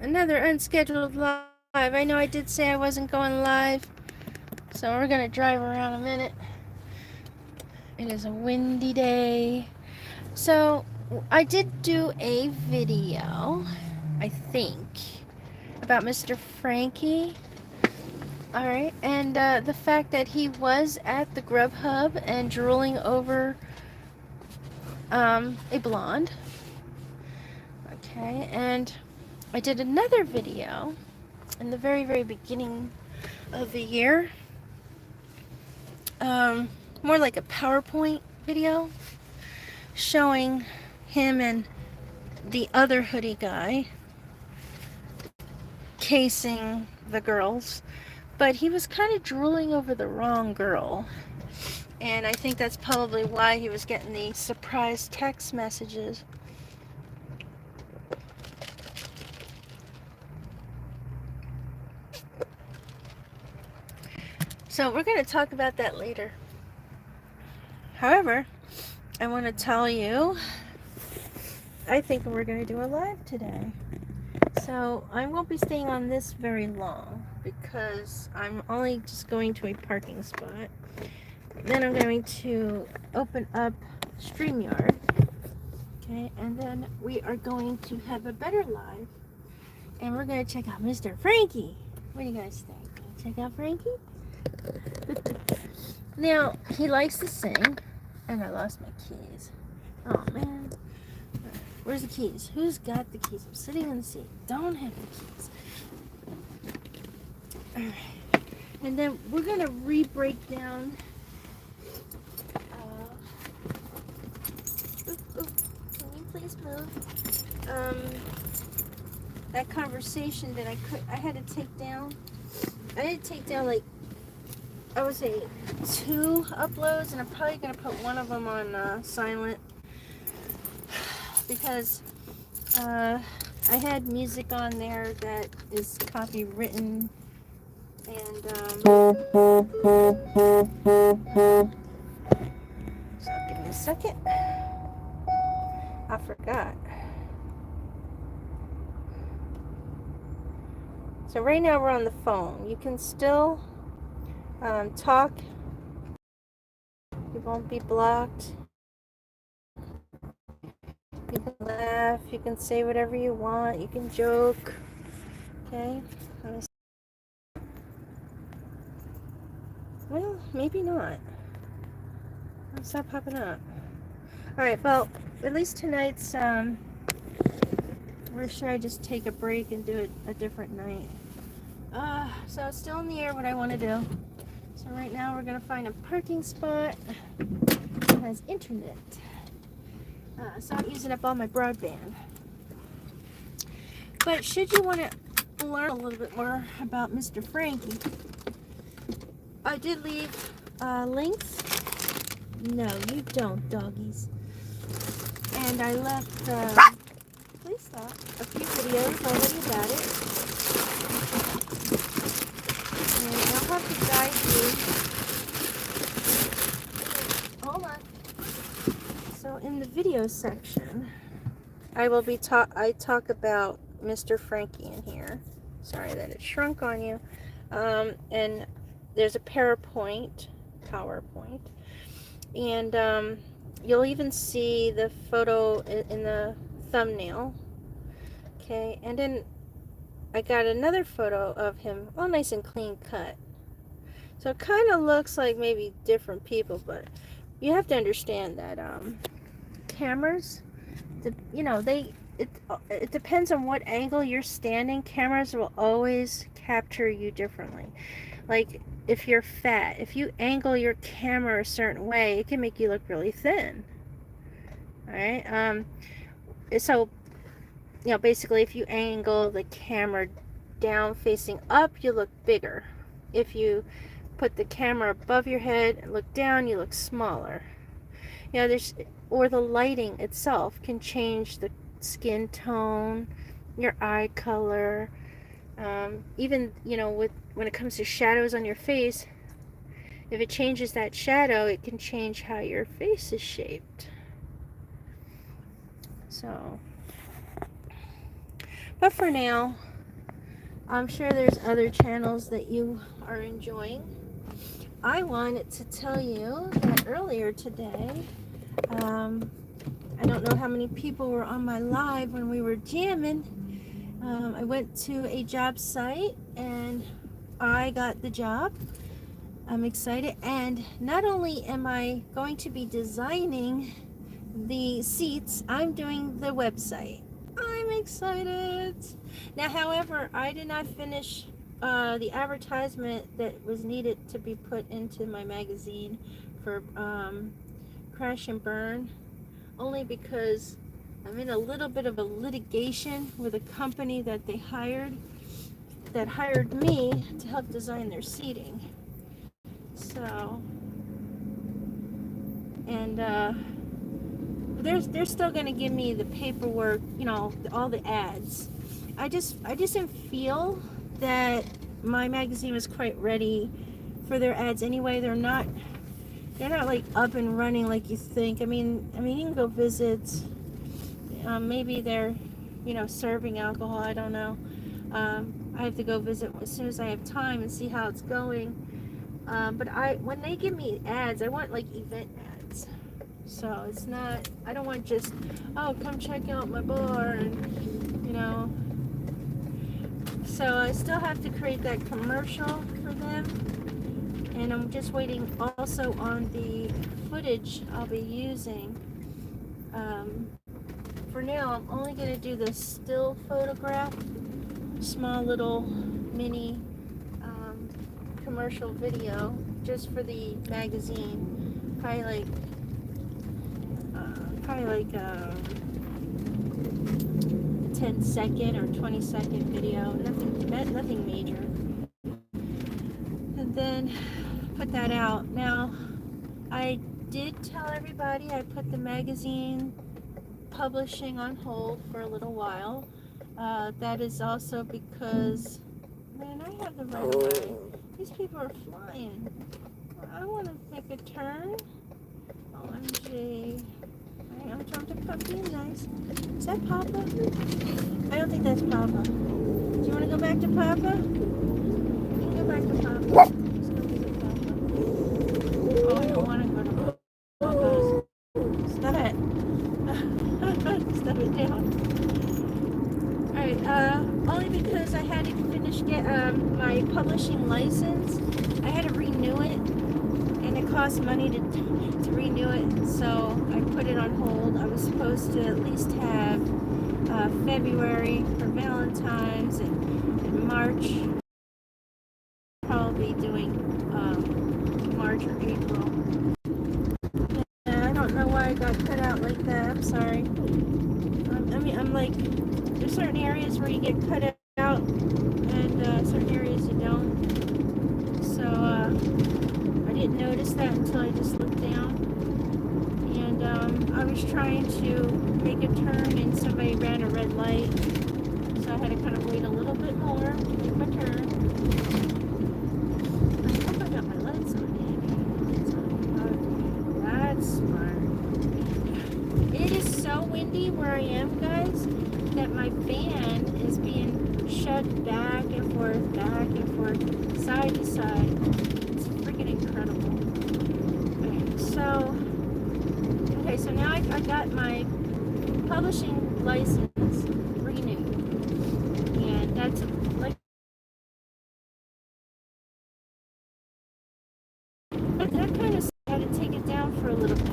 another unscheduled live. I know I did say I wasn't going live, so we're gonna drive around a minute. It is a windy day. So, I did do a video, I think, about Mr. Frankie. Alright, and the fact that he was at the Grubhub and drooling over a blonde. Okay, and I did another video in the very, very beginning of the year. More like a PowerPoint video showing him and the other hoodie guy casing the girls, but he was kind of drooling over the wrong girl. And I think that's probably why he was getting the surprise text messages. So we're going to talk about that later. However, I want to tell you, I think we're going to do a live today. So I won't be staying on this very long because I'm only just going to a parking spot. Then I'm going to open up StreamYard. Okay, and then we are going to have a better live. And we're going to check out Mr. Frankie. What do you guys think? Check out Frankie? Now, he likes to sing. And I lost my keys. Oh, man. Where's the keys? Who's got the keys? I'm sitting in the seat. Don't have the keys. Alright. And then we're going to re-break down. Can you please move? That conversation that I had to take down. I had to take down, like, I would say 2 uploads, and I'm probably going to put one of them on silent. Because I had music on there that is copywritten, and so give me a second. I forgot. So right now we're on the phone. You can still talk. You won't be blocked. You can laugh, you can say whatever you want, you can joke. Okay? Well, maybe not. It'll stop popping up. Alright, well, at least tonight's, or should I just take a break and do it a different night? So it's still in the air what I want to do. So right now we're going to find a parking spot that has internet. So I'm using up all my broadband. But should you want to learn a little bit more about Mr. Frankie, I did leave links. No, you don't, doggies. And I left, please stop, a few videos already about it. And I'll have to guide you. Hold on. So in the video section, I talk about Mr. Frankie in here. Sorry that it shrunk on you. And there's a PowerPoint, and you'll even see the photo in the thumbnail. Okay, and then I got another photo of him, all nice and clean cut. So it kind of looks like maybe different people, but you have to understand that cameras, it depends on what angle you're standing. Cameras will always capture you differently. Like if you're fat, if you angle your camera a certain way, it can make you look really thin. All right. So basically, if you angle the camera down facing up, you look bigger. If you put the camera above your head and look down, you look smaller. Or the lighting itself can change the skin tone, your eye color, even when it comes to shadows on your face. If it changes that shadow, it can change how your face is shaped. So, but for now, I'm sure there's other channels that you are enjoying. I wanted to tell you that earlier today, I don't know how many people were on my live when we were jamming. I went to a job site and I got the job. I'm excited, and not only am I going to be designing the seats, I'm doing the website. I'm excited. Now, however, I did not finish the advertisement that was needed to be put into my magazine for Crash and Burn, only because I'm in a little bit of a litigation with a company that they hired me to help design their seating. So, and they're still going to give me the paperwork, you know, all the ads. I just didn't feel that my magazine was quite ready for their ads anyway. They're not like up and running like you think. I mean you can go visit. Maybe they're, you know, serving alcohol. I don't know. I have to go visit as soon as I have time and see how it's going. But when they give me ads, I want like event ads. So it's not, I don't want just, oh, come check out my bar and, you know. So I still have to create that commercial for them. And I'm just waiting also on the footage I'll be using. For now, I'm only going to do the still photograph, small little mini commercial video just for the magazine. Probably like 10-second or 20-second video, nothing major. And then put that out. Now, I did tell everybody I put the magazine publishing on hold for a little while. That is also because, man, I have the right of way. These people are flying. I want to make a turn. OMG. I'm trying to puppy nice. Is that Papa? I don't think that's Papa. Do you want to go back to Papa? You can go back to Papa. Let's go visit Papa. Oh, I don't want to go to Papa's. Stop it. Stop it down. Alright, only because I had to finish my publishing license. I had to renew it, and it costs money to renew it, so I put it on hold. I was supposed to at least have February for Valentine's and March. Probably doing March or April. I don't know why I got cut out like that. I'm sorry. I'm like, there's certain areas where you get cut out, and certain areas you don't. So I didn't notice that until I just looked down. And I was trying to make a turn, and somebody ran a red light. So I had to kind of wait a little bit more, make my turn. I hope I got my lights on. That's smart. It is so windy where I am, guys, that my van is being shoved back and forth, side to side. It's freaking incredible. Okay, so now I got my publishing license renewed, and that's like that kind of had to take it down for a little bit.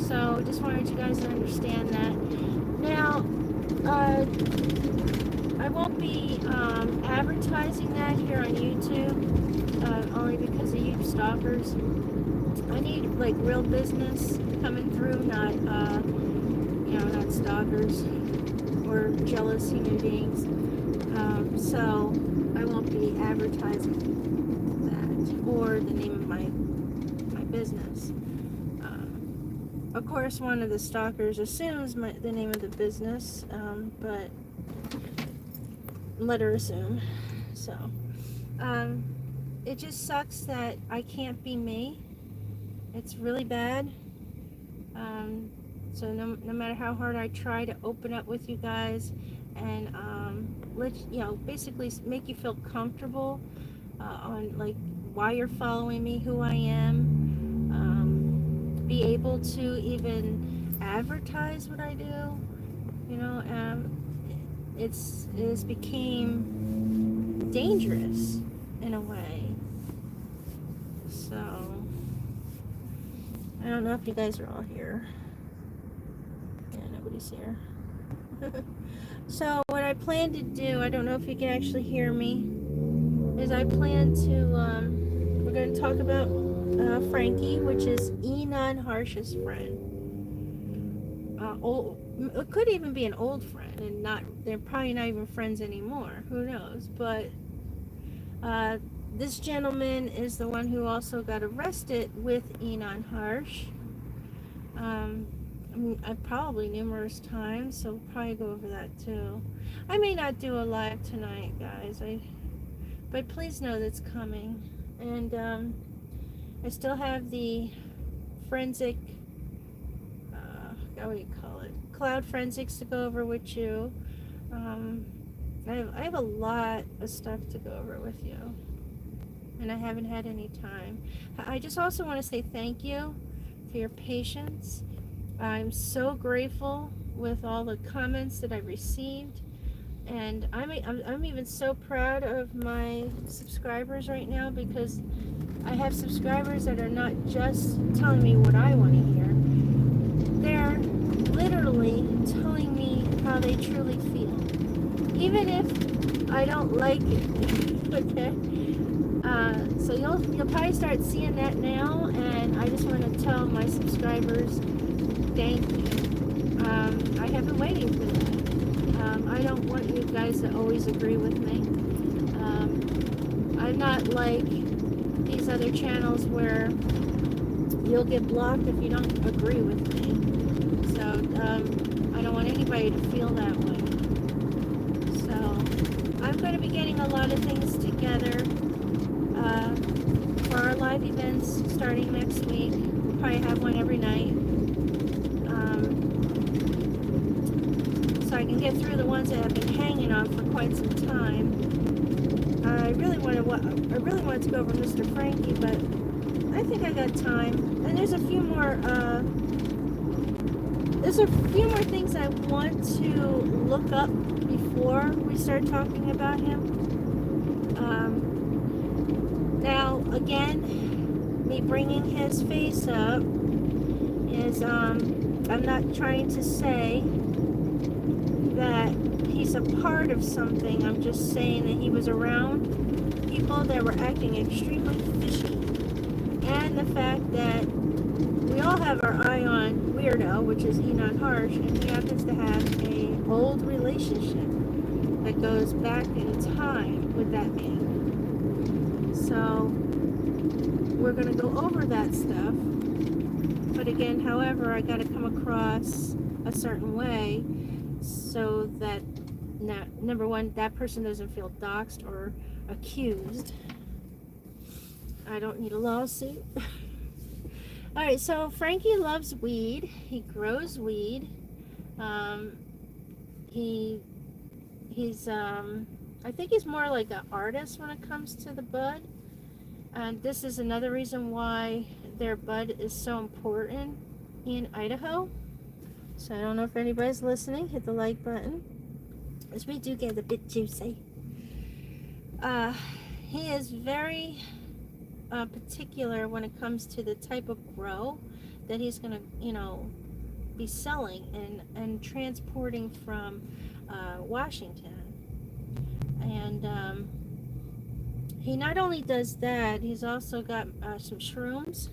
So just wanted you guys to understand that. Now, I won't be advertising that here on YouTube, only because of you stalkers. I need like real business coming through, not not stalkers or jealous human beings. So I won't be advertising that or the name of my business. Of course, one of the stalkers assumes the name of the business, but let her assume. So, it just sucks that I can't be me. It's really bad. So no matter how hard I try to open up with you guys and let you know, basically make you feel comfortable on like why you're following me, who I am, be able to even advertise what I do. You know, it's became dangerous in a way. So I don't know if you guys are all here. Yeah, nobody's here. So what I plan to do, I don't know if you can actually hear me, is I plan to, we're going to talk about Frankie, which is Enon Harsh's friend. It could even be an old friend, and they're probably not even friends anymore. Who knows? But this gentleman is the one who also got arrested with Enon Harsh. Probably numerous times, so we'll probably go over that too. I may not do a live tonight, guys. But please know that's coming. And I still have the forensic, what do you call it? Cloud forensics to go over with you. I have a lot of stuff to go over with you, and I haven't had any time. I just also want to say thank you for your patience. I'm so grateful with all the comments that I've received, and I'm even so proud of my subscribers right now, because I have subscribers that are not just telling me what I want to hear. They're literally telling me how they truly feel, even if I don't like it. Okay. So you'll probably start seeing that now, and I just want to tell my subscribers thank you. I have been waiting for that. I don't want you guys to always agree with me. I'm not like these other channels where you'll get blocked if you don't agree with me. So I don't want anybody to feel that way. So I'm going to be getting a lot of things together for our live events starting next week. We'll probably have one every night. So I can get through the ones that I've been hanging on for quite some time. I really wanted to go over Mr. Frankie, but I think I got time. And there's a few more things I want to look up before we start talking about him. Now, again, me bringing his face up is, I'm not trying to say that he's a part of something. I'm just saying that he was around people that were acting extremely fishy. And the fact that we all have our eye on Weirdo, which is Enon Harsh, and he happens to have an old relationship that goes back in time with that man. So we're going to go over that stuff. But again, however, I got to come across a certain way so that, number one, that person doesn't feel doxxed or accused. I don't need a lawsuit. Alright, so Frankie loves weed. He grows weed. He's I think he's more like an artist when it comes to the bud. And this is another reason why their bud is so important in Idaho. So I don't know if anybody's listening. Hit the like button, as we do get a bit juicy. He is very particular when it comes to the type of grow that he's going to, be selling and transporting from Washington. And he not only does that, he's also got some shrooms.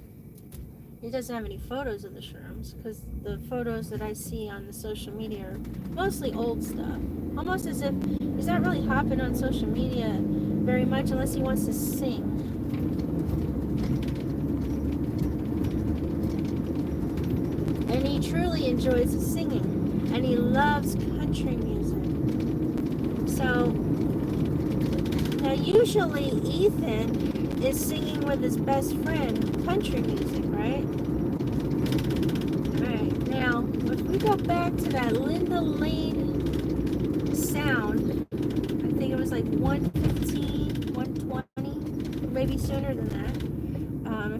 He doesn't have any photos of the shrooms, because the photos that I see on the social media are mostly old stuff. Almost as if he's not really hopping on social media very much unless he wants to sing. And he truly enjoys singing. And he loves country music. So, now usually Ethan is singing with his best friend country music, right? Alright, now if we go back to that Linda Lane sooner than that.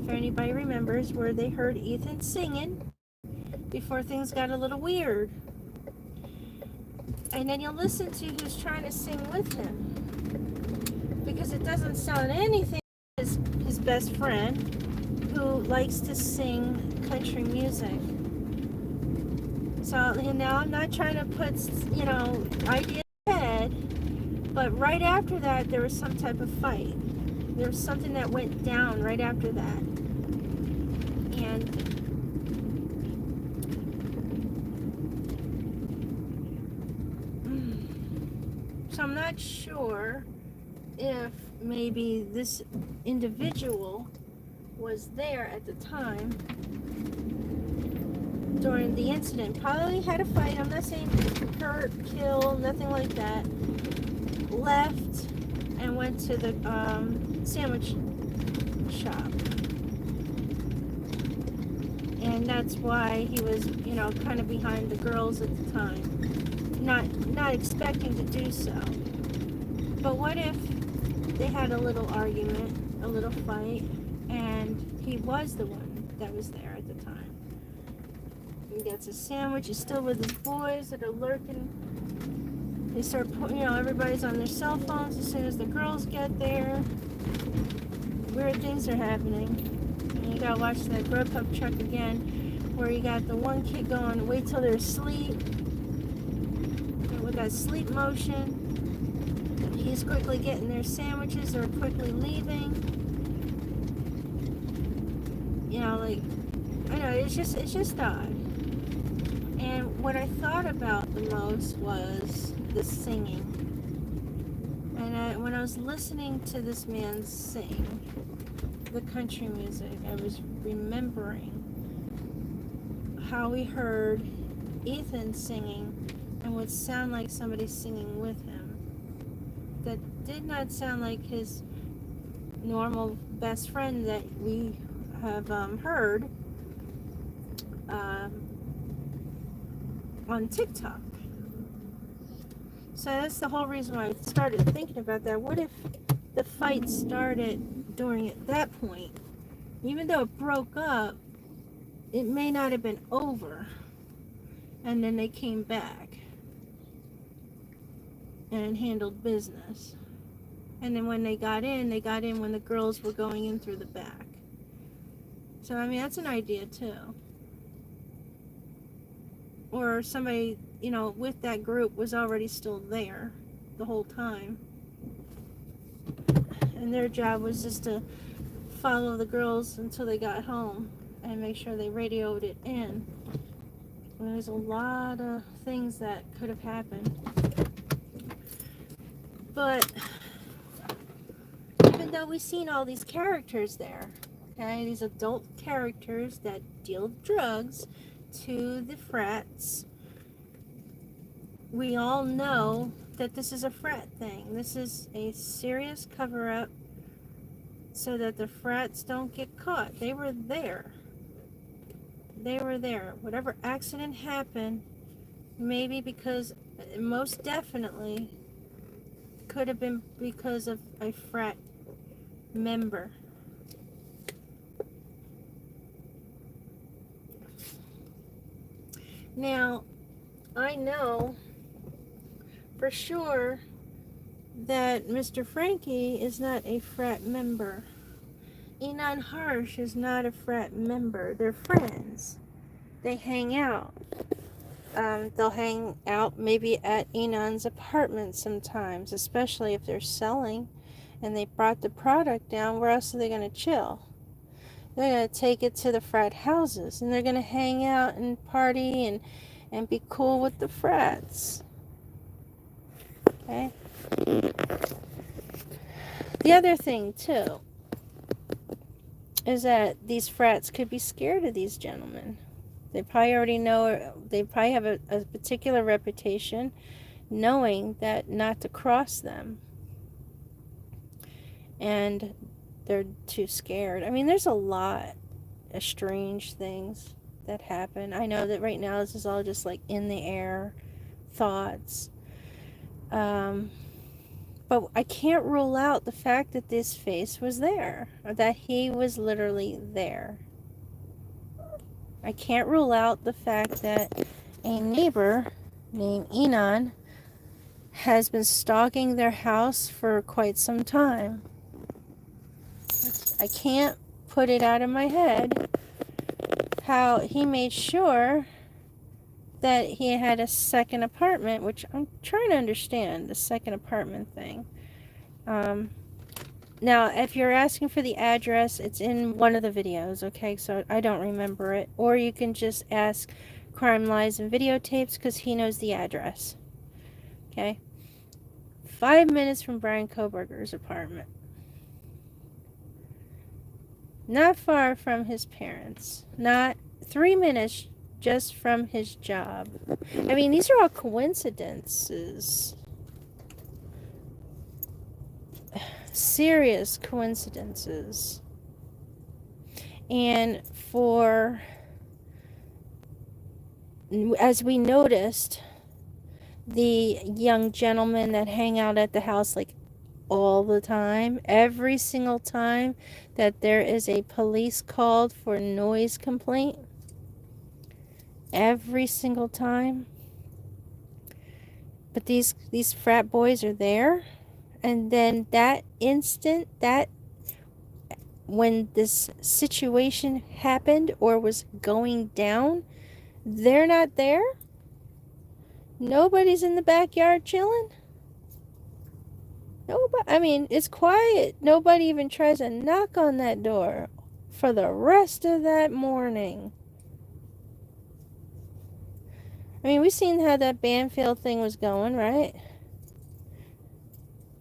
If anybody remembers where they heard Ethan singing before things got a little weird. And then you'll listen to who's trying to sing with him. Because it doesn't sound anything like his best friend who likes to sing country music. So now I'm not trying to put, ideas ahead, but right after that there was some type of fight. There was something that went down right after that. And so I'm not sure if maybe this individual was there at the time during the incident. Probably had a fight. I'm not saying hurt, kill, nothing like that. Left and went to the sandwich shop. And that's why he was, kind of behind the girls at the time. Not expecting to do so. But what if they had a little argument, a little fight, and he was the one that was there at the time? He gets a sandwich, he's still with his boys that are lurking. They start, everybody's on their cell phones as soon as the girls get there. Weird things are happening. And you gotta watch that Grubhub truck again, where you got the one kid going, wait till they're asleep. With that sleep motion, he's quickly getting their sandwiches or quickly leaving. I know, it's just odd. And what I thought about the most was the singing. And when I was listening to this man sing the country music, I was remembering how we heard Ethan singing and would sound like somebody singing with him. That did not sound like his normal best friend that we have heard on TikTok. So that's the whole reason why I started thinking about that. What if the fight started during at that point? Even though it broke up, it may not have been over. And then they came back and handled business. And then when they got in when the girls were going in through the back. So, that's an idea too. Or somebody, with that group was already still there the whole time. And their job was just to follow the girls until they got home and make sure they radioed it in. And there's a lot of things that could have happened. But even though we've seen all these characters there, okay, these adult characters that deal drugs to the frats, we all know that this is a frat thing. This is a serious cover-up so that the frats don't get caught. They were there. Whatever accident happened, maybe because, most definitely, could have been because of a frat member. Now, I know for sure that Mr. Frankie is not a frat member. Enon Harsh is not a frat member. They're friends. They hang out. They'll hang out maybe at Enon's apartment sometimes, especially if they're selling and they brought the product down. Where else are they going to chill? They're going to take it to the frat houses and they're going to hang out and party and be cool with the frats. Okay? The other thing, too, is that these frats could be scared of these gentlemen. They probably already know, they probably have a particular reputation knowing that not to cross them. And they're too scared. There's a lot of strange things that happen. I know that right now this is all just like in the air thoughts. But I can't rule out the fact that this face was there, or that he was literally there. I can't rule out the fact that a neighbor named Enon has been stalking their house for quite some time. I can't put it out of my head how he made sure that he had a second apartment, which I'm trying to understand, the second apartment thing. Now, if you're asking for the address, it's in one of the videos, okay? So I don't remember it. Or you can just ask Crime Lies and Videotapes because he knows the address, okay? 5 minutes from Brian Kohberger's apartment. Not far from his parents. Not 3 minutes just from his job. I mean, these are all coincidences. Serious coincidences. And as we noticed, the young gentlemen that hang out at the house like all the time, every single time that there is a police called for noise complaint, every single time. But these frat boys are there, and then that instant, that when this situation happened or was going down, they're not there. Nobody's in the backyard chilling. Nobody. I mean, it's quiet. Nobody even tries to knock on that door for the rest of that morning. I mean, we've seen how that Banfield thing was going, right?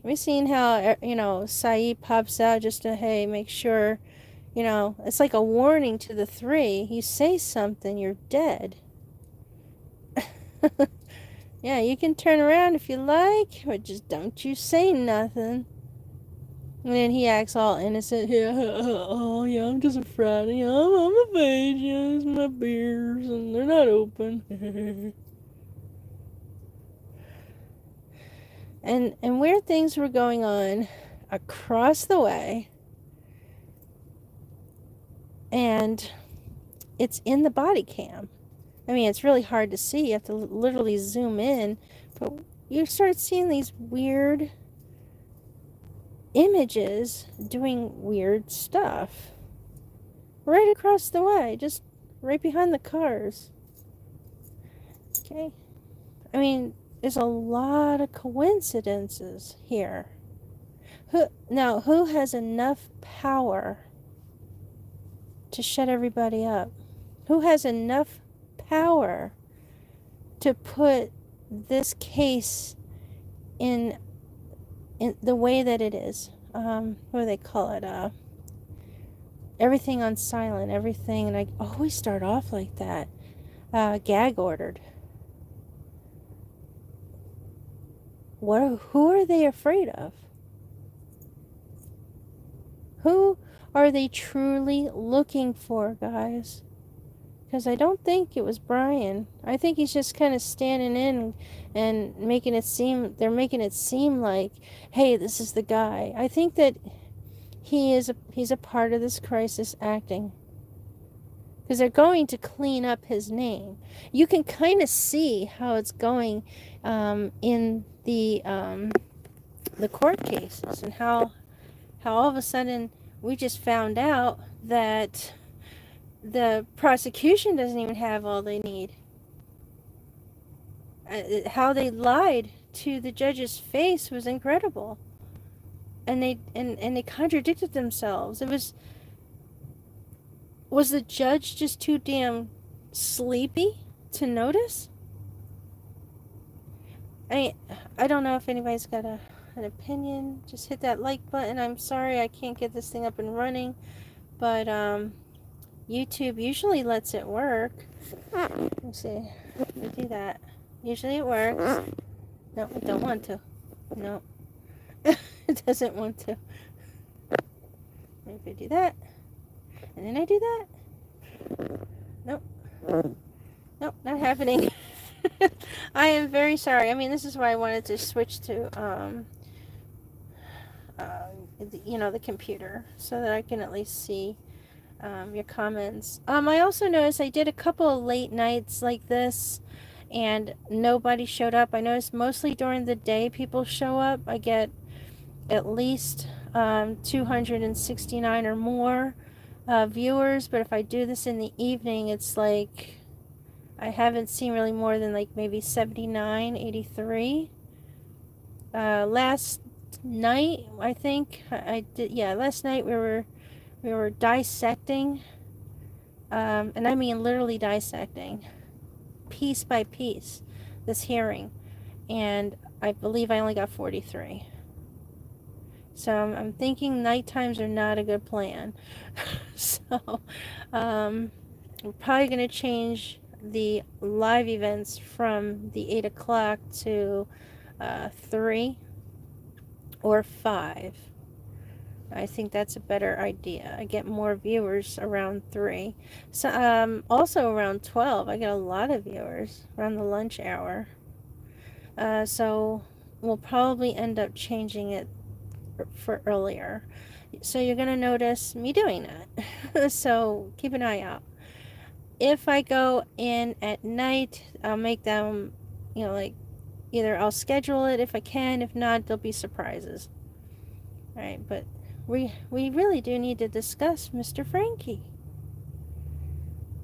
We've seen how, Saeed pops out just to, hey, make sure, it's like a warning to the three. You say something, you're dead. Yeah, you can turn around if you like, but just don't you say nothing. And then he acts all innocent. Yeah, oh, yeah, I'm just a Friday. I'm a page. Yeah, it's my beers, and they're not open. And weird things were going on across the way. And it's in the body cam. I mean, it's really hard to see. You have to literally zoom in. But you start seeing these weird images doing weird stuff. Right across the way. Just right behind the cars. Okay? I mean, there's a lot of coincidences here. Who has enough power to shut everybody up? Who has enough power to put this case in the way that it is? What do they call it? Everything on silent, everything, and I always start off like that. Gag ordered. Who are they afraid of? Who are they truly looking for, guys? Because I don't think it was Brian. I think he's just kind of standing in and making it seem like, hey, this is the guy. I think that he's a part of this crisis acting. Because they're going to clean up his name. You can kind of see how it's going in the court cases, and how all of a sudden we just found out that the prosecution doesn't even have all they need. How they lied to the judge's face was incredible, and they contradicted themselves. It was the judge just too damn sleepy to notice? I don't know if anybody's got an opinion. Just hit that like button. I'm sorry I can't get this thing up and running, but YouTube usually lets it work. Let's see. Let me do that. Usually it works. No, I don't want to. No. It doesn't want to. Maybe I do that. And then I do that. Nope. Nope, not happening. I am very sorry. I mean, this is why I wanted to switch to the computer, so that I can at least see your comments. I also noticed I did a couple of late nights like this, and nobody showed up. I noticed mostly during the day people show up. I get at least 269 or more viewers, but if I do this in the evening, it's like I haven't seen really more than like maybe 79, 83. Last night, I think I did. Yeah, last night we were dissecting, and I mean literally dissecting, piece by piece, this hearing, and I believe I only got 43. So I'm thinking night times are not a good plan. So we're probably going to change the live events from the 8 o'clock to 3 or 5. I think that's a better idea. I get more viewers around 3. So also around 12, I get a lot of viewers around the lunch hour. So we'll probably end up changing it for earlier. So you're going to notice me doing that. So keep an eye out. If I go in at night, I'll make them, like either I'll schedule it if I can. If not, there'll be surprises. All right, but we really do need to discuss Mr. Frankie.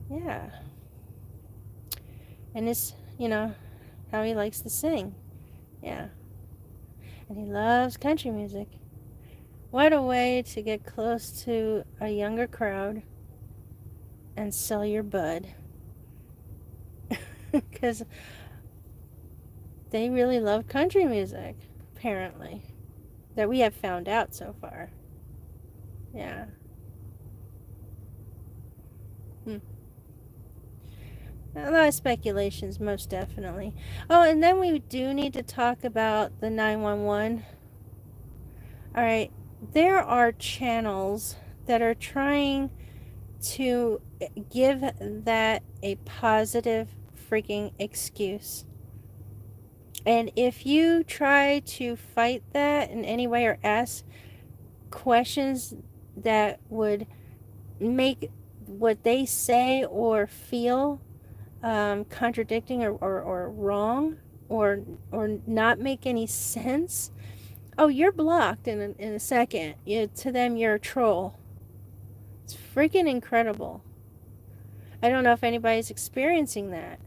Yeah. And it's, how he likes to sing. Yeah. And he loves country music. What a way to get close to a younger crowd and sell your bud. Because they really love country music, apparently. That we have found out so far. Yeah. A lot of speculations, most definitely. Oh, and then we do need to talk about the 911. All right. There are channels that are trying to give that a positive freaking excuse. And if you try to fight that in any way or ask questions that would make what they say or feel contradicting or wrong or not make any sense, oh, you're blocked in a second. To them, you're a troll. It's freaking incredible. I don't know if anybody's experiencing that.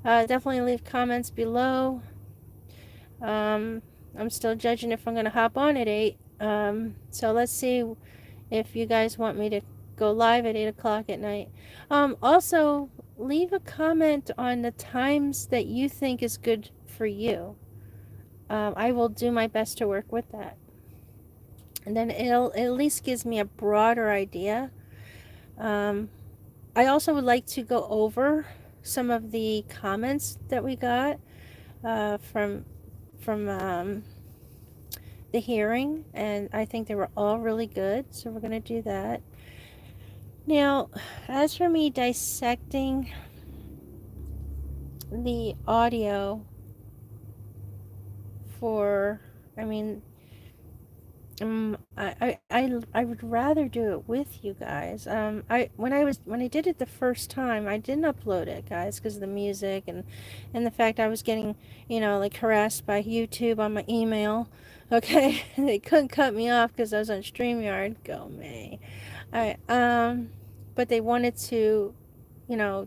Definitely leave comments below. I'm still judging if I'm going to hop on at 8. So let's see if you guys want me to go live at 8 o'clock at night. Also, leave a comment on the times that you think is good for you. I will do my best to work with that. And then it at least gives me a broader idea. I also would like to go over some of the comments that we got from the hearing, and I think they were all really good, so we're going to do that. Now, as for me dissecting the audio for, I would rather do it with you guys. When I did it the first time, I didn't upload it, guys, because of the music and the fact I was getting, like harassed by YouTube on my email. Okay, they couldn't cut me off because I was on StreamYard. Go me. All right. But they wanted to,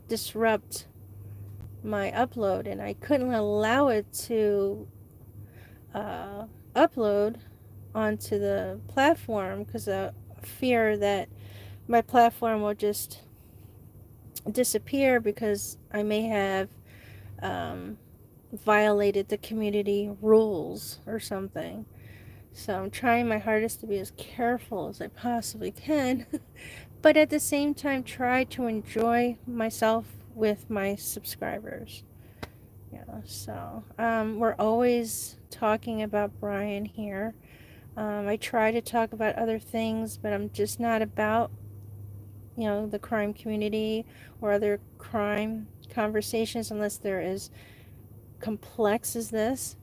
disrupt my upload, and I couldn't allow it to upload onto the platform because of fear that my platform will just disappear because I may have violated the community rules or something. So I'm trying my hardest to be as careful as I possibly can, but at the same time try to enjoy myself with my subscribers. Yeah, so we're always talking about Brian here. I try to talk about other things, but I'm just not about, the crime community or other crime conversations unless they're as complex as this.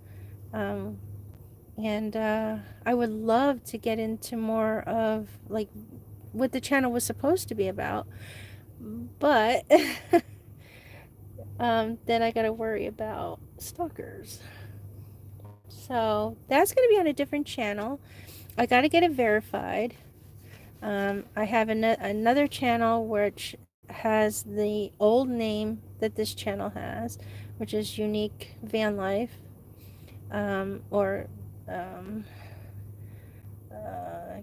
And I would love to get into more of like what the channel was supposed to be about, but then I gotta worry about stalkers. So that's gonna be on a different channel. I gotta get it verified. I have another channel which has the old name that this channel has, which is Unique Van Life, or um,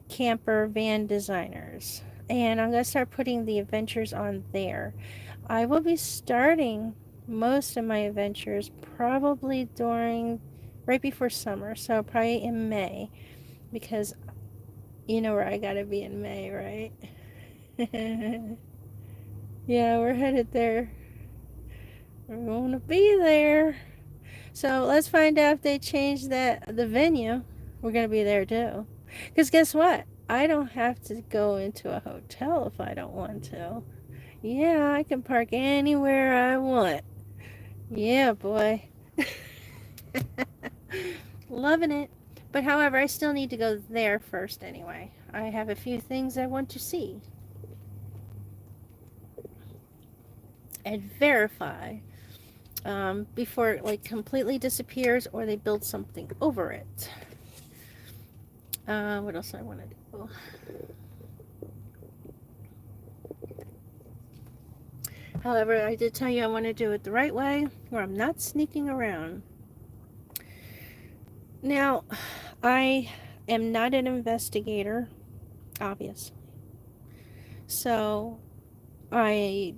Camper Van Designers. And I'm going to start putting the adventures on there. I will be starting most of my adventures probably right before summer, so probably in May, because you know where I gotta be in May, right? Yeah, we're headed there. We're going to be there. So let's find out if they change the venue. We're going to be there too. Because guess what? I don't have to go into a hotel if I don't want to. Yeah, I can park anywhere I want. Yeah, boy. Loving it. But however, I still need to go there first anyway. I have a few things I want to see and verify before it like completely disappears or they build something over it. What else I want to do? However, I did tell you I want to do it the right way, where I'm not sneaking around. Now, I am not an investigator, obviously. So, I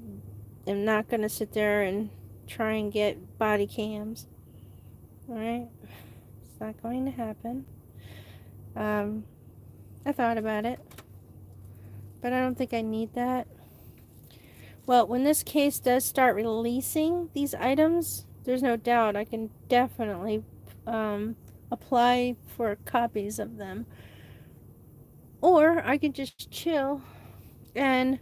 am not going to sit there and try and get body cams. Alright? It's not going to happen. I thought about it, but I don't think I need that. Well, when this case does start releasing these items, there's no doubt I can definitely apply for copies of them. Or I could just chill and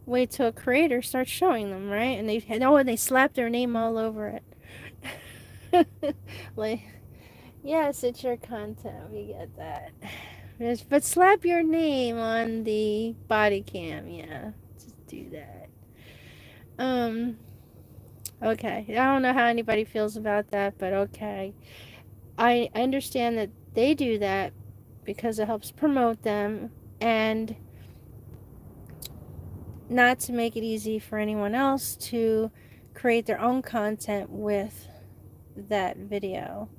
wait till a creator starts showing them, right? And they slap their name all over it. Like, yes, it's your content. We get that. But slap your name on the body cam, yeah. Just do that. Okay. I don't know how anybody feels about that, but okay. I understand that they do that because it helps promote them and not to make it easy for anyone else to create their own content with that video.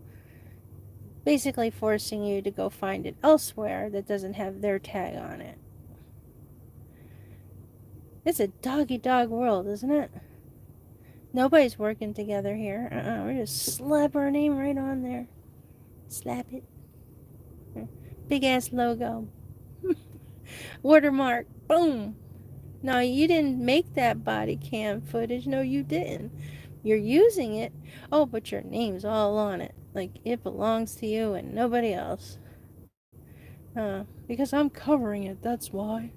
Basically forcing you to go find it elsewhere that doesn't have their tag on it. It's a dog-eat-dog world, isn't it? Nobody's working together here. We just slap our name right on there. Slap it. Big ass logo. Watermark. Boom. No, you didn't make that body cam footage. No, you didn't. You're using it. Oh, but your name's all on it. Like it belongs to you and nobody else. Because I'm covering it, that's why.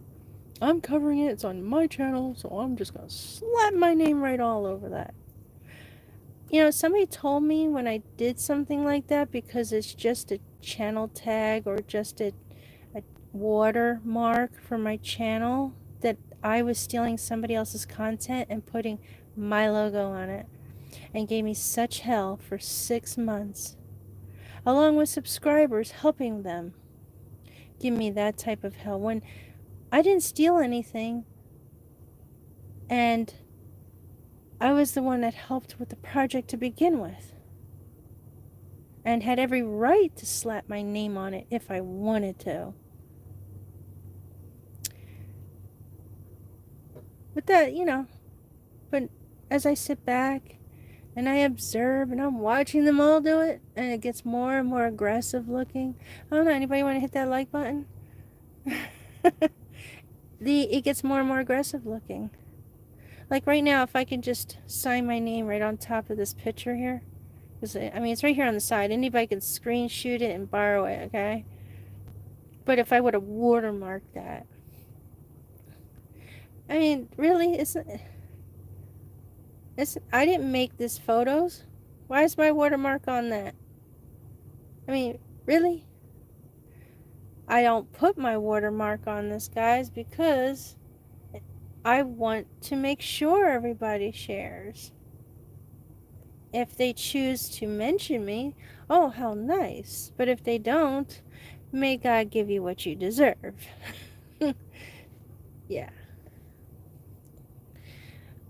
I'm covering it, it's on my channel, so I'm just gonna slap my name right all over that. You know, somebody told me when I did something like that, because it's just a channel tag or just a watermark for my channel, that I was stealing somebody else's content and putting my logo on it, and gave me such hell for 6 months, along with subscribers helping them give me that type of hell when I didn't steal anything, and I was the one that helped with the project to begin with, and had every right to slap my name on it if I wanted to. But that, but as I sit back and I observe and I'm watching them all do it, and it gets more and more aggressive looking. I don't know, anybody want to hit that like button? It gets more and more aggressive looking. Like right now, if I could just sign my name right on top of this picture here, because I mean, it's right here on the side. Anybody can screenshot it and borrow it, okay? But if I would have watermarked that, I mean, really, I didn't make this photos. Why is my watermark on that? I mean, Really? I don't put my watermark on this, guys, because I want to make sure everybody shares. If they choose to mention me, oh, how nice. But if they don't, may God give you what you deserve. Yeah.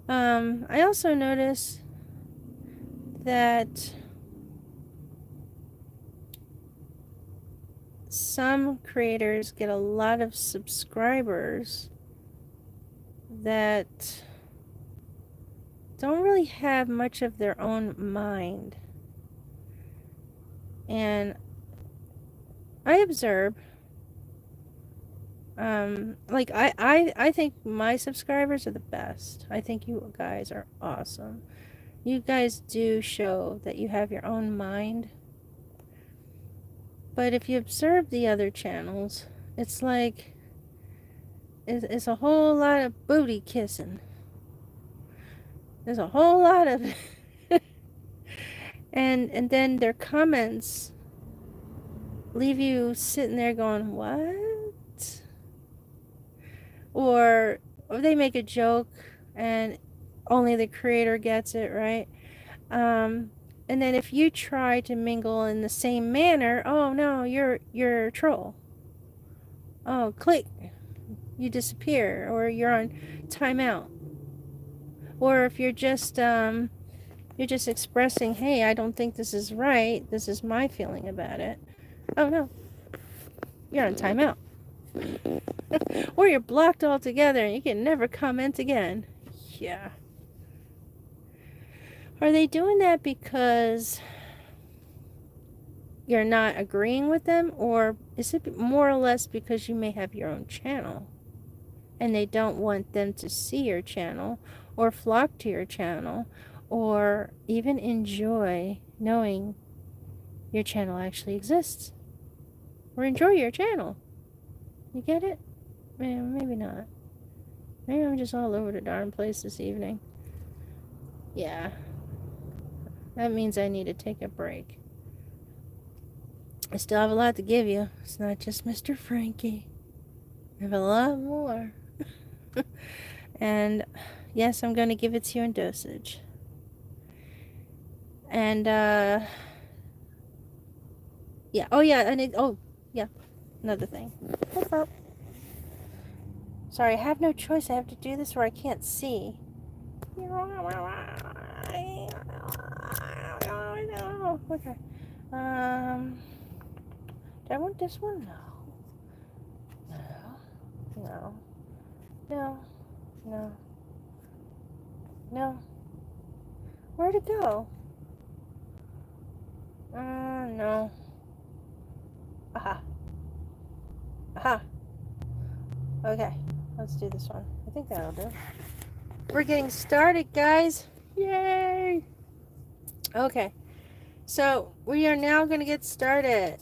I also notice that some creators get a lot of subscribers that don't really have much of their own mind. And I observe, I think my subscribers are the best. I think you guys are awesome. You guys do show that you have your own mind. But if you observe the other channels, it's like, it's a whole lot of booty kissing. There's a whole lot of and then their comments leave you sitting there going, what? Or they make a joke and only the creator gets it, right? And then if you try to mingle in the same manner, oh no, you're a troll. Oh, click, you disappear, or you're on timeout. Or if you're just expressing, hey, I don't think this is right, this is my feeling about it. Oh no, you're on timeout. Or you're blocked altogether and you can never comment again. Yeah. Are they doing that because you're not agreeing with them, or is it more or less because you may have your own channel and they don't want them to see your channel or flock to your channel or even enjoy knowing your channel actually exists or enjoy your channel? You get it? Maybe not. Maybe I'm just all over the darn place this evening. Yeah. That means I need to take a break. I still have a lot to give you. It's not just Mr. Frankie. I have a lot more. And yes, I'm going to give it to you in dosage. And, yeah. Oh, yeah. Yeah. Another thing. Sorry, I have no choice. I have to do this where I can't see. Okay. Do I want this one? No. No. No. No. No. Where'd it go? No. Aha. Aha. Okay. Let's do this one. I think that'll do. We're getting started, guys. Yay! Okay. So, we are now going to get started.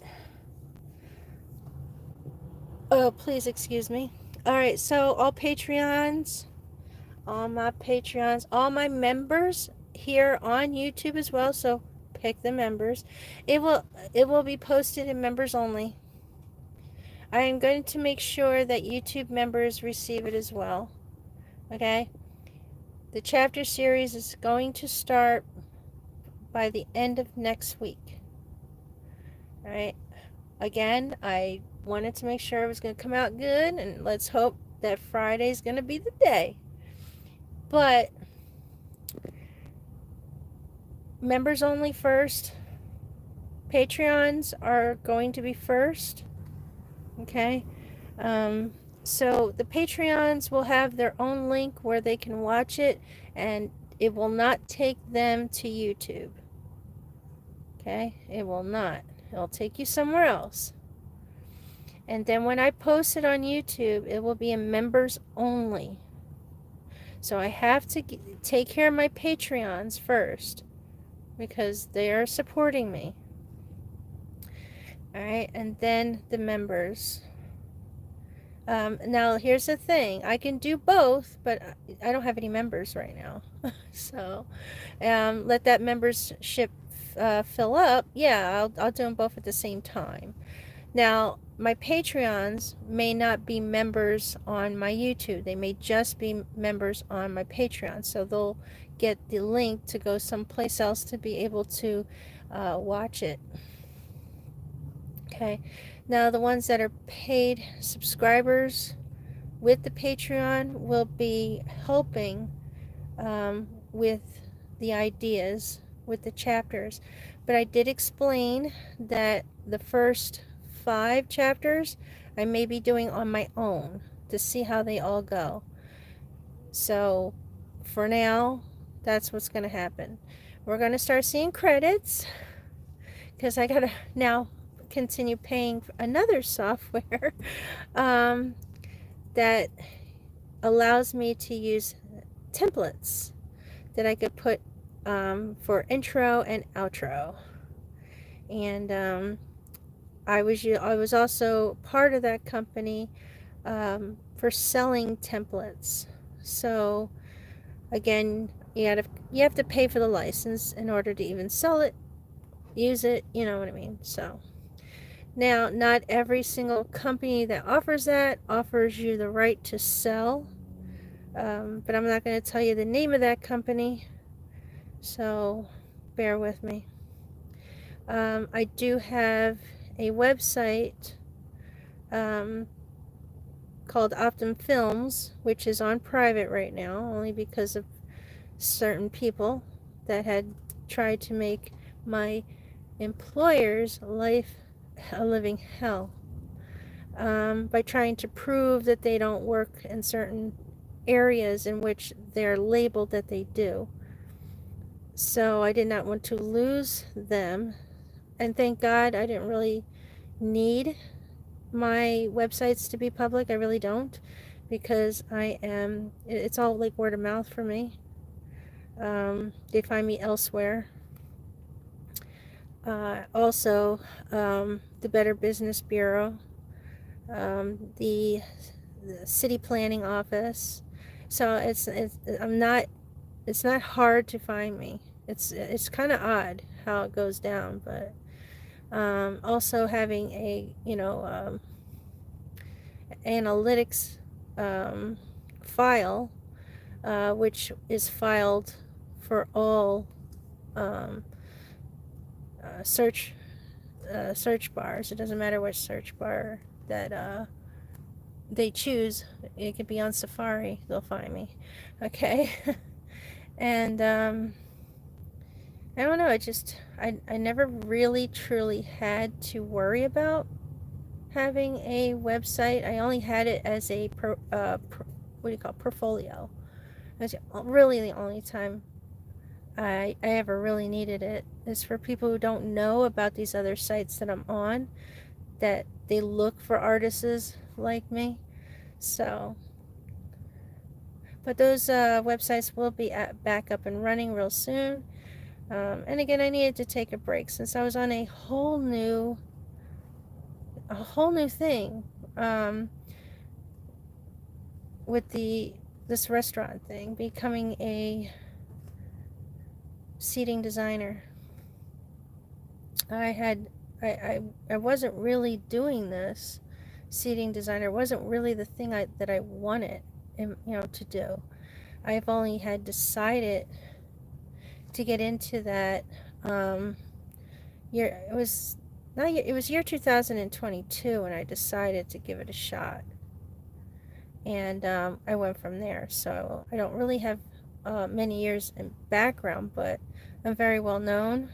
Oh, please excuse me. Alright, so all Patreons, all my members here on YouTube as well, so pick the members. It will be posted in members only. I am going to make sure that YouTube members receive it as well. Okay? The chapter series is going to start by the end of next week. Alright? Again, I wanted to make sure it was going to come out good, and let's hope that Friday's going to be the day. But members only first. Patreons are going to be first. Okay? So the Patreons will have their own link where they can watch it, and it will not take them to YouTube. Okay? It will not. It'll take you somewhere else. And then when I post it on YouTube, it will be in members only. So I have to take care of my Patreons first, because they are supporting me. Alright, and then the members. Now here's the thing, I can do both, but I don't have any members right now. So let that membership fill up, yeah, I'll do them both at the same time. Now, my Patreons may not be members on my YouTube. They may just be members on my Patreon. So they'll get the link to go someplace else to be able to watch it. Okay. Now, the ones that are paid subscribers with the Patreon will be helping with the ideas, with the chapters. But I did explain that the first 5 chapters I may be doing on my own to see how they all go. So for now, that's what's going to happen. We're going to start seeing credits because I got to now continue paying for another software that allows me to use templates that I could put for intro and outro. And I was also part of that company for selling templates. So again, you have to pay for the license in order to even sell it, use it, you know what I mean. So now, not every single company that offers that offers you the right to sell, but I'm not going to tell you the name of that company, so bear with me. I do have a website called Optum Films, which is on private right now, only because of certain people that had tried to make my employer's life a living hell by trying to prove that they don't work in certain areas in which they're labeled that they do. So I did not want to lose them, and thank God I didn't really need my websites to be public. I really don't, because it's all like word of mouth for me. They find me elsewhere. Also, the Better Business Bureau, the city planning office. So it's not hard to find me. It's kind of odd how it goes down, but also having a analytics file, which is filed for all search bars. It doesn't matter which search bar that they choose. It could be on Safari. They'll find me. Okay. And I don't know. I never really truly had to worry about having a website. I only had it as a portfolio. That's really the only time I ever really needed it. Is for people who don't know about these other sites that I'm on, that they look for artists like me. So, but those websites will be back up and running real soon. And again, I needed to take a break since I was on a whole new thing with this restaurant thing, becoming a seating designer. I wasn't really doing this. Seating designer wasn't really the thing that I wanted, to do. I've only had decided to get into that year. It was year 2022 when I decided to give it a shot, and I went from there. So I don't really have many years in background, but I'm very well known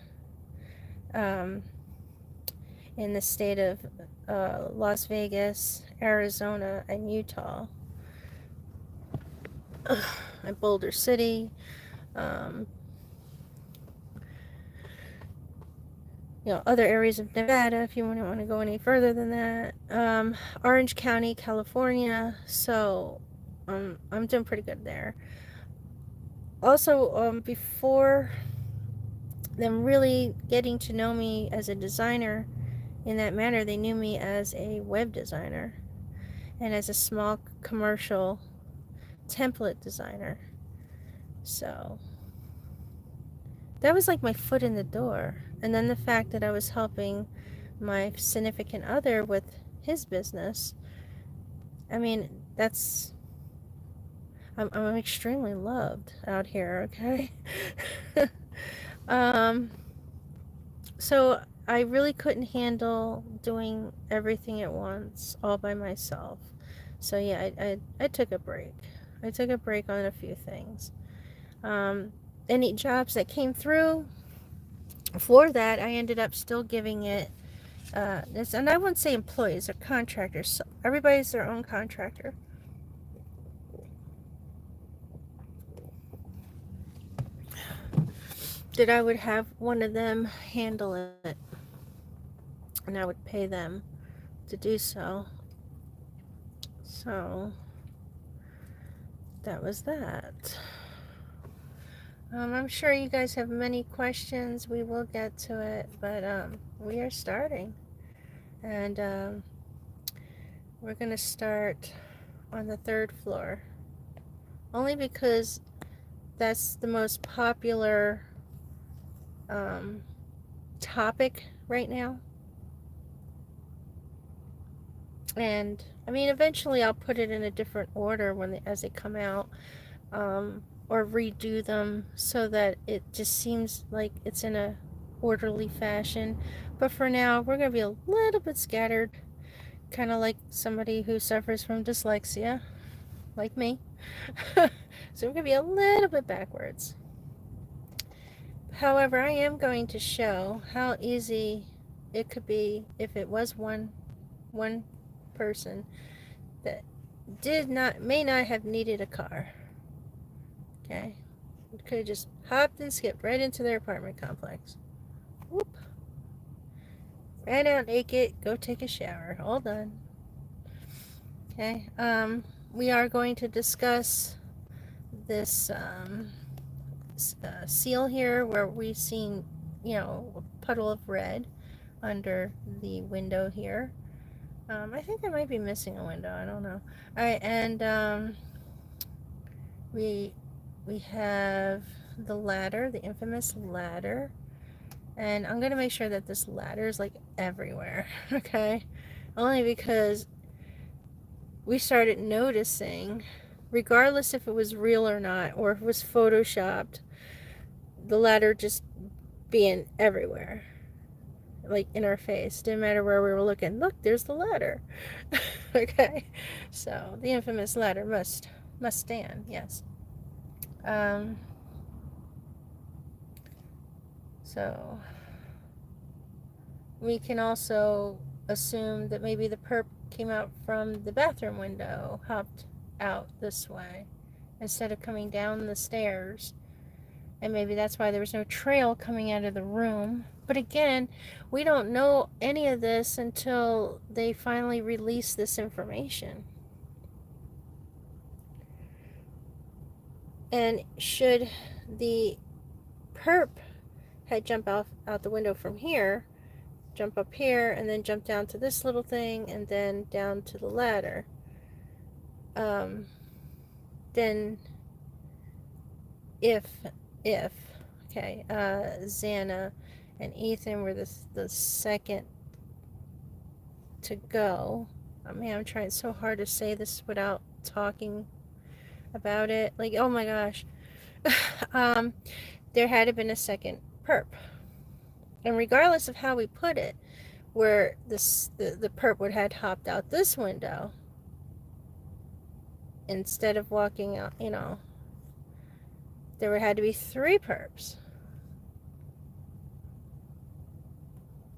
in the state of Las Vegas, Arizona, and Utah, and Boulder City, other areas of Nevada, if you want to go any further than that, Orange County, California. So I'm doing pretty good there. Also, before them really getting to know me as a designer in that manner, they knew me as a web designer and as a small commercial template designer. So that was like my foot in the door. And then the fact that I was helping my significant other with his business, I mean, I'm extremely loved out here, okay? um, so I really couldn't handle doing everything at once all by myself. So yeah, I took a break. I took a break on a few things. Any jobs that came through, for that, I ended up still giving it, and I wouldn't say employees or contractors. So everybody's their own contractor. That I would have one of them handle it, and I would pay them to do so. So that was that. I'm sure you guys have many questions. We will get to it, but we are starting, and we're gonna start on the 3rd floor, only because that's the most popular topic right now. And I mean, eventually I'll put it in a different order as they come out, or redo them so that it just seems like it's in a orderly fashion. But for now, we're going to be a little bit scattered, kind of like somebody who suffers from dyslexia, like me. So we're going to be a little bit backwards. However, I am going to show how easy it could be if it was one person that may not have needed a car. Okay, could have just hopped and skipped right into their apartment complex. Whoop. Ran out naked, go take a shower. All done. Okay, we are going to discuss this seal here where we've seen, a puddle of red under the window here. I think I might be missing a window. I don't know. All right, and we have the ladder, the infamous ladder, and I'm gonna make sure that this ladder is like everywhere. Okay, only because we started noticing, regardless if it was real or not, or if it was photoshopped, the ladder just being everywhere, like in our face. Didn't matter where we were looking. Look, there's the ladder. Okay, so the infamous ladder must stand. Yes. So we can also assume that maybe the perp came out from the bathroom window, hopped out this way instead of coming down the stairs, and maybe that's why there was no trail coming out of the room. But again, we don't know any of this until they finally release this information. And should the perp had jumped out the window from here, jump up here, and then jump down to this little thing, and then down to the ladder, then if okay, Xana and Ethan were the second to go. I mean, I'm trying so hard to say this without talking about it. Like, oh my gosh. There had to been a second perp. And regardless of how we put it, where the perp would have hopped out this window instead of walking out, there would had to be 3 perps.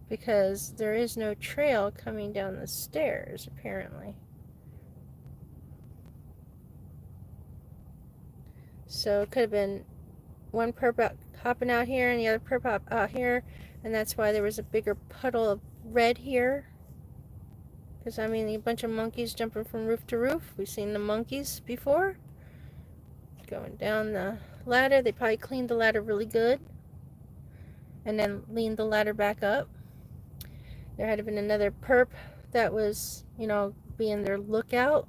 Because there is no trail coming down the stairs, apparently. So it could have been one perp hopping out here and the other perp out here, and that's why there was a bigger puddle of red here. Because, I mean, a bunch of monkeys jumping from roof to roof. We've seen the monkeys before. Going down the ladder. They probably cleaned the ladder really good. And then leaned the ladder back up. There had been another perp that was, being their lookout.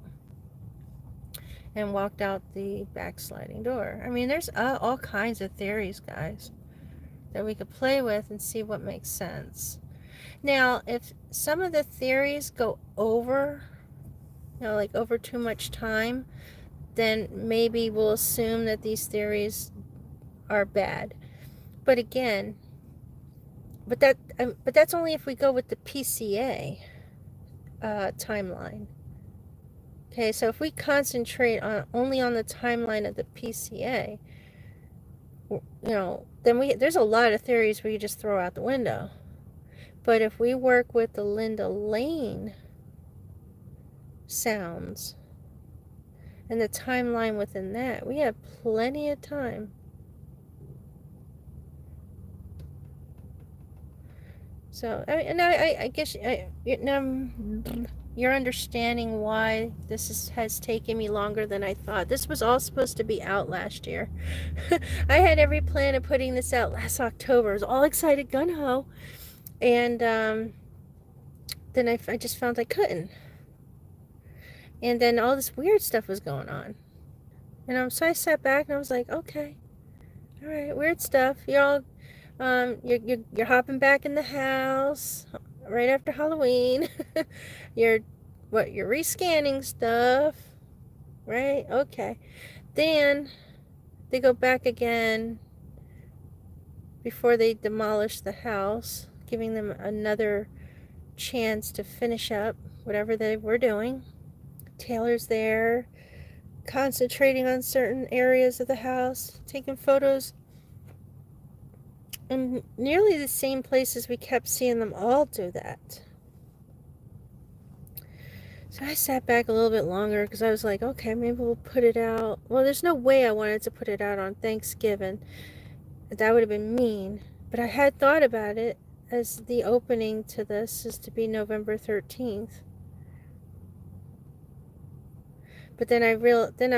And walked out the backsliding door. I mean, there's all kinds of theories, guys. that we could play with and see what makes sense. Now, if some of the theories go over, like over too much time, then maybe we'll assume that these theories are bad. But again, but that's only if we go with the PCA timeline. Okay, so if we concentrate only on the timeline of the PCA, then there's a lot of theories we just throw out the window. But if we work with the Linda Lane sounds and the timeline within that, we have plenty of time. So, I guess you're understanding why this has taken me longer than I thought. This was all supposed to be out last year. I had every plan of putting this out last October. I was all excited, gung-ho. And then I just found I couldn't. And then all this weird stuff was going on. And so I sat back and I was like, okay, all right, weird stuff. You're all, you're hopping back in the house right after Halloween. you're rescanning stuff, right? Okay. Then they go back again before they demolish the house, giving them another chance to finish up whatever they were doing. Taylor's there, concentrating on certain areas of the house, taking photos in nearly the same places we kept seeing them all do that. So I sat back a little bit longer because I was like, okay, maybe we'll put it out. Well, there's no way I wanted to put it out on Thanksgiving. That would have been mean. But I had thought about it as the opening to this is to be November 13th. But then I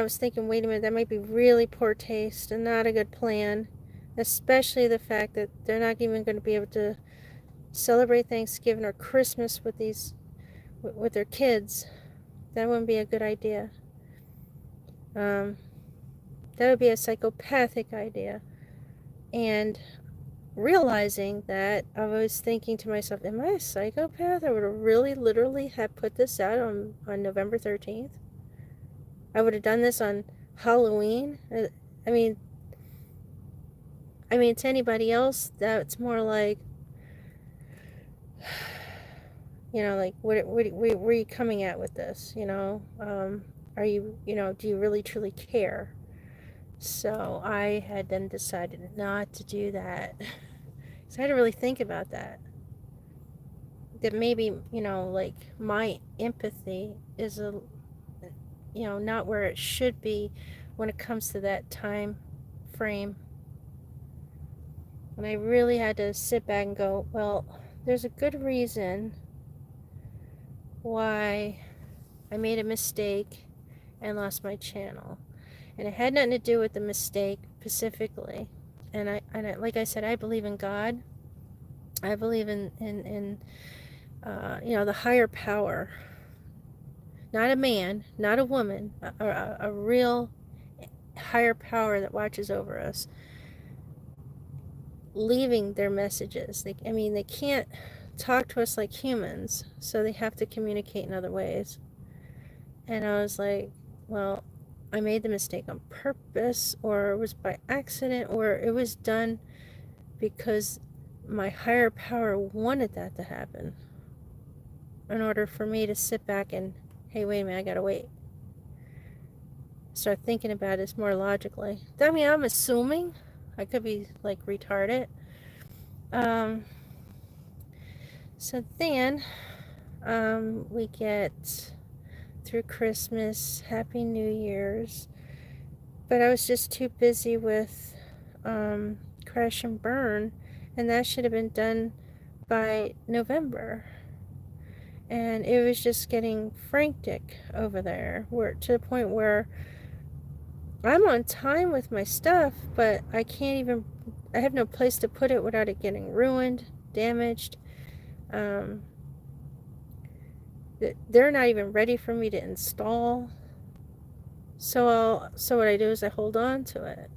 was thinking, wait a minute, that might be really poor taste and not a good plan. Especially the fact that they're not even going to be able to celebrate Thanksgiving or Christmas with their kids. That wouldn't be a good idea. That would be a psychopathic idea. And realizing that, I was thinking to myself, am I a psychopath? I would have really literally have put this out on November 13th. I would have done this on Halloween. I mean, to anybody else, that's more like, like, where are you coming at with this? Are you, do you really truly care? So I had then decided not to do that. So I had to really think about that. That maybe, like, my empathy is not where it should be when it comes to that time frame. And I really had to sit back and go, well, there's a good reason why I made a mistake and lost my channel. And it had nothing to do with the mistake specifically. And I like I said, I believe in God. I believe in the higher power. Not a man, not a woman, a real higher power that watches over us, leaving their messages. They can't talk to us like humans, so they have to communicate in other ways. And I was like, well, I made the mistake on purpose, or it was by accident, or it was done because my higher power wanted that to happen in order for me to sit back and, hey, wait a minute, I gotta wait. Start thinking about this more logically. I'm assuming. I could be, like, retarded. So then, we get through Christmas, Happy New Year's. But I was just too busy with Crash and Burn, and that should have been done by November. And it was just getting frantic over there, to the point where I'm on time with my stuff, but I have no place to put it without it getting ruined, damaged. They're not even ready for me to install. So what I do is I hold on to it.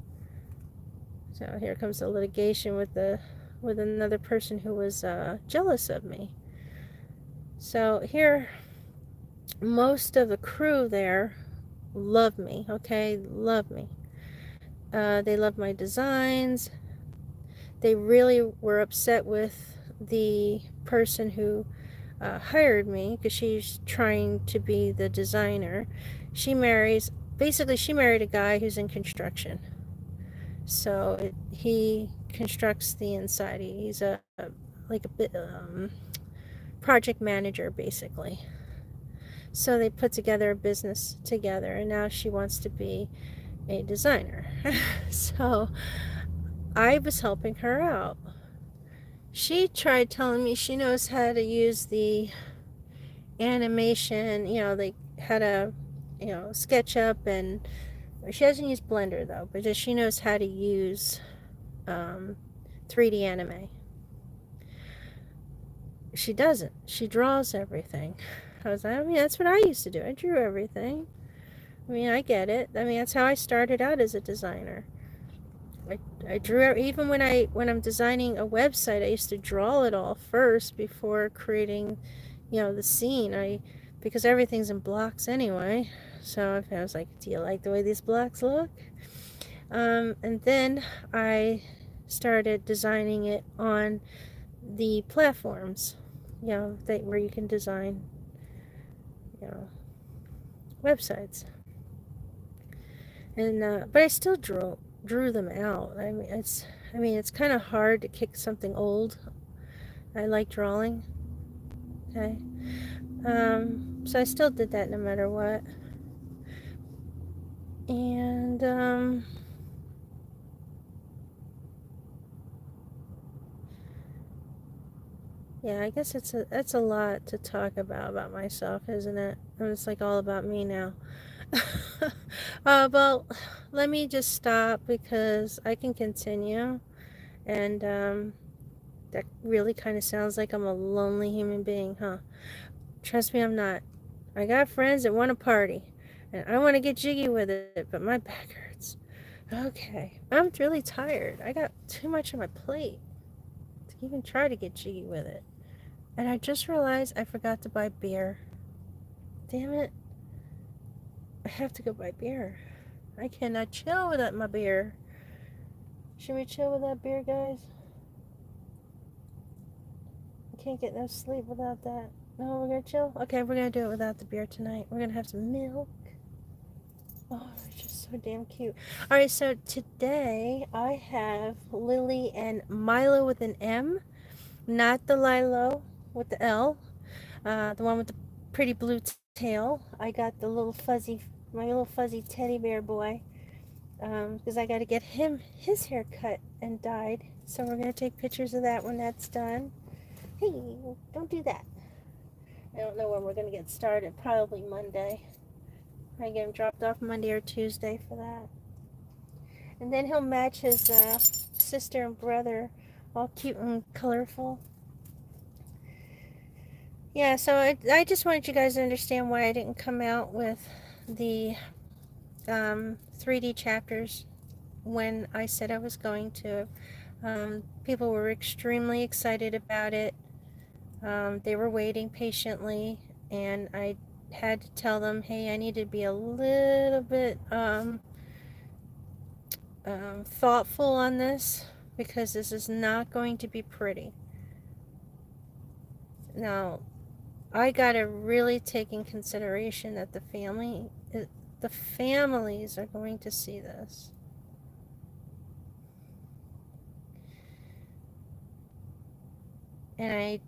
So here comes the litigation with another person who was jealous of me. So here, most of the crew there love me, okay? Love me. They love my designs. They really were upset with the person who hired me because she's trying to be the designer. She married a guy who's in construction. So he constructs the inside. He's like a bit project manager basically. So they put together a business together, and now she wants to be a designer. So I was helping her out. She tried telling me she knows how to use the animation, like how to, SketchUp, and she hasn't used Blender though, but just she knows how to use 3D anime. She doesn't. She draws everything. That's what I used to do. I drew everything. I get it. That's how I started out as a designer. I drew, even when I'm designing a website, I used to draw it all first before creating, the scene. Because everything's in blocks anyway. So I was like, do you like the way these blocks look? And then I started designing it on the platforms, where you can design, websites. And but I still drew them out. It's kind of hard to kick something old. I like drawing. Okay. So I still did that no matter what. And yeah, I guess that's a lot to talk about myself, isn't it? It's like all about me now. Well, let me just stop because I can continue. And that really kind of sounds like I'm a lonely human being, huh? Trust me, I'm not. I got friends that want to party, and I want to get jiggy with it, but my back hurts. Okay, I'm really tired. I got too much on my plate to even try to get jiggy with it. And I just realized I forgot to buy beer. Damn it. I have to go buy beer. I cannot chill without my beer. Should we chill without beer, guys? I can't get no sleep without that. No, we're gonna chill? Okay, we're gonna do it without the beer tonight. We're gonna have some milk. Oh, they're just so damn cute. Alright, so today I have Lily and Milo with an M, not the Lilo with the L, the one with the pretty blue tail. I got my little fuzzy teddy bear boy, because I got to get his hair cut and dyed. So we're going to take pictures of that when that's done. Hey, don't do that. I don't know when we're going to get started. Probably Monday. I get him dropped off Monday or Tuesday for that. And then he'll match his sister and brother, all cute and colorful. Yeah, so I just wanted you guys to understand why I didn't come out with the 3D chapters when I said I was going to. People were extremely excited about it. They were waiting patiently, and I had to tell them, hey, I need to be a little bit thoughtful on this, because this is not going to be pretty. Now, I gotta really take in consideration that the families are going to see this. And I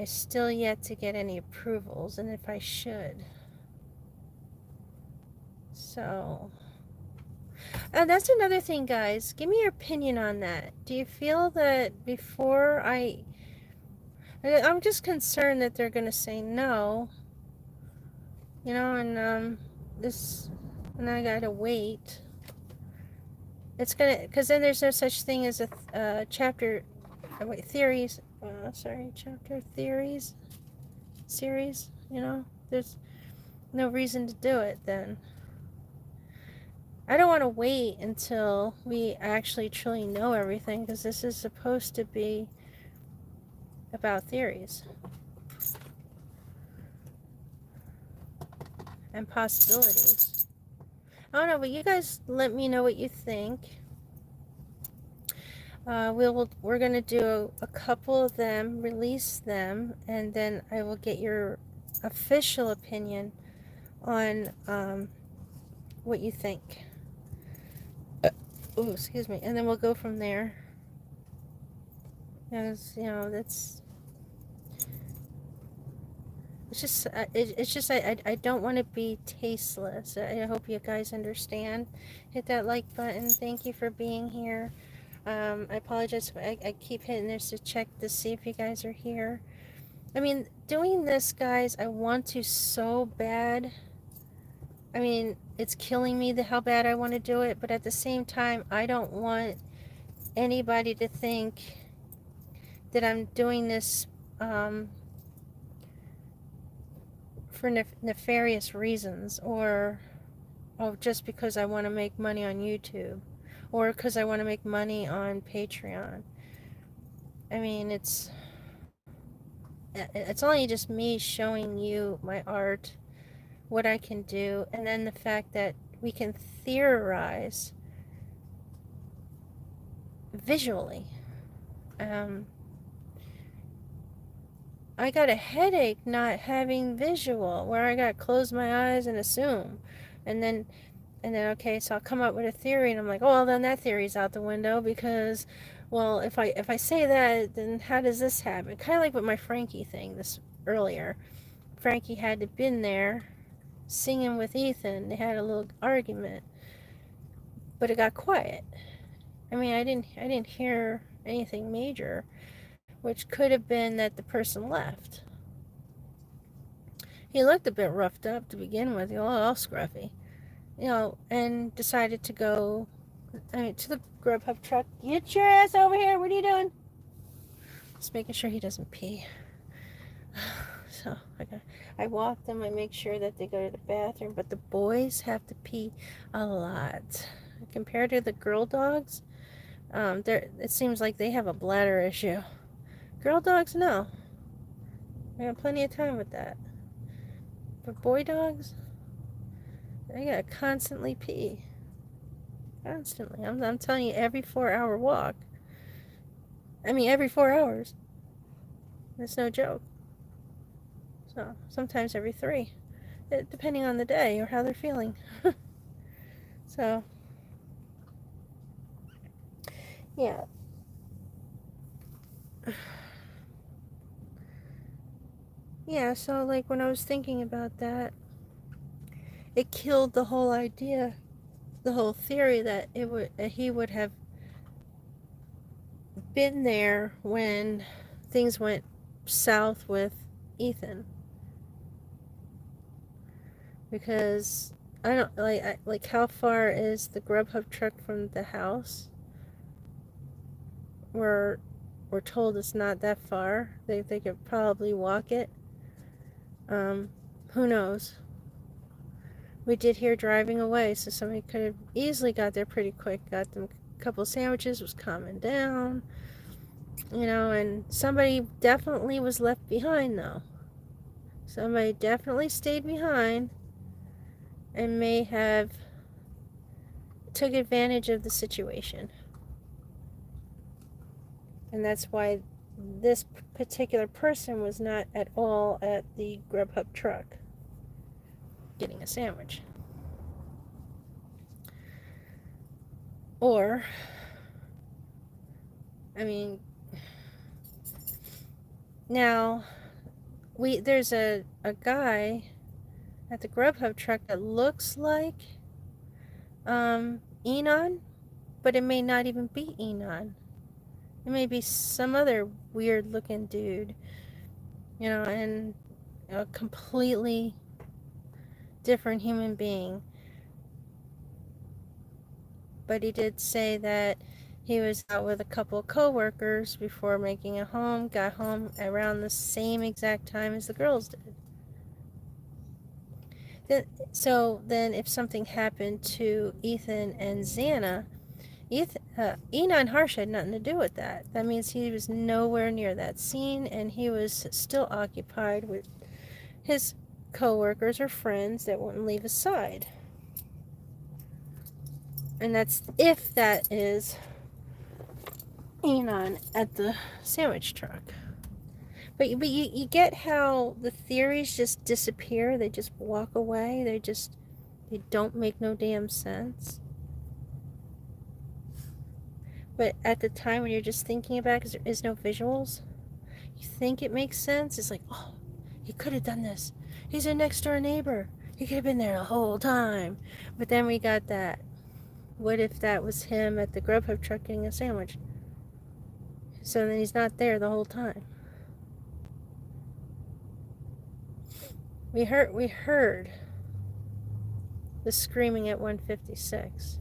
still yet to get any approvals, and if I should. So, that's another thing, guys. Give me your opinion on that. Do you feel that before I'm just concerned that they're going to say no, and and I got to wait. It's going to, because then there's no such thing as a chapter, theories, chapter theories series, there's no reason to do it then. I don't want to wait until we actually truly know everything, because this is supposed to be about theories and possibilities. I don't know, but you guys let me know what you think. We're gonna do a couple of them, release them, and then I will get your official opinion on what you think. Oh, excuse me, and then we'll go from there. Because it's just I don't want to be tasteless. I hope you guys understand. Hit that like button. Thank you for being here. I apologize if I keep hitting this to check to see if you guys are here. I mean, doing this, guys, I want to so bad. I mean, it's killing me how bad I want to do it, but at the same time, I don't want anybody to think that I'm doing this for nefarious reasons, or just because I want to make money on YouTube, or because I want to make money on Patreon. I mean, it's only just me showing you my art, what I can do, and then the fact that we can theorize visually. I got a headache not having visual, where I got to close my eyes and assume, and then okay, so I'll come up with a theory, and I'm like, oh, well, then that theory's out the window, because, well, if I say that, then how does this happen? Kind of like with my Frankie thing this earlier. Frankie had to been there singing with Ethan. They had a little argument, but it got quiet. I mean, I didn't hear anything major, which could have been that the person left. He looked a bit roughed up to begin with, all scruffy, and decided to go to the Grubhub truck. Get your ass over here. What are you doing? Just making sure he doesn't pee. So I walk them. I make sure that they go to the bathroom. But the boys have to pee a lot. Compared to the girl dogs, it seems like they have a bladder issue. Girl dogs, no. I got plenty of time with that. But boy dogs, they gotta constantly pee. Constantly. I'm telling you, every 4-hour walk. I mean, every 4 hours. It's no joke. So, sometimes every 3. Depending on the day or how they're feeling. So, yeah. Yeah, so like when I was thinking about that, it killed the whole idea, the whole theory that he would have been there when things went south with Ethan. Because I don't like how far is the Grubhub truck from the house? We're told it's not that far. They could probably walk it. Who knows? We did hear driving away, so somebody could have easily got there pretty quick. Got them a couple sandwiches, was calming down, and somebody definitely was left behind, though. Somebody definitely stayed behind and may have took advantage of the situation. And that's why this particular person was not at all at the Grubhub truck getting a sandwich. Or, I mean, now there's a guy at the Grubhub truck that looks like Enon, but it may not even be Enon. It may be some other weird looking dude, and a completely different human being. But he did say that he was out with a couple of co-workers before making it home, got home around the same exact time as the girls did. So then if something happened to Ethan and Xana, Enon Harsh had nothing to do with that. That means he was nowhere near that scene, and he was still occupied with his co-workers or friends that wouldn't leave his side. And that's if that is Enon at the sandwich truck. But you get how the theories just disappear. They just walk away. They don't make no damn sense. But at the time when you're just thinking about it, because there is no visuals, you think it makes sense. It's like, oh, he could have done this. He's a next door neighbor. He could have been there the whole time. But then we got that. What if that was him at the Grubhub truck getting a sandwich? So then he's not there the whole time. We heard the screaming at 156.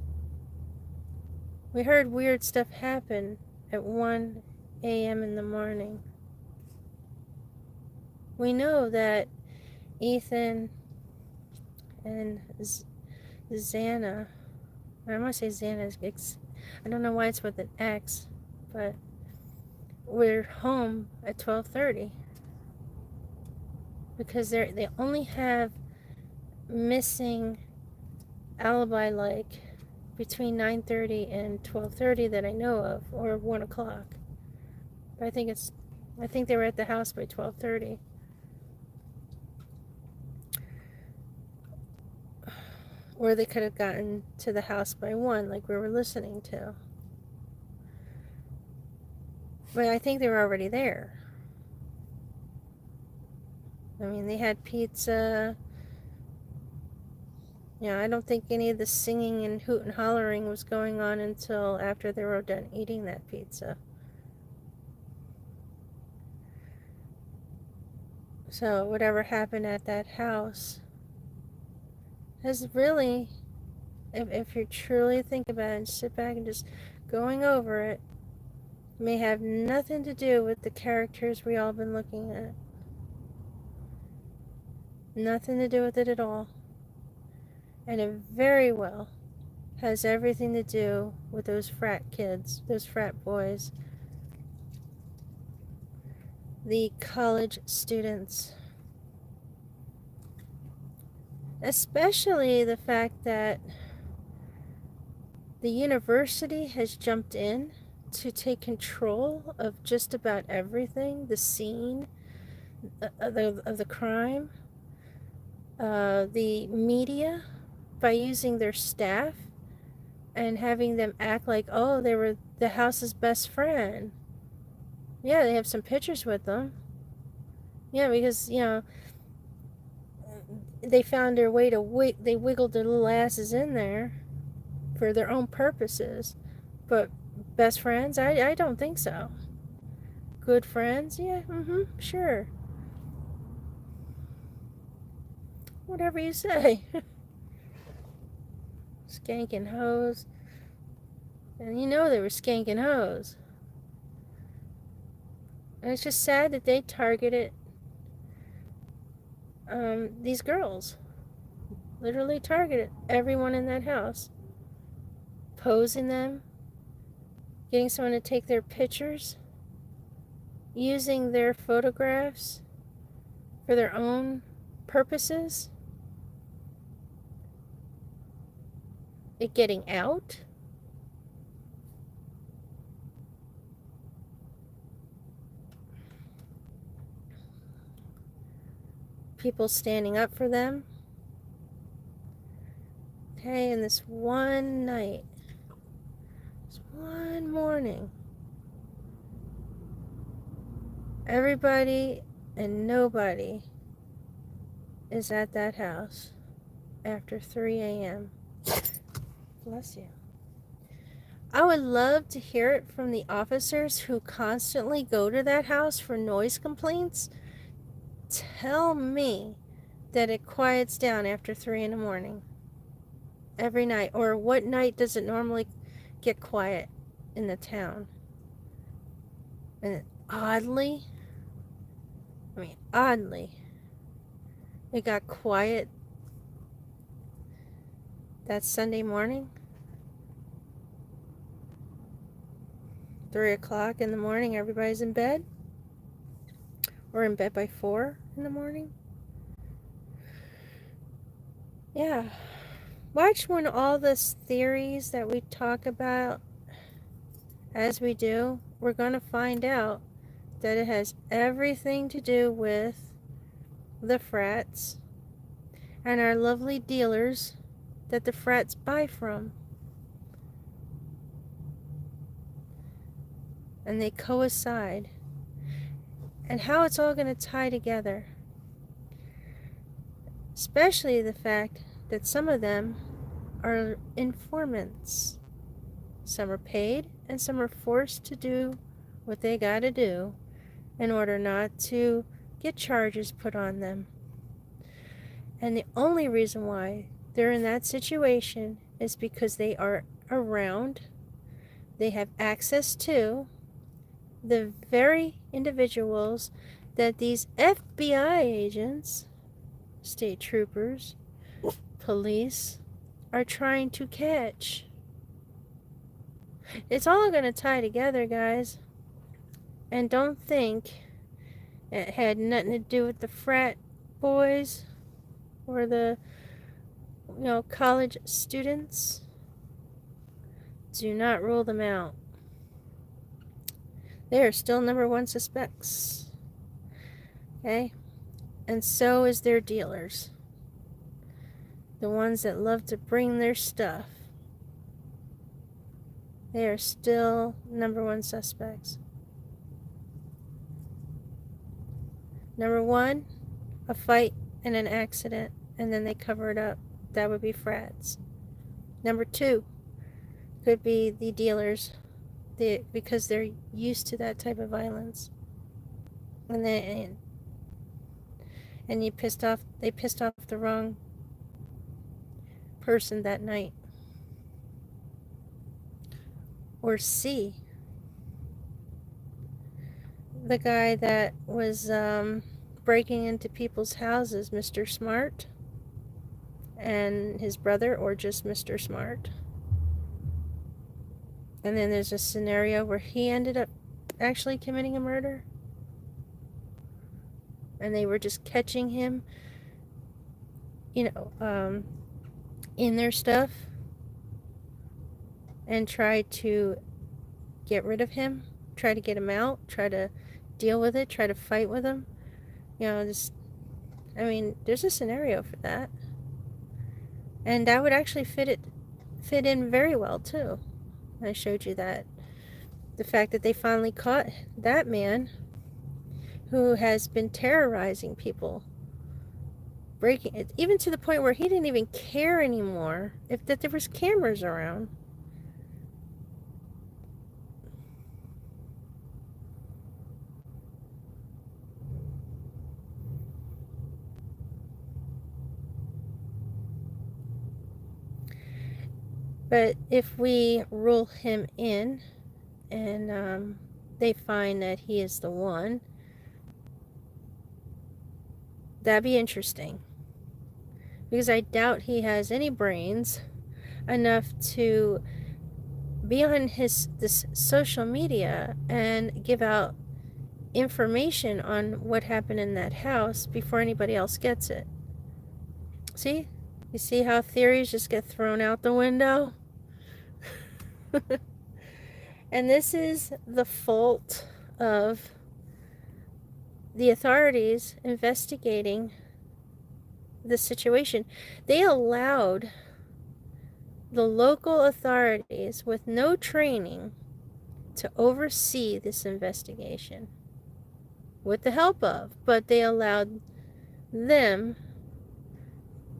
We heard weird stuff happen at 1 a.m. in the morning. We know that Ethan and Xana, I want to say Xana, I don't know why it's with an X, but we're home at 12:30 because they only have missing alibi like between 9:30 and 12:30 that I know of, or 1 o'clock. But I think they were at the house by 12:30. Or they could have gotten to the house by 1, like we were listening to. But I think they were already there. I mean, they had pizza. Yeah, I don't think any of the singing and hoot and hollering was going on until after they were done eating that pizza. So whatever happened at that house has really, if you truly think about it and sit back and just going over it, may have nothing to do with the characters we all been looking at. Nothing to do with it at all. And it very well has everything to do with those frat kids, those frat boys, the college students. Especially the fact that the university has jumped in to take control of just about everything, the scene of the crime, the media, by using their staff and having them act like, oh, they were the house's best friend. Yeah, they have some pictures with them. Yeah, because, they found their way to they wiggled their little asses in there for their own purposes. But best friends? I don't think so. Good friends? Yeah, sure. Whatever you say. Skanking hoes. And you know they were skanking hoes. And it's just sad that they targeted these girls. Literally targeted everyone in that house. Posing them. Getting someone to take their pictures. Using their photographs for their own purposes. It getting out. People standing up for them. Okay, and this one night, this one morning, everybody and nobody is at that house after 3 a.m. Bless you. I would love to hear it from the officers who constantly go to that house for noise complaints. Tell me that it quiets down after 3 in the morning. Every night. Or what night does it normally get quiet in the town? And oddly, it got quiet That's Sunday morning, 3 o'clock in the morning, everybody's in bed, or in bed by 4 in the morning. Yeah. Watch when all these theories that we talk about, as we do, we're going to find out that it has everything to do with the frats and our lovely dealers that the frats buy from. And they coincide. And how it's all going to tie together. Especially the fact that some of them are informants. Some are paid and some are forced to do what they gotta do in order not to get charges put on them. And the only reason why they're in that situation is because they are around, they have access to the very individuals that these FBI agents, state troopers, police, are trying to catch. It's all going to tie together, guys. And don't think it had nothing to do with the frat boys or the, college students. Do not rule them out. They are still number one suspects. Okay? And so is their dealers. The ones that love to bring their stuff. They are still number one suspects. Number one, a fight and an accident, and then they cover it up. That would be frats. Number two could be the dealers, because they're used to that type of violence. And they pissed off the wrong person that night. Or C, the guy that was breaking into people's houses, Mr. Smart, and his brother, or just Mr. Smart. And then there's a scenario where he ended up actually committing a murder. And they were just catching him, in their stuff. And tried to get rid of him. Try to get him out. Try to deal with it. Try to fight with him. There's a scenario for that. And that would actually fit in very well, too. I showed you that. The fact that they finally caught that man who has been terrorizing people, breaking it, even to the point where he didn't even care anymore that there was cameras around. But if we rule him in and they find that he is the one, that'd be interesting. Because I doubt he has any brains enough to be on this social media and give out information on what happened in that house before anybody else gets it. See? You see how theories just get thrown out the window? And this is the fault of the authorities investigating the situation. They allowed the local authorities with no training to oversee this investigation with the help of, but they allowed them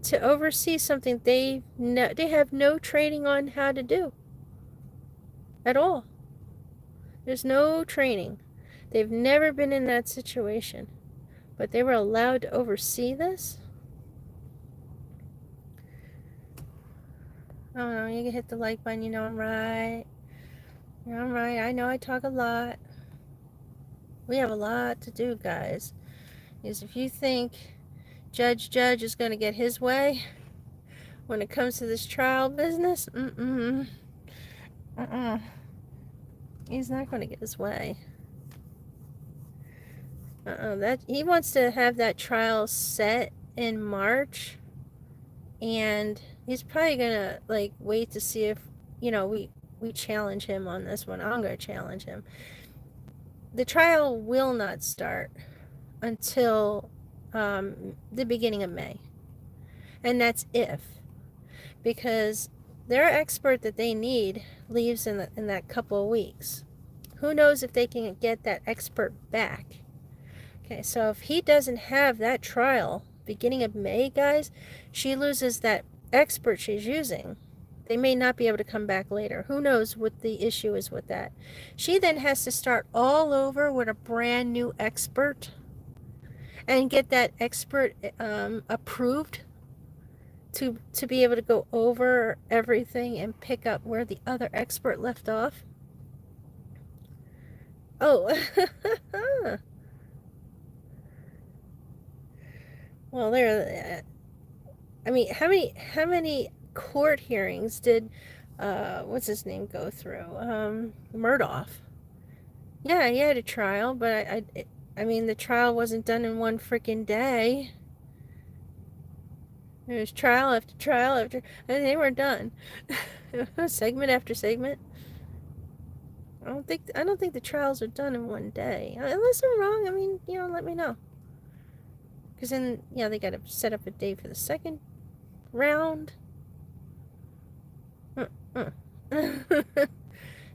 to oversee something they have no training on how to do at all. There's no training. They've never been in that situation, but they were allowed to oversee this. I don't know, you can hit the like button, I'm right. I'm right. I know I talk a lot. We have a lot to do, guys. Because if you think Judge is going to get his way, when it comes to this trial business, he's not going to get his way. That he wants to have that trial set in March, and he's probably gonna like wait to see if we challenge him on this one. I'm gonna challenge him. The trial will not start until the beginning of May, and that's if, because their expert that they need leaves in that couple of weeks. Who knows if they can get that expert back? Okay, so if he doesn't have that trial beginning of May, guys, she loses that expert she's using. They may not be able to come back later. Who knows what the issue is with that? She then has to start all over with a brand new expert and get that expert approved to be able to go over everything and pick up where the other expert left off. Oh, well, there. I mean, how many court hearings did what's his name go through? Murdoch. Yeah, he had a trial, but I mean, the trial wasn't done in one freaking day. There was trial after trial after, and they weren't done. Segment after segment. I don't think the trials are done in one day. Unless I'm wrong, I mean, let me know. Because then, they got to set up a date for the second round.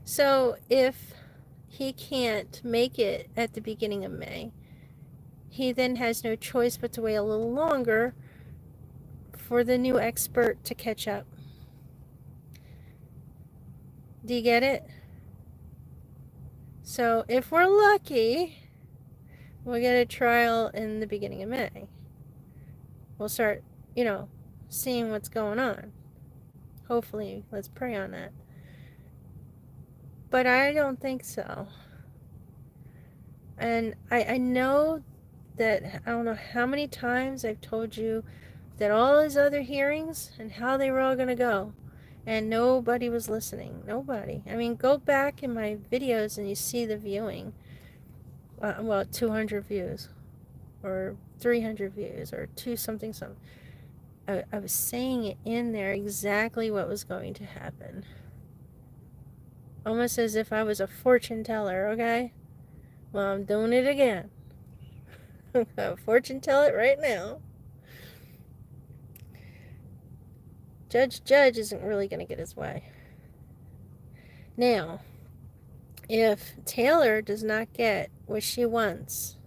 So if he can't make it at the beginning of May, he then has no choice but to wait a little longer for the new expert to catch up. Do you get it? So if we're lucky, we'll get a trial in the beginning of May. We'll start, seeing what's going on. Hopefully, let's pray on that. But I don't think so. And I know that, I don't know how many times I've told you that all his other hearings and how they were all going to go. And nobody was listening. Nobody. I mean, go back in my videos and you see the viewing. 200 views. Or 300 views. Or something. I was saying it in there exactly what was going to happen. Almost as if I was a fortune teller, okay? Well, I'm doing it again. I'll fortune tell it right now. Judge isn't really going to get his way. Now, if Taylor does not get what she wants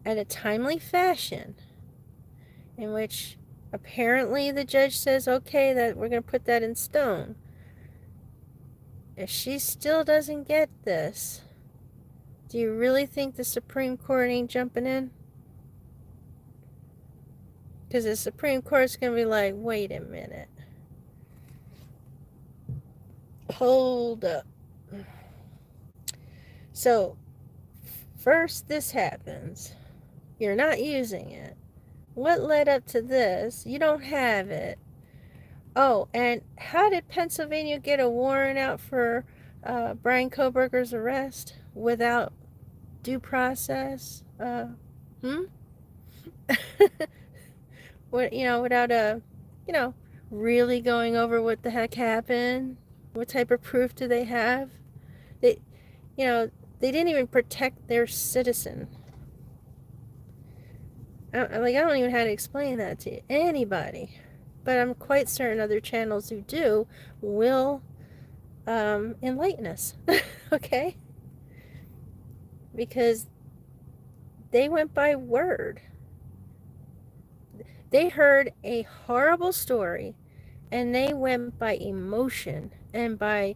at a timely fashion, in which apparently the judge says, okay, that we're going to put that in stone. If she still doesn't get this, do you really think the Supreme Court ain't jumping in? Because the Supreme Court's going to be like, wait a minute. Hold up. So, first this happens. You're not using it. What led up to this? You don't have it. Oh, and how did Pennsylvania get a warrant out for Brian Kohberger's arrest without due process? Without really going over what the heck happened? What type of proof do they have? They didn't even protect their citizen. I don't even know how to explain that to anybody. But I'm quite certain other channels who do will enlighten us. Okay? Because they went by word. They heard a horrible story and they went by emotion and by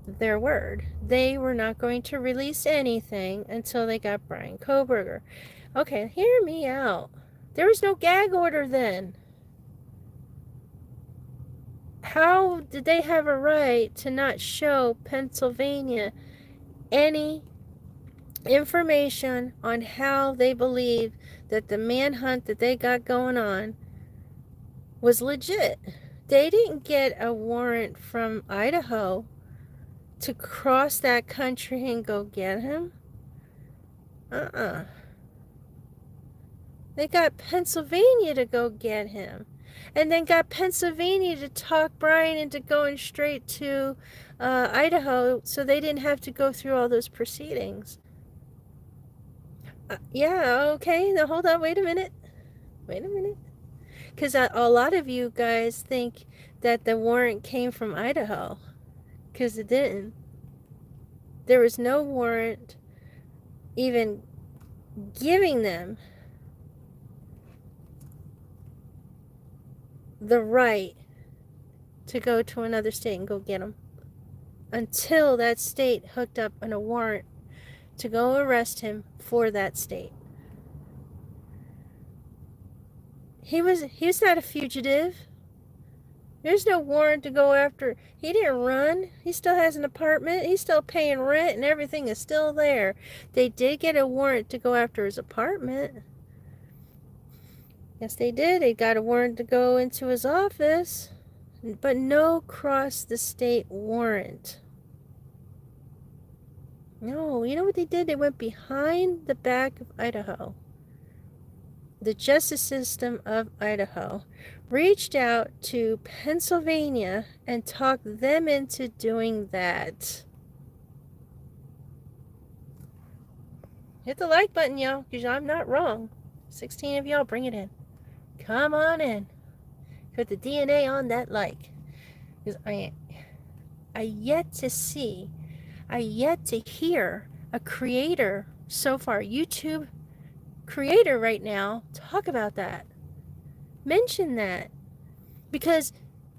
their word. They were not going to release anything until they got Brian Kohberger. Okay, hear me out. There was no gag order then. How did they have a right to not show Pennsylvania any information on how they believe that the manhunt that they got going on was legit. They didn't get a warrant from Idaho to cross that country and go get him. They got Pennsylvania to go get him. And then got Pennsylvania to talk Brian into going straight to Idaho so they didn't have to go through all those proceedings. Yeah, okay. Now hold on. Wait a minute. Because a lot of you guys think that the warrant came from Idaho. Because it didn't. There was no warrant even giving them the right to go to another state and go get him until that state hooked up on a warrant to go arrest him for that state. He was not a fugitive. There's no warrant to go after. He didn't run. He still has an apartment. He's still paying rent and everything is still there. They did get a warrant to go after his apartment. Yes, they did. They got a warrant to go into his office, but no cross the state warrant. No, you know what they did? They went behind the back of Idaho. The justice system of Idaho reached out to Pennsylvania and talked them into doing that. Hit the like button, y'all, because I'm not wrong. 16 of y'all, bring it in. Come on in. Put the DNA on that like. Because I yet to see, I yet to hear a creator so far, YouTube creator right now, talk about that. Mention that. Because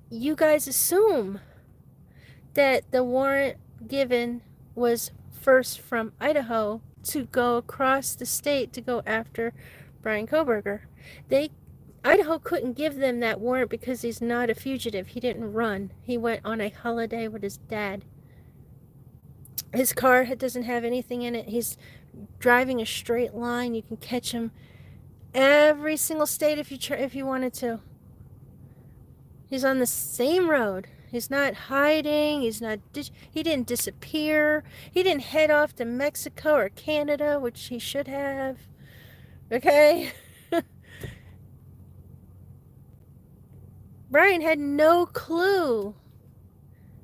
you guys assume that the warrant given was first from Idaho to go across the state to go after Brian Kohberger. Idaho couldn't give them that warrant because he's not a fugitive. He didn't run. He went on a holiday with his dad. His car doesn't have anything in it. He's driving a straight line. You can catch him every single state if you wanted to. He's on the same road. He's not hiding. He didn't disappear. He didn't head off to Mexico or Canada, which he should have. Okay? Brian had no clue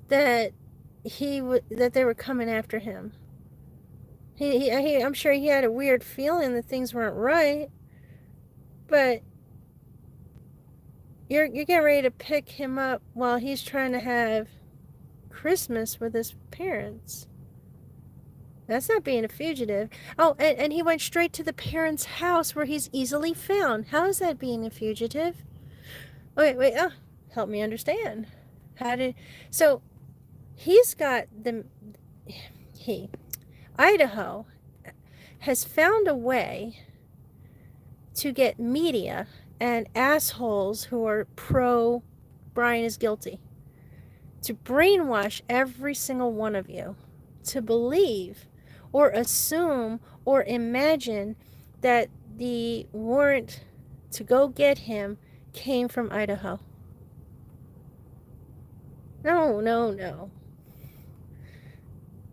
that they were coming after him. I'm sure he had a weird feeling that things weren't right, but you're getting ready to pick him up while he's trying to have Christmas with his parents. That's not being a fugitive. Oh, and he went straight to the parents' house where he's easily found. How is that being a fugitive? Wait, help me understand. So he's got Idaho has found a way to get media and assholes who are pro Brian is guilty to brainwash every single one of you to believe or assume or imagine that the warrant to go get him came from Idaho. No.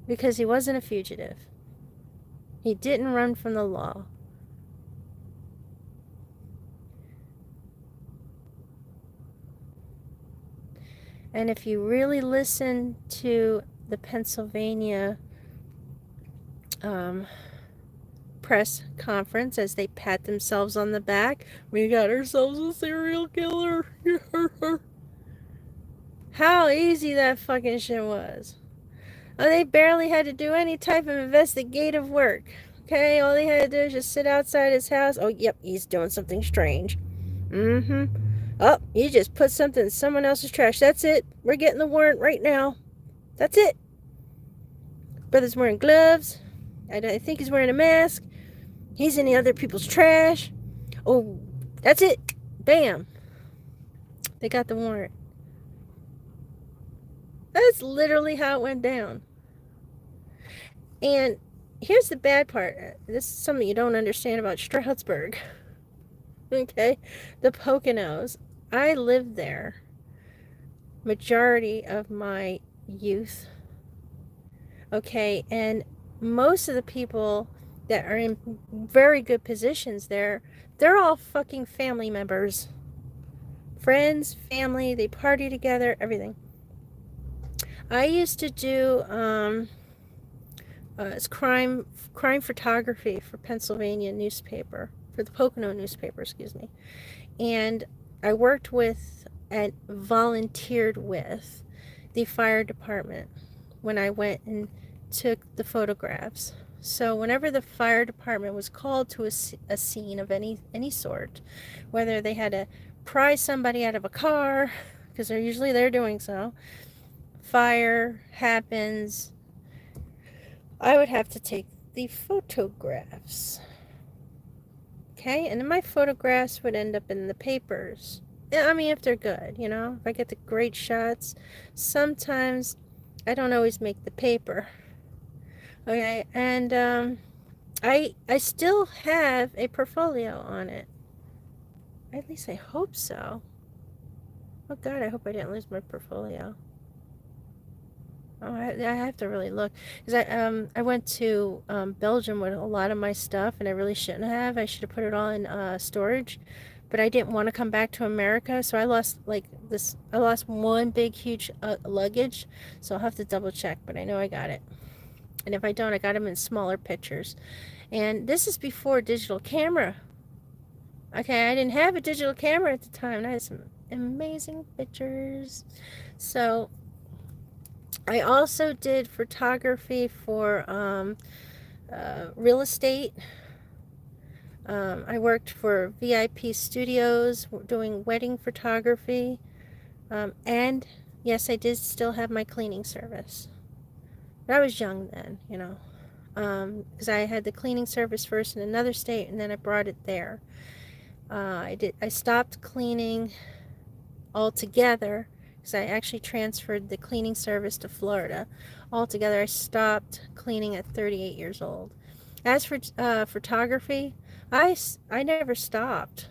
Because he wasn't a fugitive. He didn't run from the law. And if you really listen to the Pennsylvania press conference as they pat themselves on the back, we got ourselves a serial killer. How easy that fucking shit was. Oh, they barely had to do any type of investigative work. Okay, all they had to do is just sit outside his house. Oh, yep, he's doing something strange. Oh, he just put something in someone else's trash. That's it. We're getting the warrant right now. That's it. Brother's wearing gloves. I think he's wearing a mask. He's in the other people's trash. Oh, that's it. Bam. They got the warrant. That's literally how it went down. And here's the bad part. This is something you don't understand about Stroudsburg. Okay? The Poconos. I lived there majority of my youth, okay, and most of the people that are in very good positions there, they're all fucking family members. Friends, family, they party together, everything. I used to do it's crime photography for Pennsylvania newspaper, for the Pocono newspaper, excuse me. And I worked with and volunteered with the fire department when I went and took the photographs. So whenever the fire department was called to a scene of any sort, whether they had to pry somebody out of a car, because they're doing so, fire happens, I would have to take the photographs. Okay, and then my photographs would end up in the papers. I mean, if they're good, you know, if I get the great shots. Sometimes I don't always make the paper. Okay, and I still have a portfolio on it. At least I hope so. Oh God, I hope I didn't lose my portfolio. Oh, I have to really look, because I went to Belgium with a lot of my stuff, and I really shouldn't have. I should have put it all in storage, but I didn't want to come back to America, so I lost I lost one big huge luggage, so I'll have to double check, but I know I got it. And if I don't, I got them in smaller pictures. And this is before digital camera. Okay, I didn't have a digital camera at the time, and I had some amazing pictures. So I also did photography for real estate. I worked for VIP studios doing wedding photography. And yes, I did still have my cleaning service. But I was young then, you know, because I had the cleaning service first in another state, and then I brought it there. I stopped cleaning altogether, because I actually transferred the cleaning service to Florida. Altogether, I stopped cleaning at 38 years old. As for photography, I never stopped.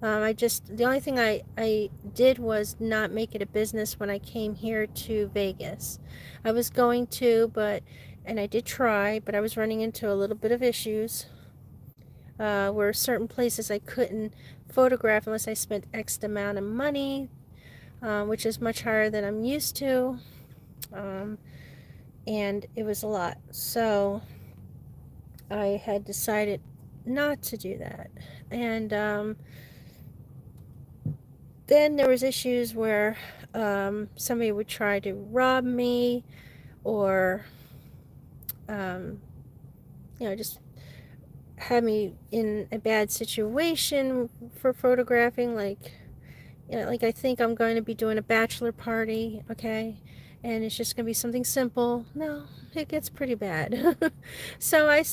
The only thing I did was not make it a business when I came here to Vegas. I was going to, and I did try, but I was running into a little bit of issues. Where certain places I couldn't photograph unless I spent X amount of money, which is much higher than I'm used to, and it was a lot. So I had decided not to do that. And then there was issues where somebody would try to rob me, or just had me in a bad situation for photographing, like I think I'm going to be doing a bachelor party, okay, and it's just going to be something simple. No, it gets pretty bad. So I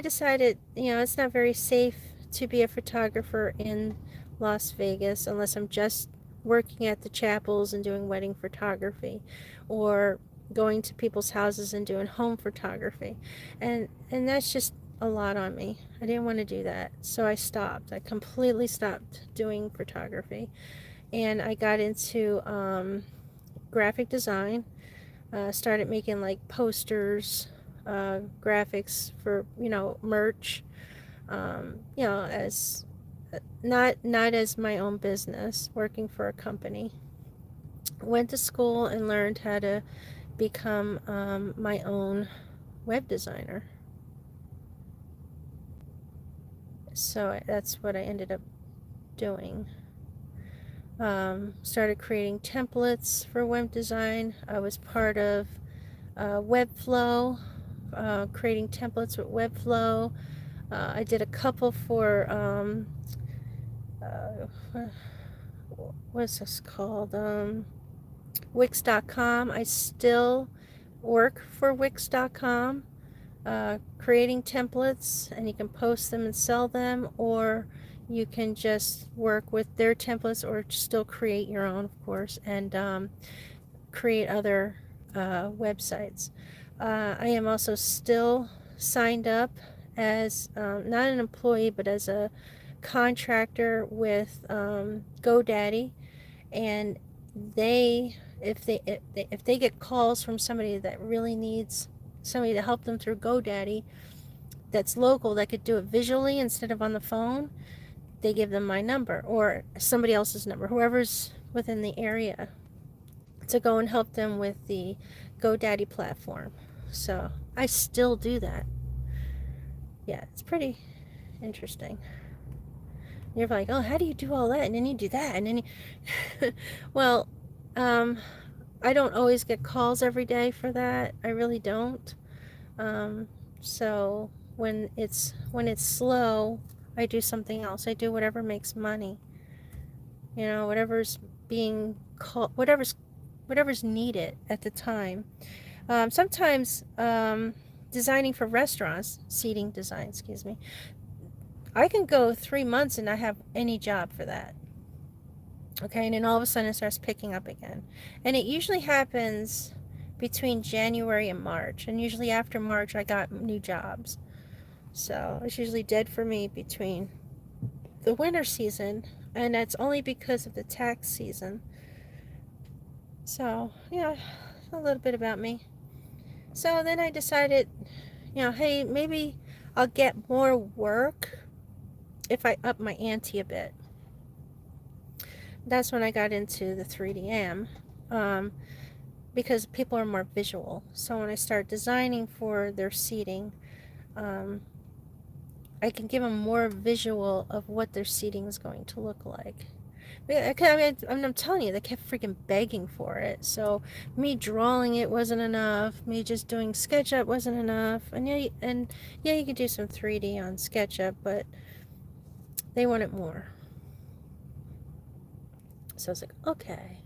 decided, it's not very safe to be a photographer in Las Vegas unless I'm just working at the chapels and doing wedding photography, or going to people's houses and doing home photography, and that's just a lot on me. I didn't want to do that, so I stopped. I completely stopped doing photography, and I got into graphic design. Started making like posters, graphics for merch. As not as my own business, working for a company. Went to school and learned how to become my own web designer. So that's what I ended up doing. Started creating templates for web design. I was part of Webflow, creating templates with Webflow. I did a couple for what's this called? Wix.com. I still work for Wix.com, creating templates, and you can post them and sell them, or you can just work with their templates, or still create your own, of course, and create other websites. I am also still signed up as not an employee, but as a contractor with GoDaddy, and if they get calls from somebody that really needs somebody to help them through GoDaddy that's local that could do it visually instead of on the phone, they give them my number or somebody else's number, whoever's within the area, to go and help them with the GoDaddy platform. So I still do that. Yeah, it's pretty interesting. You're like, oh, how do you do all that? And then you do that. And then you... Well, I don't always get calls every day for that. I really don't. So when it's slow, I do something else. I do whatever makes money. You know, whatever's being called, whatever's needed at the time. Sometimes designing for restaurants, seating design, excuse me, I can go 3 months and not have any job for that. Okay, and then all of a sudden it starts picking up again. And it usually happens between January and March. And usually after March I got new jobs. So it's usually dead for me between the winter season, and that's only because of the tax season. So, yeah, a little bit about me. So then I decided, you know, hey, maybe I'll get more work if I up my ante a bit. That's when I got into the 3DM, because people are more visual. So when I start designing for their seating, I can give them more visual of what their seating is going to look like. I'm telling you, they kept freaking begging for it. So me drawing it wasn't enough. Me just doing SketchUp wasn't enough. And yeah, you could do some 3D on SketchUp, but they wanted more. So I was like, okay.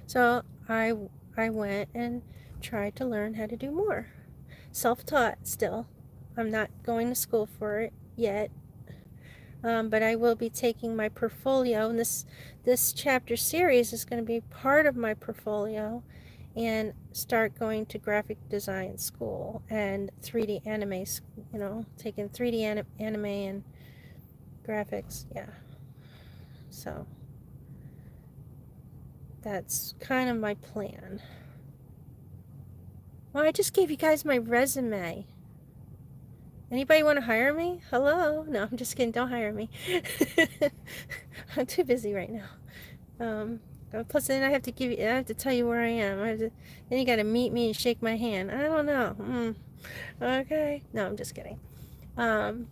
So I went and tried to learn how to do more. Self-taught still. I'm not going to school for it yet. But I will be taking my portfolio, and this chapter series is going to be part of my portfolio, and start going to graphic design school and 3D anime, you know, taking 3D anime and graphics, yeah. So that's kind of my plan. Well, I just gave you guys my resume. Anybody want to hire me? Hello? No, I'm just kidding. Don't hire me. I'm too busy right now. Plus, then I have to tell you where I am. Then you got to meet me and shake my hand. I don't know. Okay. No, I'm just kidding. Yeah.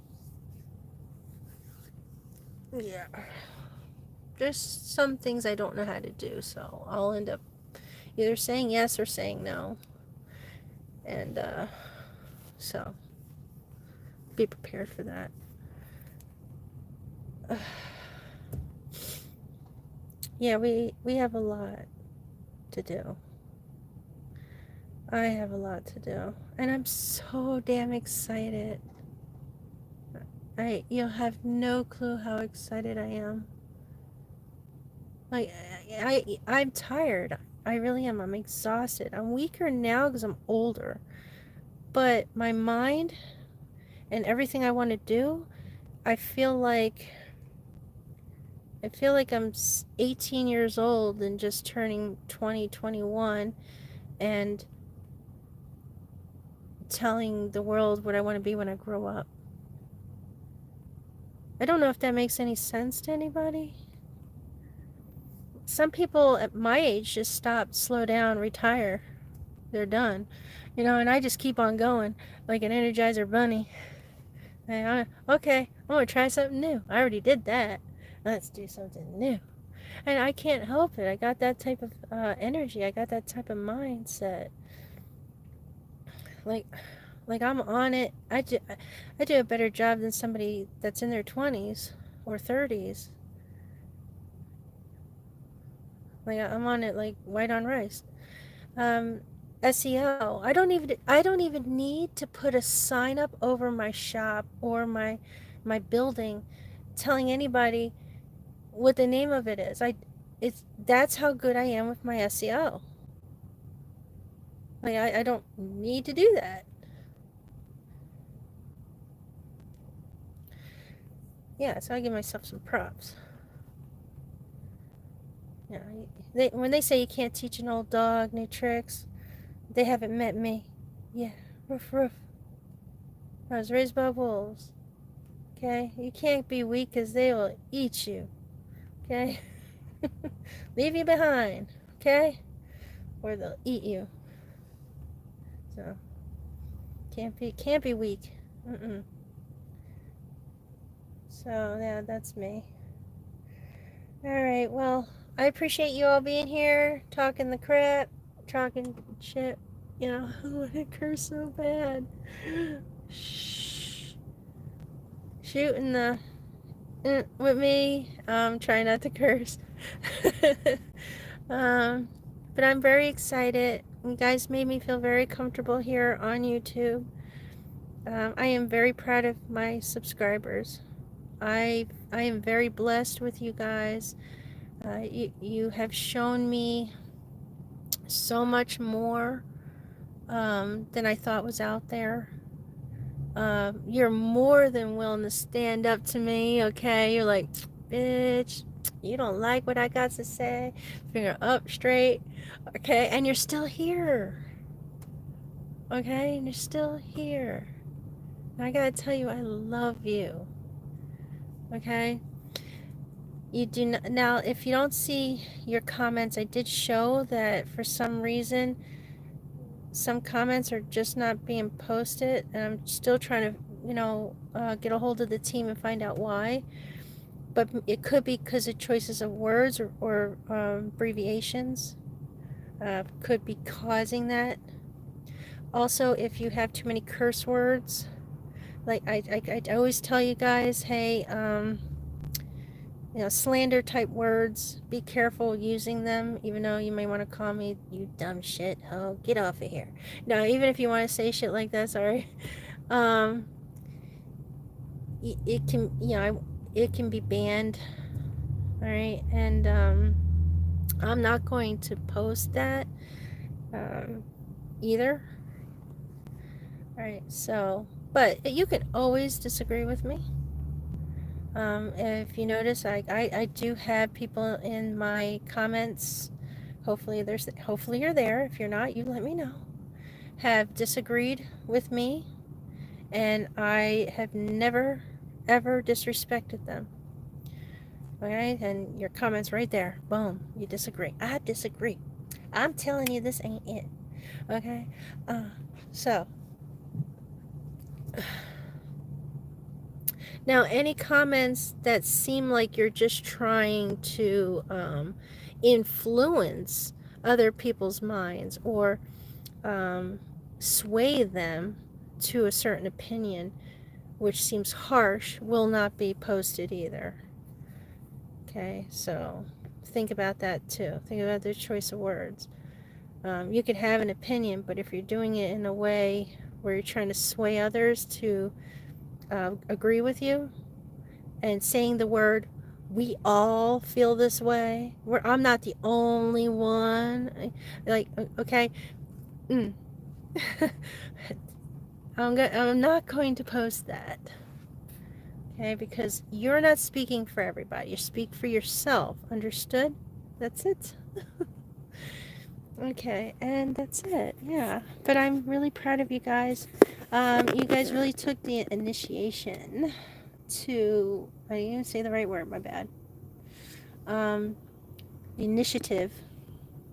There's some things I don't know how to do, so I'll end up either saying yes or saying no. And, so be prepared for that. Yeah, we have a lot to do. I have a lot to do, and I'm so damn excited. You'll have no clue how excited I am. Like, I'm tired. I really am. I'm exhausted. I'm weaker now because I'm older. But my mind and everything I want to do, I feel like I'm 18 years old and just turning 20, 21, and telling the world what I want to be when I grow up. I don't know if that makes any sense to anybody. Some people at my age just stop, slow down, retire. They're done. You know, and I just keep on going like an Energizer bunny. Okay, I'm going to try something new. I already did that. Let's do something new. And I can't help it. I got that type of energy. I got that type of mindset. Like I'm on it. I do a better job than somebody that's in their 20s or 30s. Like, I'm on it like white on rice. SEO. I don't even need to put a sign up over my shop or my building telling anybody what the name of it is. That's how good I am with my SEO. Like, I don't need to do that. Yeah, so I give myself some props. Yeah, when they say you can't teach an old dog new tricks, they haven't met me. Yeah, roof, roof. I was raised by wolves. Okay, you can't be weak because they will eat you. Okay, leave you behind. Okay, or they'll eat you. So can't be weak. Mm-mm. So yeah, that's me. All right, well, I appreciate you all being here, talking the crap, talking shit. You know, I want to curse so bad. Shh. Shooting the with me. Trying not to curse. um, but I'm very excited. You guys made me feel very comfortable here on YouTube. I am very proud of my subscribers. I am very blessed with you guys. You have shown me so much more than I thought was out there. You're more than willing to stand up to me, okay? You're like, bitch, you don't like what I got to say. Finger up straight, okay? And you're still here, okay? And you're still here. And I gotta tell you, I love you, okay? You do not, now, if you don't see your comments, I did show that for some reason, some comments are just not being posted, and I'm still trying to, get a hold of the team and find out why. But it could be because of choices of words or abbreviations. Could be causing that. Also, if you have too many curse words, like I always tell you guys, hey, slander type words, be careful using them, even though you may want to call me, you dumb shit, oh, get off of here. No, even if you want to say shit like that, sorry. It can, it can be banned, all right? And I'm not going to post that either. All right, so, but you can always disagree with me. If you notice, I do have people in my comments. Hopefully you're there. If you're not, you let me know. Have disagreed with me, and I have never ever disrespected them. Okay, and your comments right there. Boom, you disagree. I disagree. I'm telling you, this ain't it. Okay, so now any comments that seem like you're just trying to influence other people's minds or sway them to a certain opinion, which seems harsh, will not be posted either. Okay, so think about that too. Think about the choice of words. You can have an opinion, but if you're doing it in a way where you're trying to sway others to agree with you and saying the word, we all feel this way, where I'm not the only one, like, okay, I'm not going to post that. Okay, because you're not speaking for everybody. You speak for yourself. Understood? That's it. Okay, and that's it. Yeah, but I'm really proud of you guys. You guys really took the initiation to, I didn't even say the right word, my bad. Initiative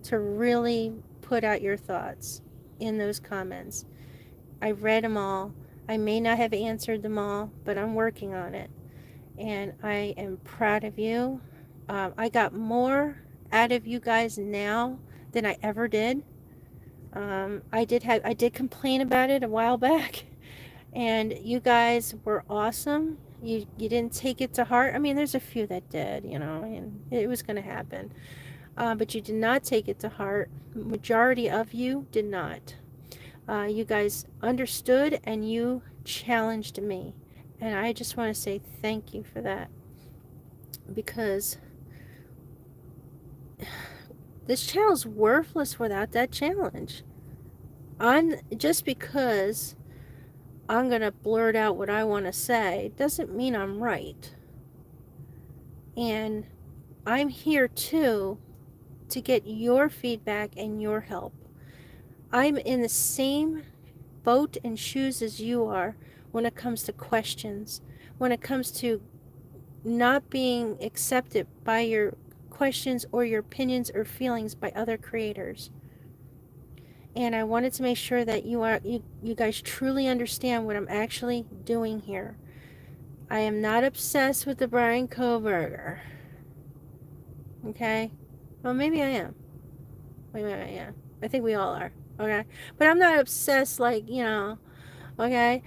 to really put out your thoughts in those comments. I read them all. I may not have answered them all, but I'm working on it. And I am proud of you. I got more out of you guys now than I ever did. I did complain about it a while back, and you guys were awesome. You didn't take it to heart. I mean, there's a few that did, and it was going to happen. But you did not take it to heart. Majority of you did not. You guys understood and you challenged me. And I just want to say thank you for that. Because this channel's worthless without that challenge. Just because I'm going to blurt out what I want to say doesn't mean I'm right. And I'm here too to get your feedback and your help. I'm in the same boat and shoes as you are when it comes to questions, when it comes to not being accepted by your questions or your opinions or feelings by other creators. And I wanted to make sure that you guys truly understand what I'm actually doing here. I am not obsessed with the Brian Kohberger. Okay? Well, maybe I am. Maybe I am. I think we all are. Okay? But I'm not obsessed like, okay?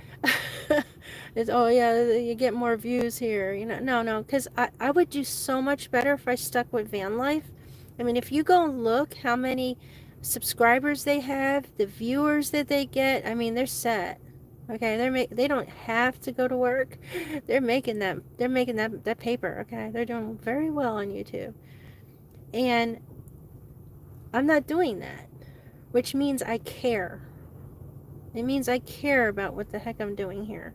It's, oh yeah, you get more views here. No, because I would do so much better if I stuck with van life. I mean, if you go and look how many subscribers they have, the viewers that they get, I mean, they're set. Okay, they don't have to go to work. They're making that paper, okay? They're doing very well on YouTube. And I'm not doing that, which means I care. It means I care about what the heck I'm doing here.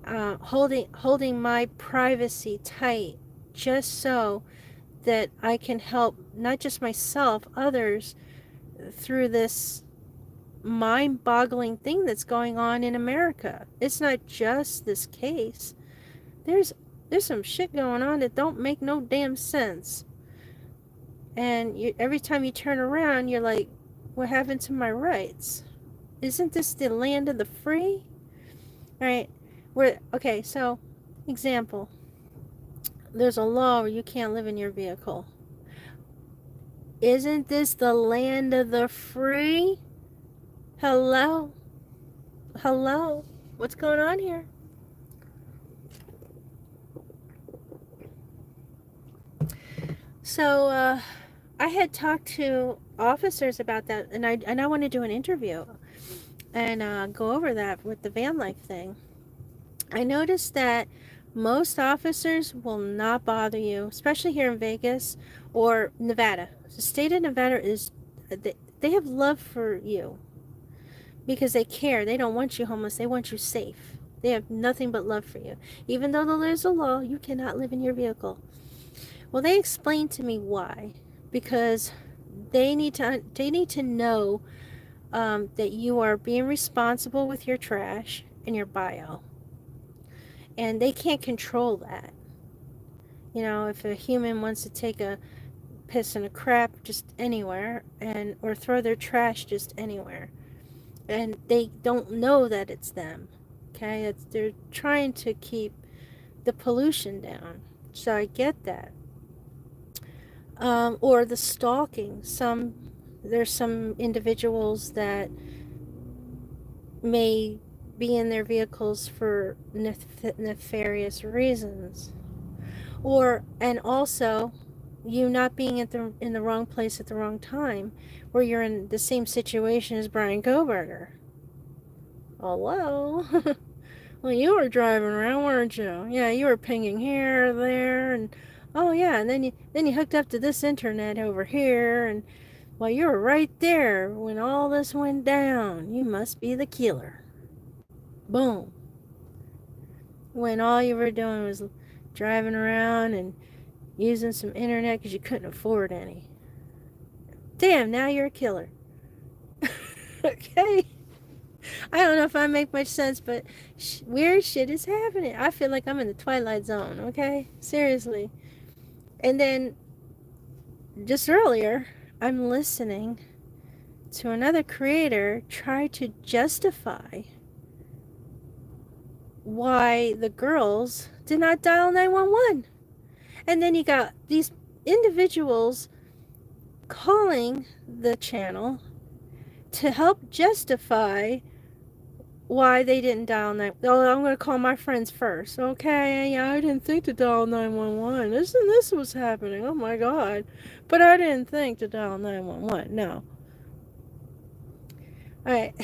Holding my privacy tight just so that I can help not just myself, others through this mind-boggling thing that's going on in America. It's not just this case. There's some shit going on that don't make no damn sense. And every time you turn around, you're like, what happened to my rights? Isn't this the land of the free? All right. Okay, so example. There's a law where you can't live in your vehicle. Isn't this the land of the free? Hello? Hello? What's going on here? So, I had talked to officers about that, and I want to do an interview and go over that with the van life thing. I noticed that most officers will not bother you, especially here in Vegas or Nevada. The state of Nevada they have love for you because they care. They don't want you homeless. They want you safe. They have nothing but love for you. Even though there's a law, you cannot live in your vehicle. Well, they explained to me why. Because they need to know that you are being responsible with your trash and your bio. And they can't control that. If a human wants to take a piss and a crap just anywhere or throw their trash just anywhere, and they don't know that it's them. Okay, they're trying to keep the pollution down. So I get that. Or the stalking. There's some individuals that may be in their vehicles for nefarious reasons. And also, you not being in the wrong place at the wrong time, where you're in the same situation as Brian Kohberger. Hello? Well, you were driving around, weren't you? Yeah, you were pinging here, there, and oh yeah, and then you hooked up to this internet over here, and well, you were right there when all this went down. You must be the killer. Boom. When all you were doing was driving around and using some internet because you couldn't afford any. Damn, now you're a killer. Okay? I don't know if I make much sense, but weird shit is happening. I feel like I'm in the Twilight Zone, okay? Seriously. And then, just earlier, I'm listening to another creator try to justify why the girls did not dial 911. And then you got these individuals calling the channel to help justify why they didn't dial 911. Oh, I'm going to call my friends first. Okay, yeah, I didn't think to dial 911. This was happening. Oh my God. But I didn't think to dial 911. No. All right.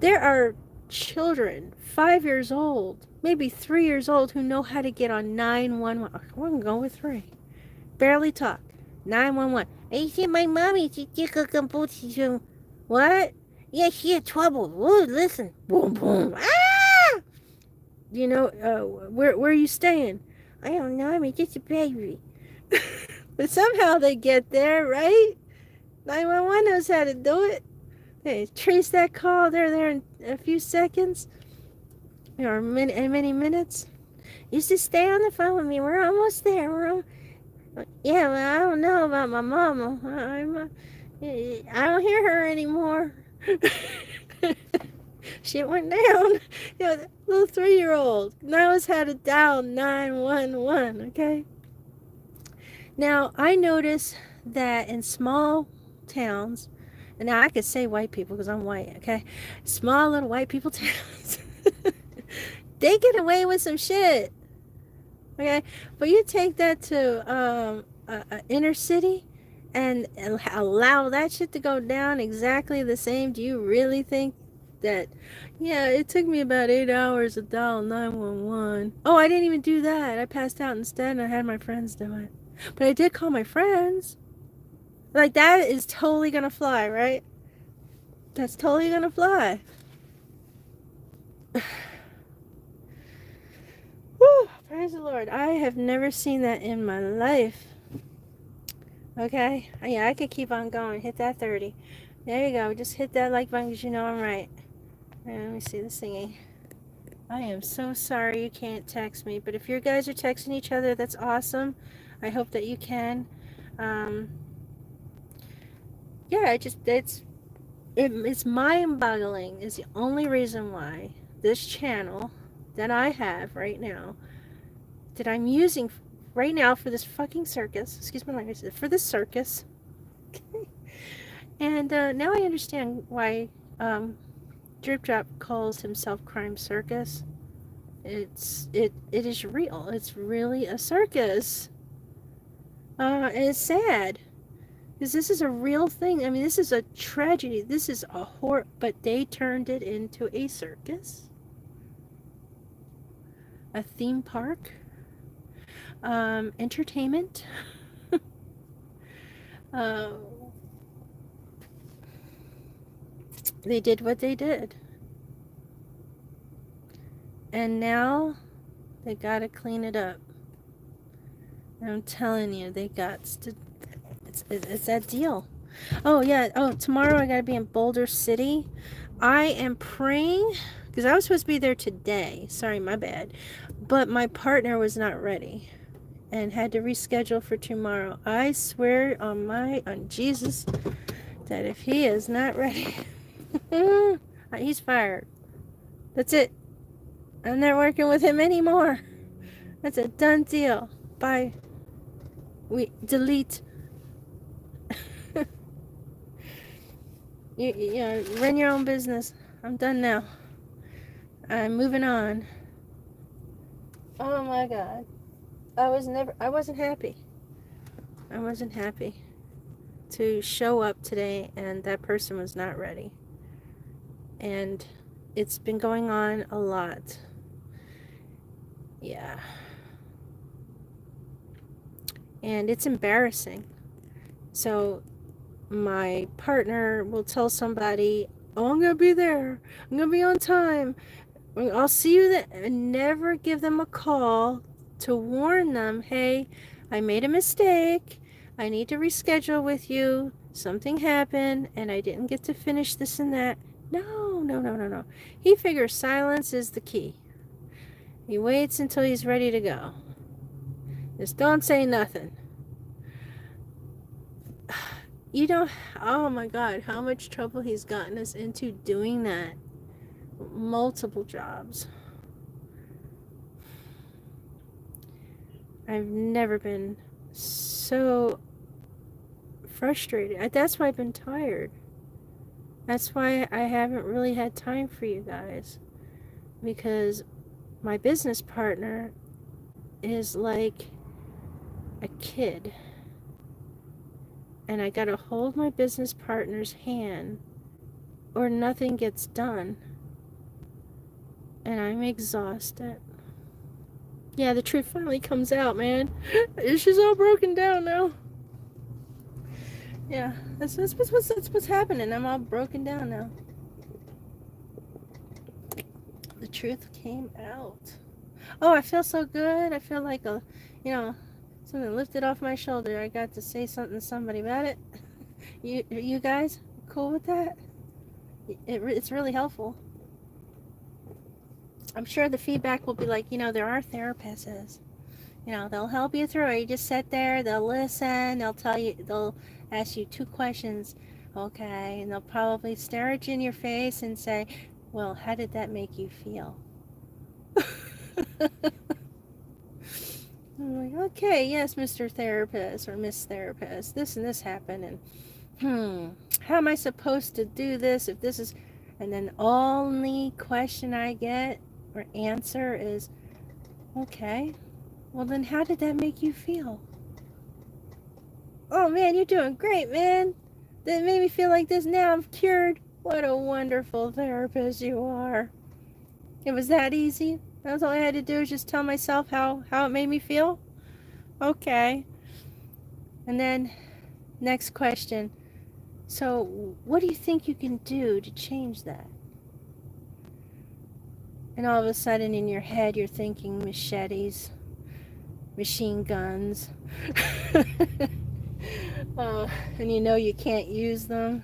There are children, 5 years old, maybe 3 years old, who know how to get on 911. We're going to go with 3. Barely talk. 911. I see my mommy. What? Yeah, she had trouble. Whoa, listen. Boom, boom. Ah! Where are you staying? I don't know, I'm just a baby. But somehow they get there, right? 911 knows how to do it. They trace that call. They're there in a few seconds or many minutes. You just stay on the phone with me. We're almost there. Yeah, well, I don't know about my mama. I don't hear her anymore. Shit went down. You know, the little 3-year-old knows how to dial 911, okay? Now, I notice that in small towns, and now I could say white people because I'm white, okay? Small little white people towns, they get away with some shit, okay? But you take that to a inner city and allow that shit to go down exactly the same. Do you really think that, yeah, it took me about 8 hours to dial 911. Oh, I didn't even do that. I passed out instead and I had my friends do it. But I did call my friends. Like, that is totally gonna fly, right? That's totally gonna fly. Whew, praise the Lord. I have never seen that in my life. Okay? Yeah, I could keep on going. Hit that 30. There you go. Just hit that like button because you know I'm right. Let me see the singing. I am so sorry you can't text me, but if you guys are texting each other, that's awesome. I hope that you can. Yeah, it's mind-boggling is the only reason why this channel that I have right now, that I'm using right now for this fucking circus, excuse my language, for this circus. And now I understand why Drip Drop calls himself Crime Circus. It is real. It's really a circus. And it's sad. Because this is a real thing. I mean, this is a tragedy. This is a horror. But they turned it into a circus. A theme park. Entertainment. They did what they did. And now they gotta clean it up. I'm telling you, they got to. It's that deal. Oh, yeah. Oh, tomorrow I gotta be in Boulder City. I am praying, because I was supposed to be there today. Sorry, my bad. But my partner was not ready and had to reschedule for tomorrow. I swear on Jesus that if he is not ready, he's fired. That's it. I'm not working with him anymore. That's a done deal. Bye. We delete. You run your own business. I'm done now. I'm moving on. Oh my God. I wasn't happy. I wasn't happy to show up today and that person was not ready. And it's been going on a lot. Yeah. And it's embarrassing. So my partner will tell somebody, oh, I'm going to be there. I'm going to be on time. I'll see you then. And never give them a call to warn them, hey, I made a mistake. I need to reschedule with you. Something happened and I didn't get to finish this and that. No. He figures silence is the key. He waits until he's ready to go. Just don't say nothing. You know, oh my God, how much trouble he's gotten us into doing that. Multiple jobs. I've never been so frustrated. That's why I've been tired. That's why I haven't really had time for you guys. Because my business partner is like a kid. And I gotta hold my business partner's hand or nothing gets done. And I'm exhausted. Yeah, the truth finally comes out, man. She's all broken down now. Yeah, that's what's happening. I'm all broken down now. The truth came out. Oh, I feel so good. I feel like you know, something lifted off my shoulder. I got to say something to somebody about it. You guys cool with that? It's really helpful. I'm sure the feedback will be like, there are therapists. They'll help you through it. You just sit there, they'll listen, they'll ask you 2 questions. Okay, and they'll probably stare at you in your face and say, well, how did that make you feel? I'm like, okay, yes, Mr. Therapist or Miss Therapist, this and this happened, and how am I supposed to do this if this is, and then the only question I get or answer is, okay, well then how did that make you feel? Oh man, you're doing great, man. That made me feel like this. Now I'm cured. What a wonderful therapist you are. It was that easy. That was all I had to do, is just tell myself how it made me feel. Okay. And then next question. So what do you think you can do to change that? And all of a sudden in your head you're thinking machetes, machine guns. And you can't use them.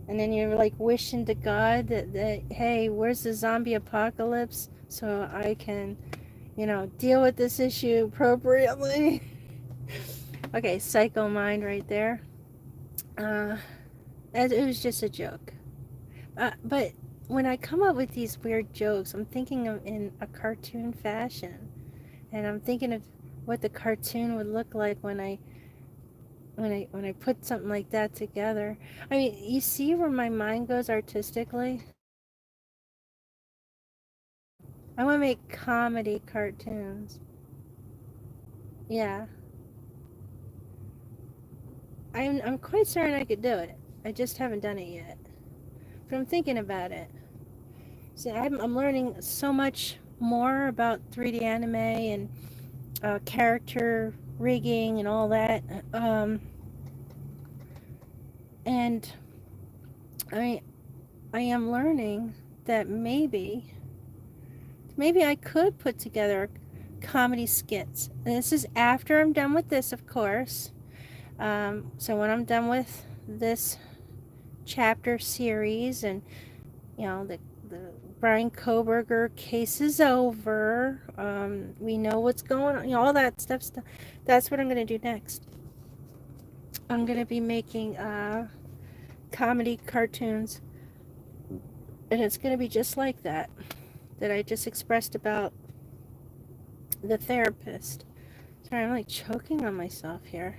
And then you're like wishing to God that hey, where's the zombie apocalypse so I can, deal with this issue appropriately. Okay, psycho mind right there. It was just a joke. But when I come up with these weird jokes, I'm thinking of in a cartoon fashion. And I'm thinking of what the cartoon would look like when I put something like that together. I mean, you see where my mind goes artistically? I want to make comedy cartoons. Yeah. I'm quite certain I could do it. I just haven't done it yet. But I'm thinking about it. See, I'm learning so much more about 3D anime and character rigging and all that. And I am learning that maybe I could put together comedy skits. And this is after I'm done with this, of course. So when I'm done with this chapter series, and the Brian Kohberger case is over, we know what's going on, all that stuff. That's what I'm going to do next. I'm going to be making comedy cartoons, and it's going to be just like that I just expressed about the therapist. Sorry, I'm like choking on myself here.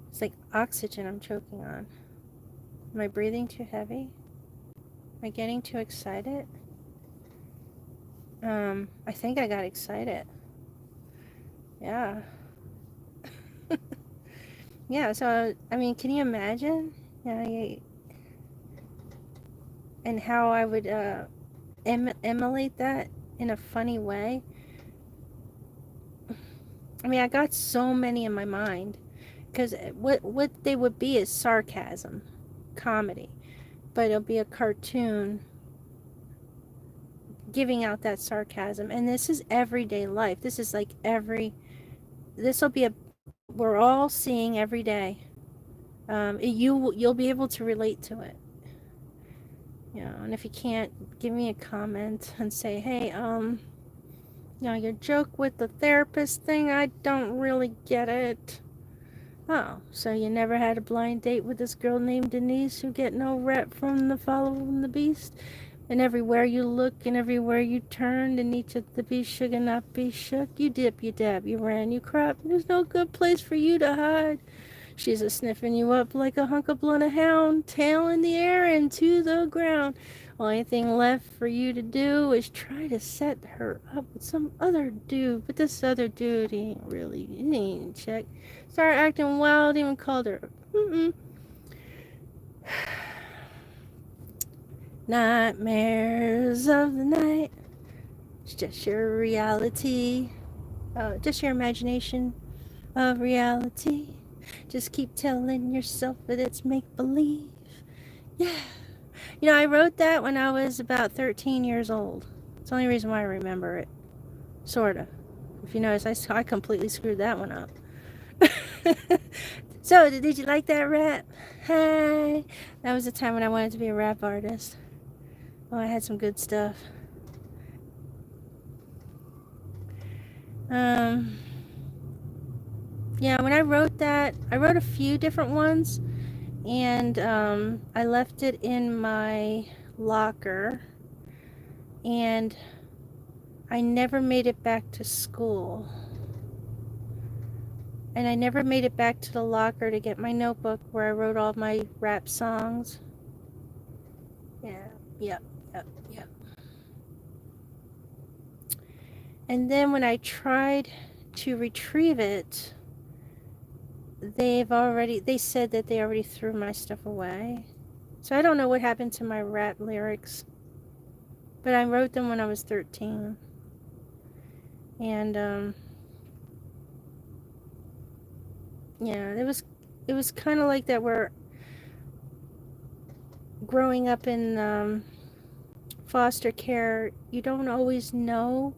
It's like oxygen I'm choking on. Am I breathing too heavy? Am I getting too excited? I think I got excited. Yeah. Yeah, so, I mean, can you imagine? Yeah, and how I would emulate that in a funny way? I mean, I got so many in my mind. Because what they would be is sarcasm, comedy. But it'll be a cartoon giving out that sarcasm. And this is everyday life. This is like this will be we're all seeing every day. You'll be able to relate to it. And if you can't, give me a comment and say, hey, your joke with the therapist thing, I don't really get it. Oh, so you never had a blind date with this girl named Denise who get no rep from the following the beast? And everywhere you look and everywhere you turned, and each of the beasts should not be shook. You dip, you dab, you ran, you crop. There's no good place for you to hide. She's a sniffing you up like a hunk of blood, a hound, tail in the air and to the ground. Only thing left for you to do is try to set her up with some other dude. But this other dude, he ain't check. Started acting wild, even called her. Nightmares of the night. It's just your reality. Just your imagination of reality. Just keep telling yourself that it's make-believe. Yeah. I wrote that when I was about 13 years old. It's the only reason why I remember it. Sort of. If you notice, I completely screwed that one up. So, did you like that rap? Hey, that was the time when I wanted to be a rap artist. Oh, I had some good stuff. Yeah, when I wrote that, I wrote a few different ones, and I left it in my locker, and I never made it back to school. And I never made it back to the locker to get my notebook where I wrote all my rap songs. Yeah, yep. And then when I tried to retrieve it, they said that they already threw my stuff away. So I don't know what happened to my rap lyrics. But I wrote them when I was 13. And yeah, it was kind of like that where growing up in foster care, you don't always know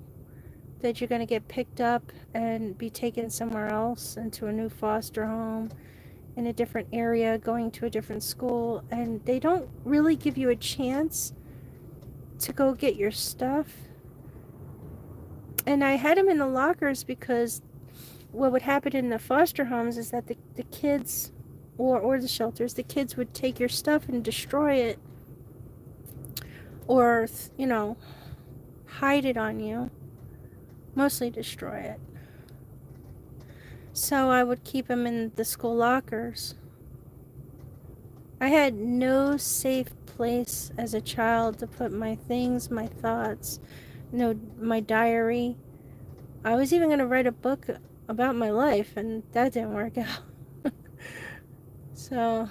that you're going to get picked up and be taken somewhere else into a new foster home in a different area, going to a different school, and they don't really give you a chance to go get your stuff. And I had them in the lockers because what would happen in the foster homes is that the kids or the shelters, the kids would take your stuff and destroy it, or hide it on you, mostly destroy it. So I would keep them in the school lockers. I had no safe place as a child to put my things, my thoughts, my diary. I was even going to write a book about my life, and that didn't work out. So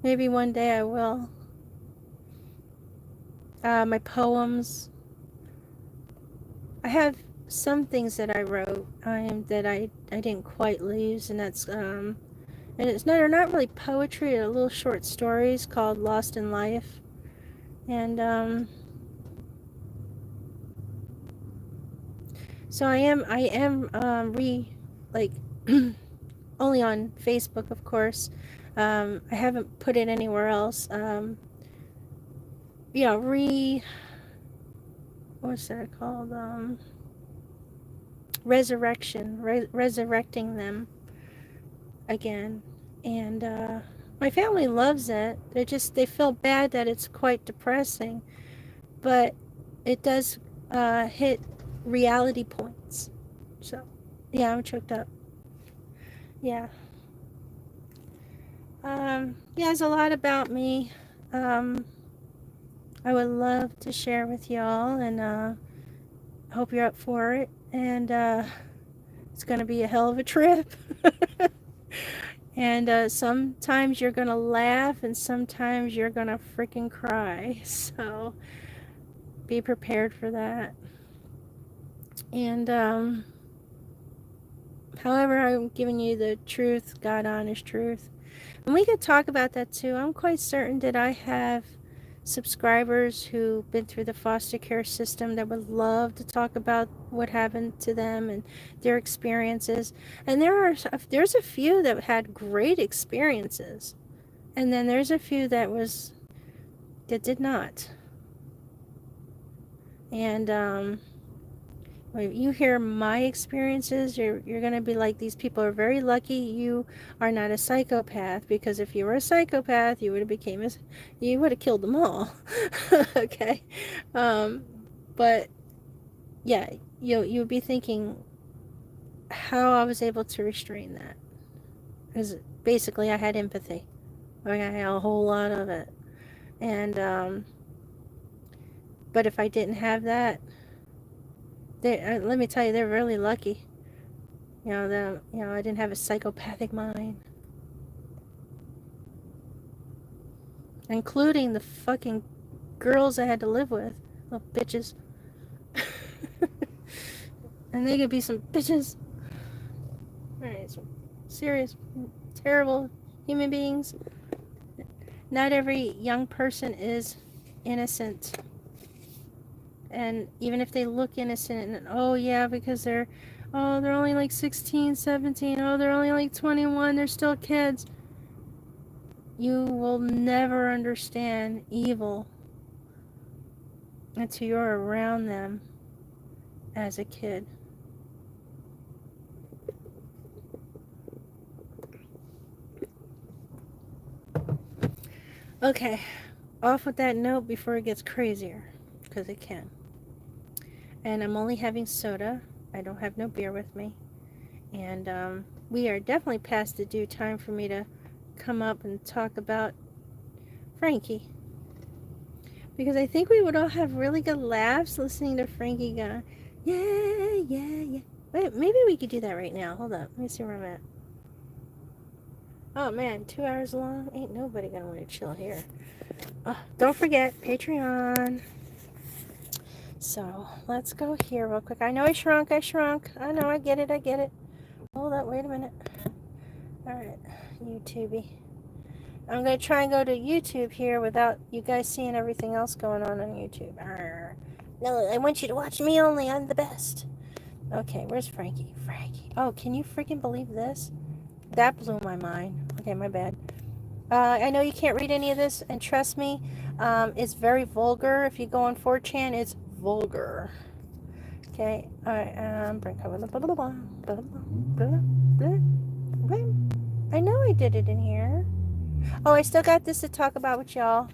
maybe one day I will. My poems. I have some things that I wrote that I didn't quite lose, and that's and they're not really poetry, they're little short stories called Lost in Life. And so I am only on Facebook, of course. I haven't put it anywhere else. What's that called? Resurrecting them again. And my family loves it. They feel bad that it's quite depressing, but it does hit reality points. So, yeah, I'm choked up. Yeah. Yeah, it's a lot about me. I would love to share with y'all, and hope you're up for it. And it's going to be a hell of a trip. And sometimes you're going to laugh, and sometimes you're going to freaking cry. So be prepared for that. And however, I'm giving you the truth, God honest truth. And we could talk about that too. I'm quite certain that I have subscribers who've been through the foster care system that would love to talk about what happened to them and their experiences. And there's a few that had great experiences, and then there's a few that did not. And when you hear my experiences, you're going to be like, these people are very lucky you are not a psychopath, because if you were a psychopath, you would have killed them all. Okay. But yeah, you would be thinking how I was able to restrain that, because basically I had empathy. I had a whole lot of it. And but if I didn't have that, let me tell you, they're really lucky. I didn't have a psychopathic mind. Including the fucking girls I had to live with. Little bitches. And they could be some bitches. Alright, some serious, terrible human beings. Not every young person is innocent. And even if they look innocent and, oh yeah, because they're only like 16, 17, oh, they're only like 21, they're still kids. You will never understand evil until you're around them as a kid. Okay, off with that note before it gets crazier, because it can. And I'm only having soda. I don't have no beer with me. And we are definitely past the due time for me to come up and talk about Frankie. Because I think we would all have really good laughs listening to Frankie go, yeah, yeah, yeah. Wait, maybe we could do that right now. Hold up. Let me see where I'm at. Oh, man, 2 hours long? Ain't nobody gonna want to chill here. Oh, don't forget, Patreon. So, let's go here real quick. I know I shrunk. I know, I get it. Hold up, wait a minute. Alright, YouTubey. I'm going to try and go to YouTube here without you guys seeing everything else going on YouTube. Arr. No, I want you to watch me only. I'm the best. Okay, where's Frankie? Oh, can you freaking believe this? That blew my mind. Okay, my bad. I know you can't read any of this, and trust me, it's very vulgar. If you go on 4chan, it's vulgar. Okay, alright, bring cover. I know I did it in here. Oh, I still got this to talk about with y'all.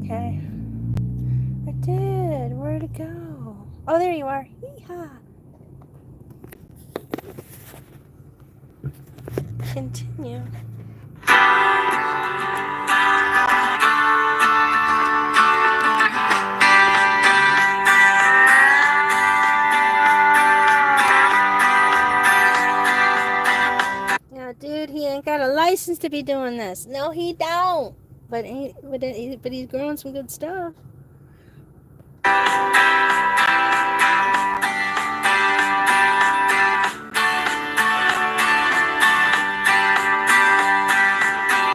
Okay. I did. Where'd it go? Oh, there you are. Yeehaw. Continue. Now, dude, he ain't got a license to be doing this. No, he don't. But he's growing some good stuff.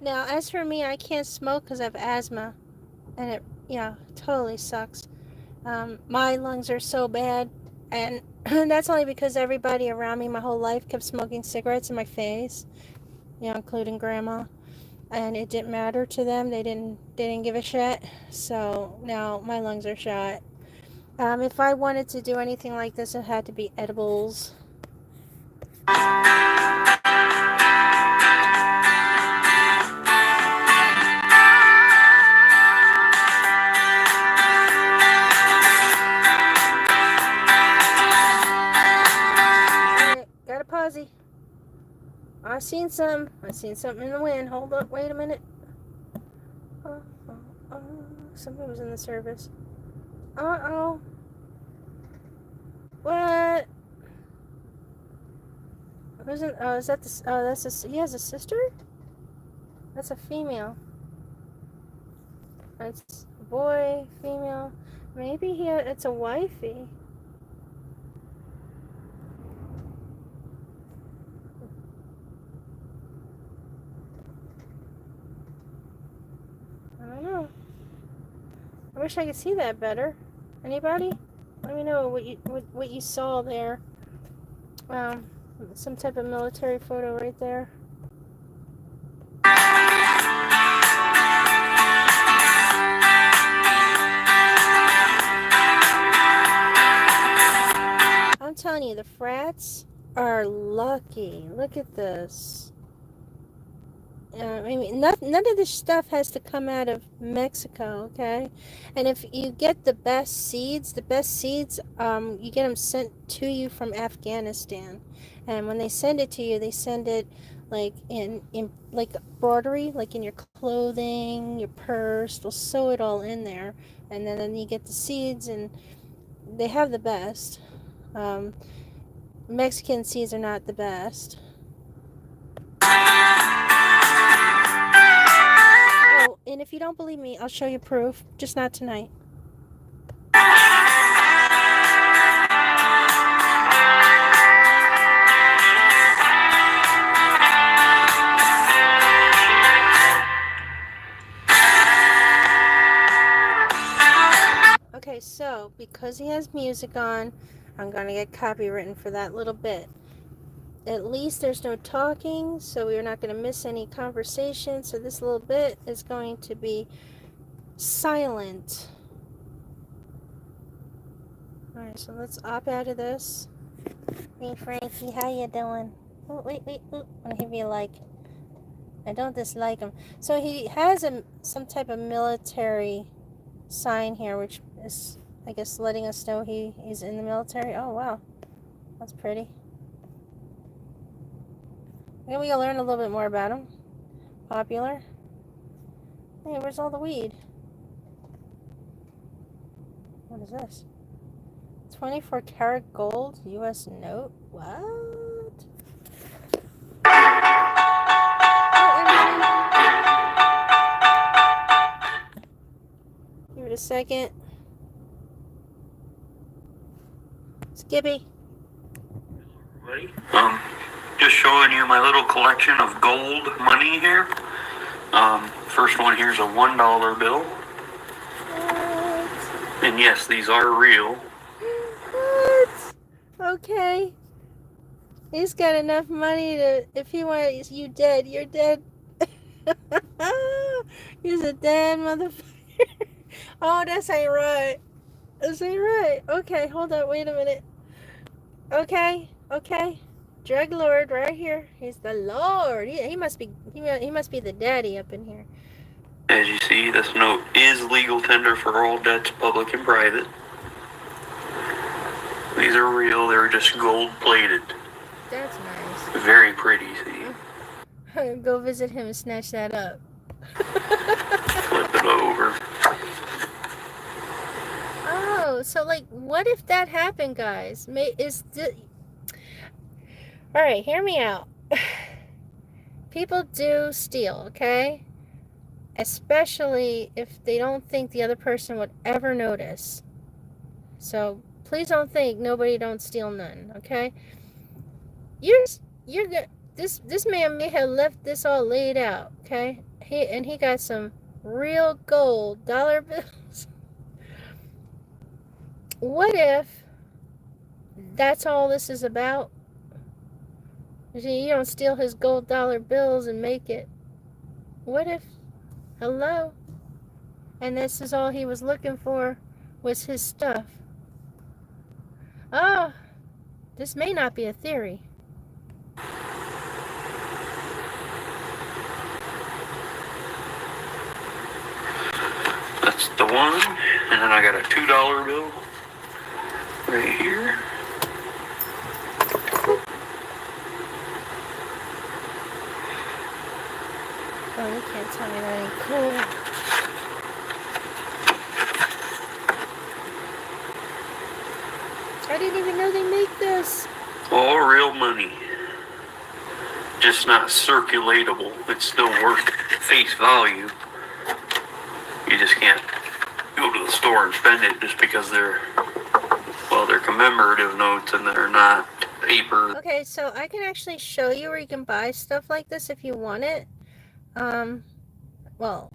Now, as for me, I can't smoke because I have asthma. And it, totally sucks. My lungs are so bad. And that's only because everybody around me my whole life kept smoking cigarettes in my face. Including Grandma. And it didn't matter to them. They didn't give a shit. So now my lungs are shot. If I wanted to do anything like this, it had to be edibles. Got a posse. I seen something in the wind. Hold up, wait a minute. Somebody was in the service. Uh-oh. What? Who's in, is that the, he has a sister? That's a female. It's a boy, female. Maybe it's a wifey. I don't know. I wish I could see that better. Anybody? Let me know what you saw there. Some type of military photo right there. I'm telling you, the frats are lucky. Look at this. None of this stuff has to come out of Mexico, okay? And if you get the best seeds, you get them sent to you from Afghanistan. And when they send it to you, they send it like in like embroidery, like in your clothing, your purse. They'll sew it all in there, and then you get the seeds, and they have the best. Mexican seeds are not the best. And if you don't believe me, I'll show you proof. Just not tonight. Okay, so because he has music on, I'm going to get copywritten for that little bit. At least there's no talking, so we're not going to miss any conversation. So this little bit is going to be silent. Alright, so let's opt out of this. Hey Frankie, how you doing? Oh, wait. Oh, I'm going to give you a like. I don't dislike him. So he has some type of military sign here, which is, I guess, letting us know he's in the military. Oh, wow. That's pretty. Maybe we'll learn a little bit more about him. Popular. Hey, where's all the weed? What is this? 24 karat gold U.S. note? What? Give it a second. Skippy. Just showing you my little collection of gold money here. First one here's a $1 bill. What? And yes, these are real. What? Okay. He's got enough money to, if he wants you dead, you're dead. He's a dead motherfucker. Oh, that's ain't right. This ain't right. Okay, hold on, wait a minute. Okay. Drug lord right here. He's the lord. He must be the daddy up in here. As you see, this note is legal tender for all debts, public and private. These are real. They're just gold plated. That's nice. Very pretty, see? Go visit him and snatch that up. Flip it over. Oh, so like, what if that happened, guys? All right, hear me out. People do steal, okay? Especially if they don't think the other person would ever notice. So please don't think nobody don't steal none, okay? You're good. This man may have left this all laid out, okay? He got some real gold dollar bills. What if that's all this is about? You don't steal his gold dollar bills and make it. What if, hello? And this is all he was looking for was his stuff. Oh, this may not be a theory. That's the one. And then I got a $2 bill right here. Oh, you can't tell me that ain't cool. I didn't even know they make this. All real money. Just not circulatable. It's still worth face value. You just can't go to the store and spend it just because they're commemorative notes and they're not paper. Okay, so I can actually show you where you can buy stuff like this if you want it. Well,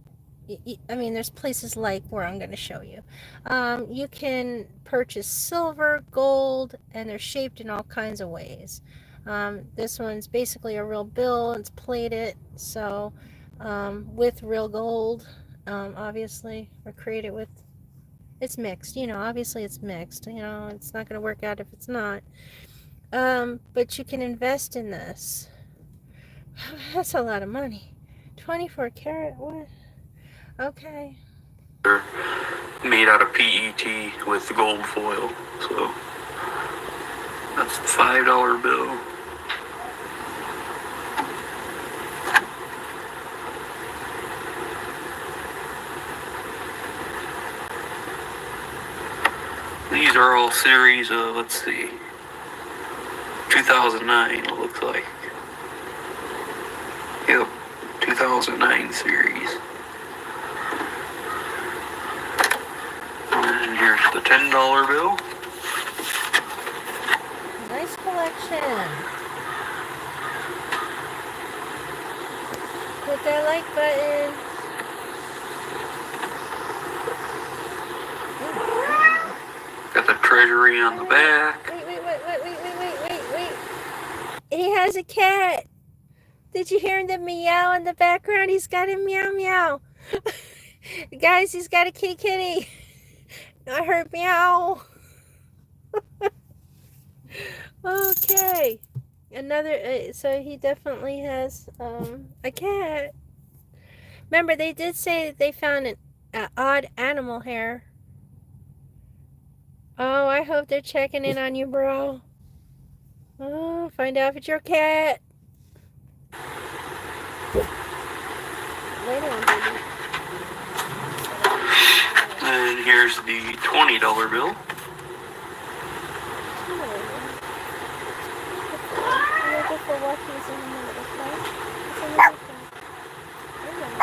I mean, there's places like where I'm going to show you. You can purchase silver, gold, and they're shaped in all kinds of ways. This one's basically a real bill. It's plated, so with real gold, obviously, or created with. It's mixed, obviously it's mixed. It's not going to work out if it's not. But you can invest in this. That's a lot of money. 24 karat, what? Okay. They're made out of PET with gold foil, so that's the $5 bill. These are all series of, let's see, 2009 it looks like. Yep, 2009 series. And here's the $10 bill. Nice collection. Hit that like button. treasury on the back. Wait. He has a cat. Did you hear the meow in the background? He's got a meow meow. Guys, he's got a kitty. I heard meow. Okay. Another, so he definitely has a cat. Remember, they did say that they found an odd animal hair. Oh, I hope they're checking in on you, bro. Oh, find out if it's your cat. Later on, baby. And here's the $20 bill. For what he's in a minute, okay?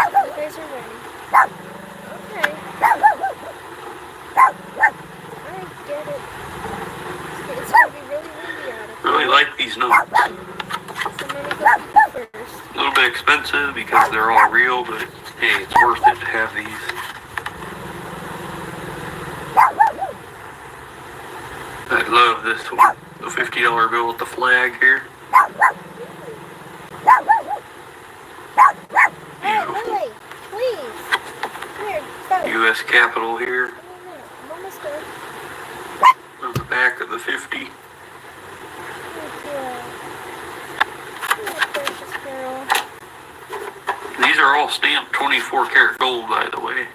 You guys are ready. Okay. I get it. It's gonna be really windy out of Really like these numbers. So I'm gonna go first. A little bit expensive because they're all real, but hey, it's worth it to have these. I love this one. The $50 bill with the flag here. Hey, Lily, please. Here, stop. U.S. Capitol here. I'm almost done. On the back of the 50. Thank you. You're a precious girl. These are all stamped 24 karat gold, by the way.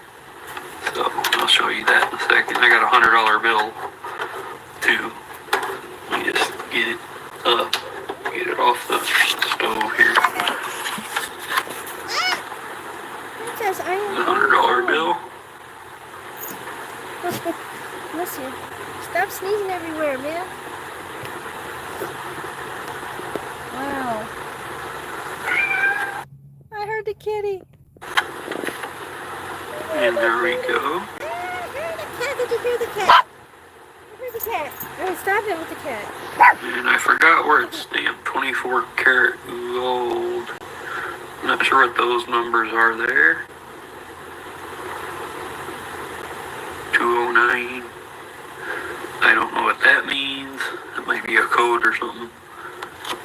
So I'll show you that in a second. I got a $100 bill too. Let me just get it up, get it off the stove here. It says I am The $100 bill. Listen, stop sneezing everywhere, man. Wow. I heard the kitty. And there we go. I heard the cat. Did you hear the cat? I heard the cat. Alright, stop it with the cat. And I forgot where it's stamped 24 karat gold. I'm not sure what those numbers are there. 209. I don't know what that means. It might be a code or something.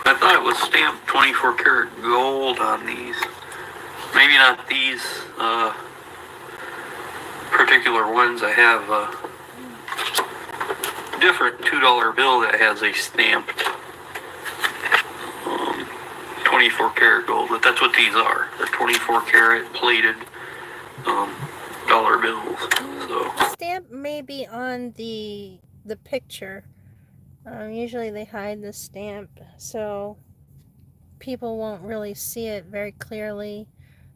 I thought it was stamped 24 karat gold on these. Maybe not these particular ones. I have a different $2 bill that has a stamped 24 karat gold, but that's what these are. They're 24 karat plated dollar bills. So The stamp may be on the picture. Usually they hide the stamp so people won't really see it very clearly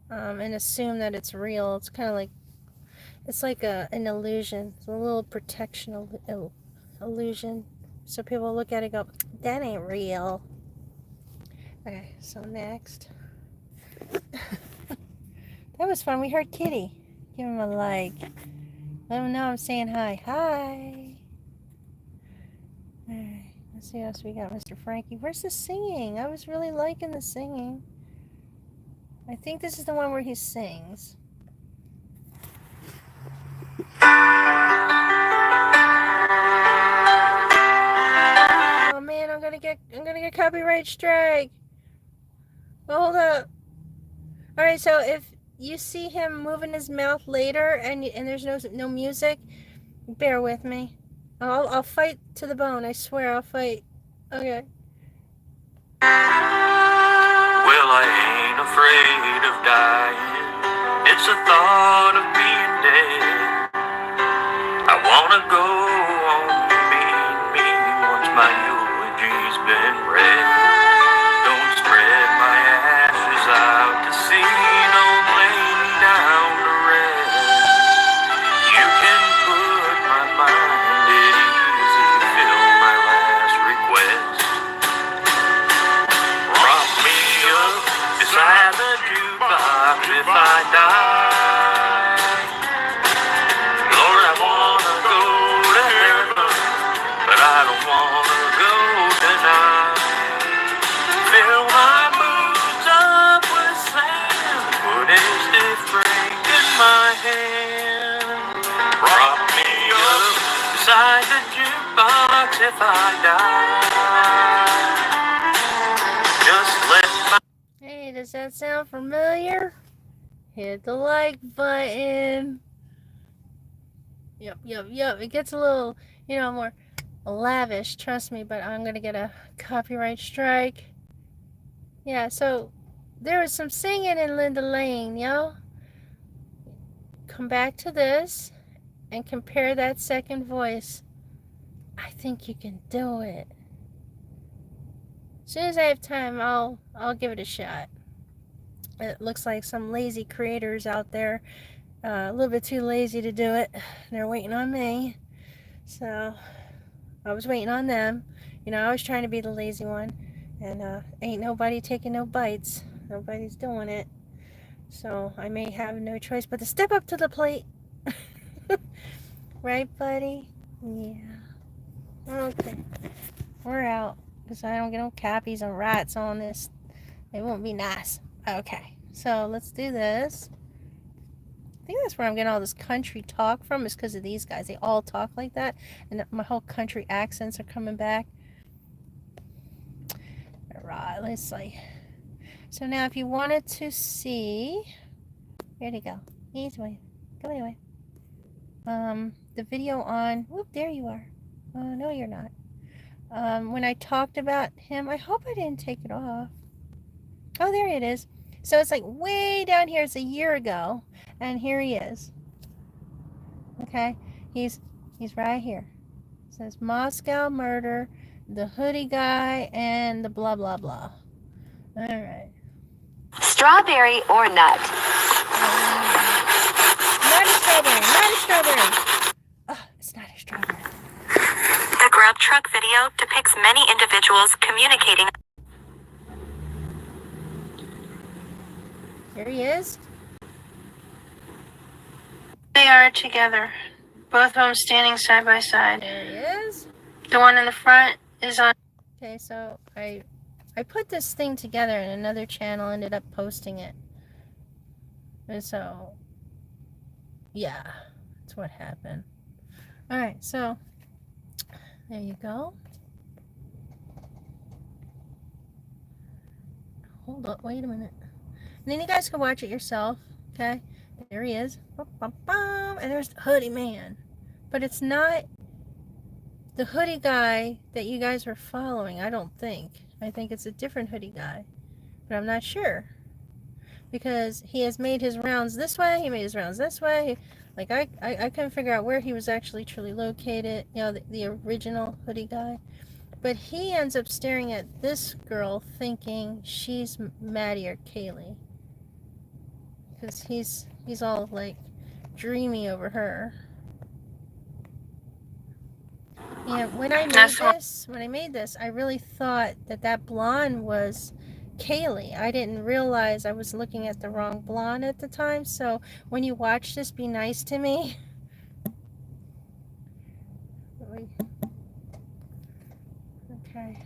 and assume that it's real. It's kind of like, it's like an illusion. It's a little protection illusion. So people look at it and go, that ain't real. Okay, so next. That was fun. We heard Kitty. Give him a like. Let him know I'm saying hi. Hi. Alright, let's see what else we got, Mr. Frankie. Where's the singing? I was really liking the singing. I think this is the one where he sings. Oh man, I'm gonna get copyright strike. Hold up. Alright, so if you see him moving his mouth later and there's no music, bear with me. I'll fight to the bone. I swear I'll fight. Okay. well, I ain't afraid of dying. It's the thought of being dead. I wanna go on being me once my eulogy's been read. Don't spread my ashes out to sea. Don't lay me down to rest. You can put my mind at ease if you fill my last request. Prop me up beside the jukebox if I die. Lord, I wanna go to heaven, but I don't wanna go tonight. if I die? Just let my... Hey, does that sound familiar? Hit the like button. Yep. It gets a little, more lavish, trust me, but I'm going to get a copyright strike. Yeah, so there was some singing in Linda Lane, yo. Come back to this and compare that second voice. I think you can do it. As soon as I have time, I'll give it a shot. It looks like some lazy creators out there, a little bit too lazy to do it. They're waiting on me. So I was waiting on them. I was trying to be the lazy one. And ain't nobody taking no bites. Nobody's doing it. So I may have no choice but to step up to the plate. Right, buddy? Yeah. Okay. We're out. Because I don't get no cappies and rats on this. It won't be nice. Okay. So let's do this. I think that's where I'm getting all this country talk from, is because of these guys. They all talk like that. And my whole country accents are coming back. Alright, let's see. So now if you wanted to see... Here you go. Easy way. Go away. The video on... Whoop, there you are. Oh, no, you're not. When I talked about him, I hope I didn't take it off. Oh, there it is. So it's like way down here. It's a year ago. And here he is. Okay? He's right here. It says Moscow Murder, the hoodie guy, and the blah, blah, blah. All right. Strawberry or nut? Not a strawberry. Not a strawberry. Oh, it's not a strawberry. The grub truck video depicts many individuals communicating. Here he is. They are together. Both of them standing side by side. There he is. The one in the front is on... Okay, so I put this thing together and another channel ended up posting it. And so, yeah, that's what happened. Alright, so, there you go. Hold up, wait a minute. And then you guys can watch it yourself, okay? There he is. And there's the hoodie man. But it's not the hoodie guy that you guys were following, I don't think. I think it's a different hoodie guy. But I'm not sure. Because he has made his rounds this way, he made his rounds this way. Like, I couldn't figure out where he was actually truly located. The original hoodie guy. But he ends up staring at this girl thinking she's Maddie or Kaylee. Because he's all, like, dreamy over her. And when I made this, I really thought that blonde was Kaylee. I didn't realize I was looking at the wrong blonde at the time. So when you watch this, be nice to me. Okay.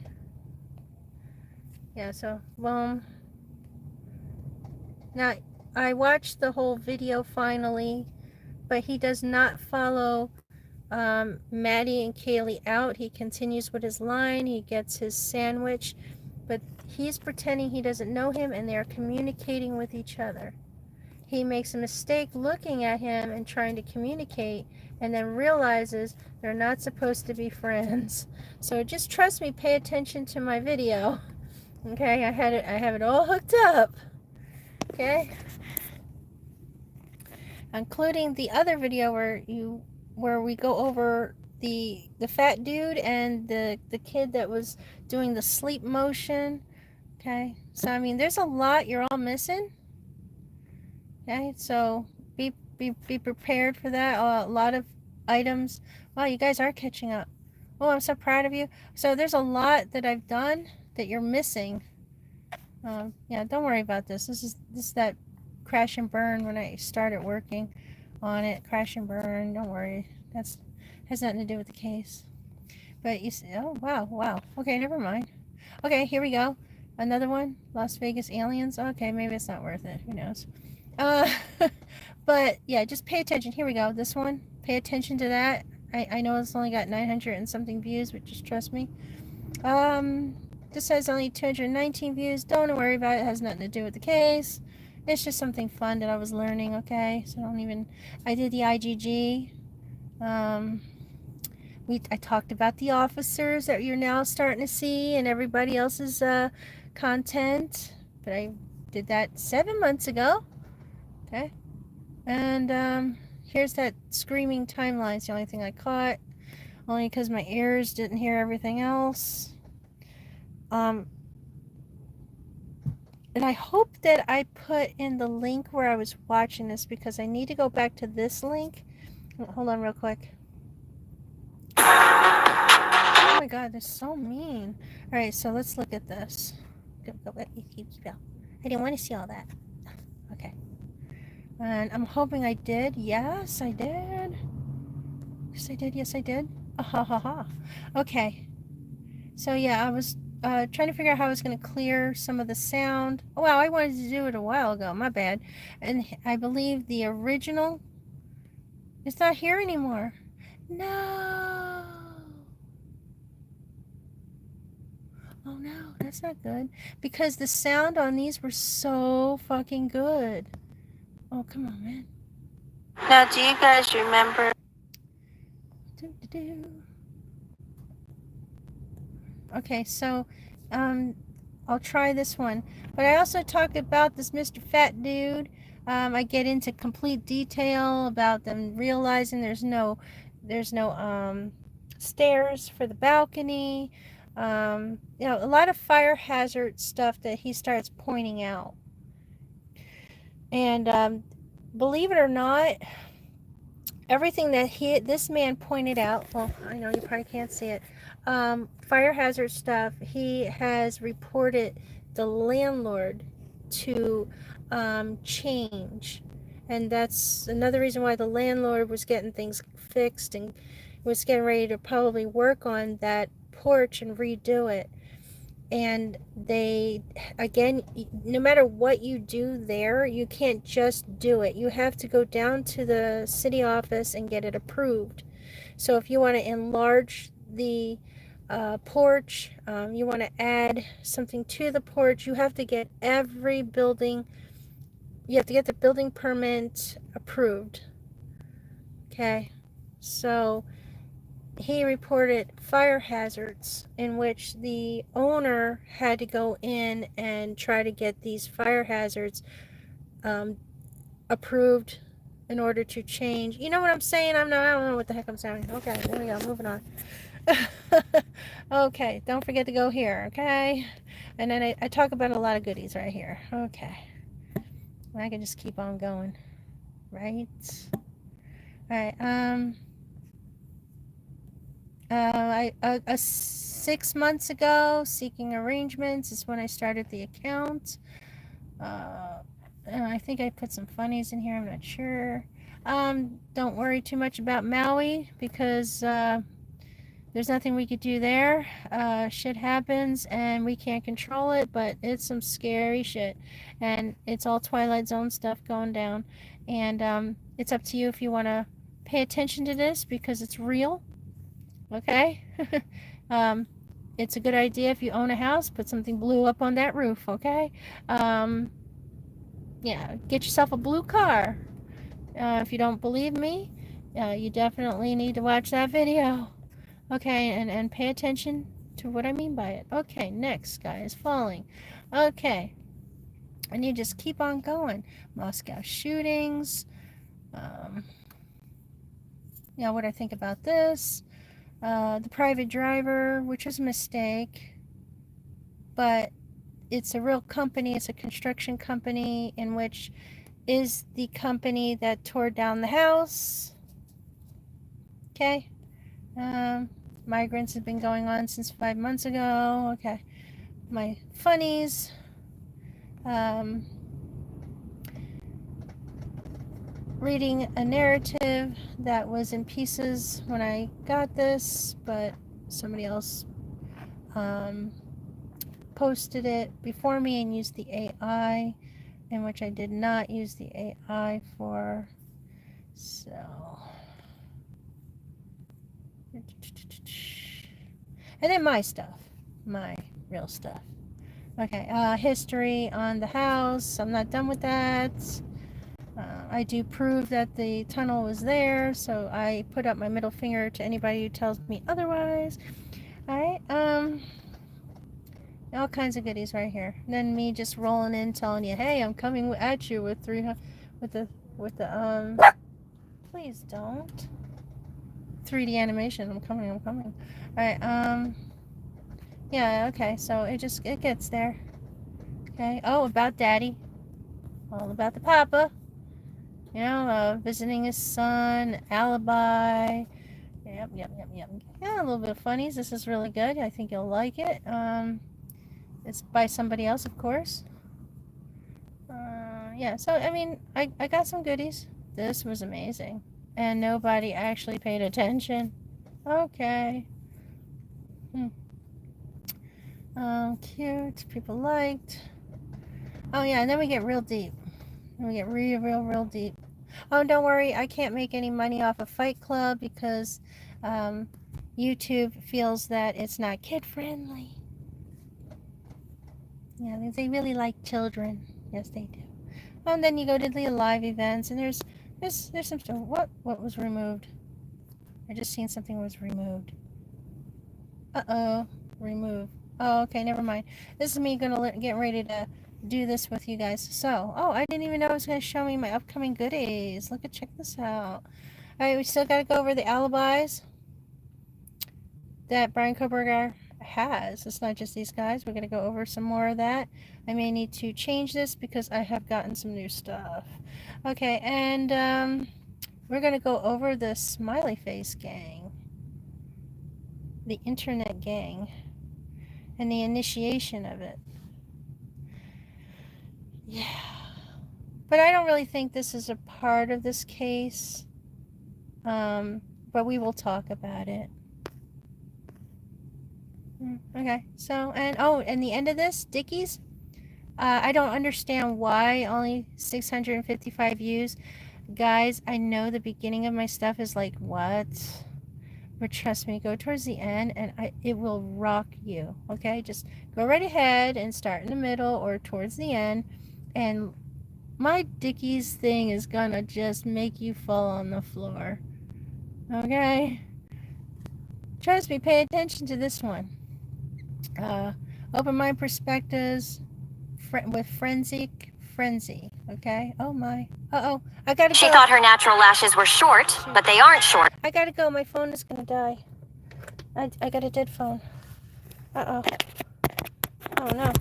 Yeah, so boom. Now, I watched the whole video finally, but he does not follow Maddie and Kaylee out. He continues with his line. He gets his sandwich, but he's pretending he doesn't know him, and they're communicating with each other. He makes a mistake looking at him and trying to communicate, and then realizes they're not supposed to be friends. So just trust me, pay attention to my video. Okay, I have it all hooked up. Okay, including the other video where we go over the fat dude and the kid that was doing the sleep motion. Okay, so I mean, there's a lot you're all missing. Okay, so be prepared for that. A lot of items. Wow, you guys are catching up. Oh, I'm so proud of you. So there's a lot that I've done that you're missing. Yeah, don't worry about this. This is that crash and burn when I started working on it. Crash and burn. Don't worry. That's has nothing to do with the case. But you see, oh wow. Okay, never mind. Okay, here we go. Another one. Las Vegas aliens. Okay, maybe it's not worth it. Who knows? But yeah, just pay attention. Here we go. This one. Pay attention to that. I know it's only got 900 and something views, but just trust me. This has only 219 views. Don't worry about it. It has nothing to do with the case. It's just something fun that I was learning, okay? So I did the IGG. I talked about the officers that you're now starting to see and everybody else's content. But I did that 7 months ago, okay? And here's that screaming timeline. It's the only thing I caught. Only because my ears didn't hear everything else. And I hope that I put in the link where I was watching this, because I need to go back to this link. Hold on real quick. Oh my god, they're so mean. Alright, so let's look at this. Go, keep out. I didn't want to see all that. Okay. And I'm hoping I did. Yes, I did. Yes, I did. Yes, I did. Ha ha ha. Okay. So yeah, I was trying to figure out how I was going to clear some of the sound. Oh wow, I wanted to do it a while ago. My bad. And I believe the original is not here anymore. No. Oh no, that's not good. Because the sound on these were so fucking good. Oh, come on, man. Now, do you guys remember? Okay, so I'll try this one. But I also talk about this Mr. Fat Dude. I get into complete detail about them realizing there's no stairs for the balcony. A lot of fire hazard stuff that he starts pointing out. And believe it or not, everything that this man pointed out, well, I know you probably can't see it, fire hazard stuff, he has reported the landlord to change. And that's another reason why the landlord was getting things fixed and was getting ready to probably work on that porch and redo it. And they, again, no matter what you do there, you can't just do it. You have to go down to the city office and get it approved. So if you want to enlarge the porch, you want to add something to the porch, you have to get every building, you have to get the building permit approved. Okay, so he reported fire hazards in which the owner had to go in and try to get these fire hazards approved in order to change. You know what I'm saying? I don't know what the heck I'm saying. Okay, there we go. Moving on. Okay, don't forget to go here. Okay, and then I talk about a lot of goodies right here. Okay, I can just keep on going. Right. All right. 6 months ago, seeking arrangements is when I started the account. I think I put some funnies in here. I'm not sure. Don't worry too much about Maui, because there's nothing we could do there. Shit happens and we can't control it, but it's some scary shit. And it's all Twilight Zone stuff going down. And it's up to you if you want to pay attention to this, because it's real. Okay? It's a good idea if you own a house, put something blue up on that roof, okay? Yeah, get yourself a blue car. If you don't believe me, you definitely need to watch that video. Okay, and pay attention to what I mean by it. Okay, next, guy is falling. Okay, and you just keep on going. Moscow shootings. What I think about this. The private driver, which was a mistake, but it's a real company. It's a construction company, in which is the company that tore down the house. Okay. Migrants have been going on since 5 months ago. Okay. My funnies. Reading a narrative that was in pieces when I got this, but somebody else posted it before me and used the AI, in which I did not use the AI for. So And then my stuff. My real stuff. Okay, history on the house. I'm not done with that. I do prove that the tunnel was there, so I put up my middle finger to anybody who tells me otherwise. Alright, all kinds of goodies right here. And then me just rolling in telling you, hey, I'm coming at you with please don't. 3D animation, I'm coming. Alright, yeah, okay, so it gets there. Okay, oh, about daddy. All about the papa. You know, visiting his son, alibi. Yep. Yeah, a little bit of funnies. This is really good. I think you'll like it. It's by somebody else, of course. Yeah, so, I mean, I got some goodies. This was amazing. And nobody actually paid attention. Okay. Cute. People liked. Oh, yeah, and then we get real deep. We get real deep. Oh, don't worry, I can't make any money off of Fight Club because YouTube feels that it's not kid-friendly. Yeah, they really like children. Yes, they do. Oh, and then you go to the live events, and there's some stuff. What was removed? I just seen something was removed. Remove. Oh, okay, never mind. This is me gonna get ready to do this with you guys. So, oh, I didn't even know it was going to show me my upcoming goodies. Check this out. Alright, we still got to go over the alibis that Brian Kohberger has. It's not just these guys. We're going to go over some more of that. I may need to change this because I have gotten some new stuff. Okay, and we're going to go over the smiley face gang. The internet gang. And the initiation of it. Yeah. But I don't really think this is a part of this case. But we will talk about it. Okay, so, and the end of this, Dickies, I don't understand why only 655 views. Guys, I know the beginning of my stuff is like, what? But trust me, go towards the end and it will rock you, okay? Just go right ahead and start in the middle or towards the end, and my Dickies thing is gonna just make you fall on the floor, okay? Trust me, pay attention to this one. Open Mind Perspectives with Frenzy, okay? Oh my. Uh-oh, I gotta go. She thought her natural lashes were short, but they aren't short. I gotta go, my phone is gonna die. I got a dead phone. Uh-oh. Oh no.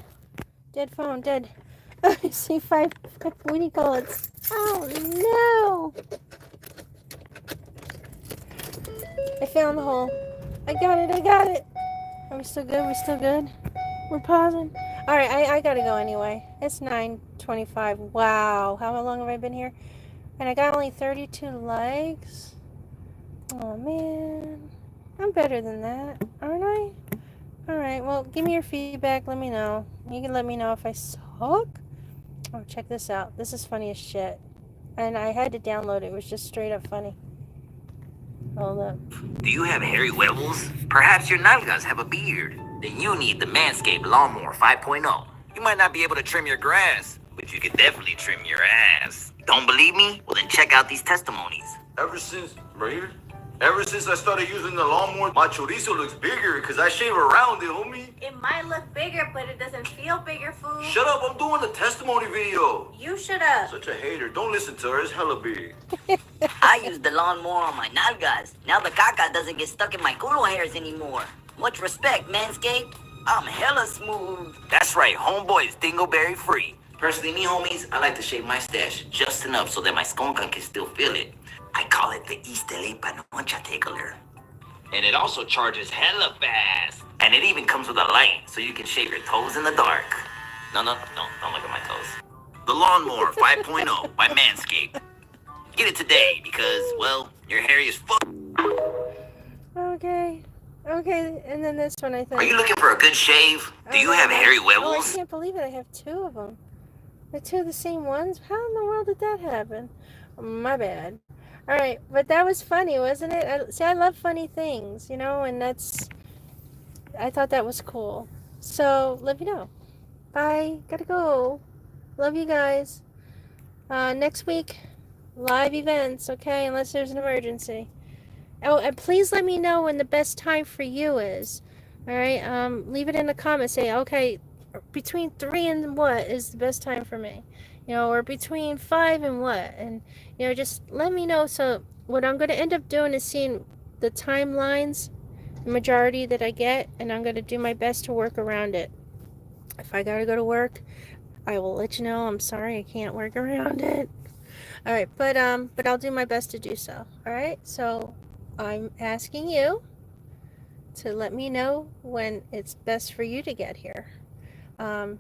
Dead phone, dead. See, what do you call it? Oh no! I found the hole. I got it. Are we still good? We're pausing. Alright, I gotta go anyway. It's 9:25. Wow. How long have I been here? And I got only 32 likes. Oh man. I'm better than that, aren't I? Alright, well, give me your feedback. Let me know. You can let me know if I suck. Oh, check this out. This is funny as shit. And I had to download it. It was just straight up funny. Hold up. Do you have hairy webbles? Perhaps your nalgas have a beard. Then you need the Manscaped Lawnmower 5.0. You might not be able to trim your grass, but you can definitely trim your ass. Don't believe me? Well, then check out these testimonies. Ever since I started using the lawnmower, my chorizo looks bigger because I shave around it, homie. It might look bigger, but it doesn't feel bigger, fool. Shut up, I'm doing the testimony video. You shut up. Such a hater. Don't listen to her, it's hella big. I use the lawnmower on my nalgas. Now the caca doesn't get stuck in my culo hairs anymore. Much respect, Manscaped. I'm hella smooth. That's right, homeboy is dingleberry free. Personally, me homies, I like to shave my stash just enough so that my skunka can still feel it. I call it the East LA Panocha tickler. And it also charges hella fast. And it even comes with a light so you can shave your toes in the dark. No, don't look at my toes. The Lawnmower 5.0 by Manscaped. Get it today because, well, your hair is full. Okay, and then this one, I think. Are you looking for a good shave? Do you have hairy Oh, I webbles? can't believe it. I have two of them. The two of the same ones? How in the world did that happen? My bad. All right, but that was funny, wasn't it? See, I love funny things, you know, and I thought that was cool. So let me know. Bye. Gotta go. Love you guys. Next week, live events, okay? Unless there's an emergency. Oh, and please let me know when the best time for you is. All right. Leave it in the comments. Say, okay, between 3 and what is the best time for me? You know, or between 5 and what? And you know, just let me know. So what I'm going to end up doing is seeing the timelines, the majority that I get, and I'm going to do my best to work around it. If I gotta go to work, I will let you know. I'm sorry I can't work around it. All right, but I'll do my best to do so. All right, so I'm asking you to let me know when it's best for you to get here, and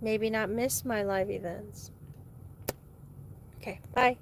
maybe not miss my live events. Okay, bye.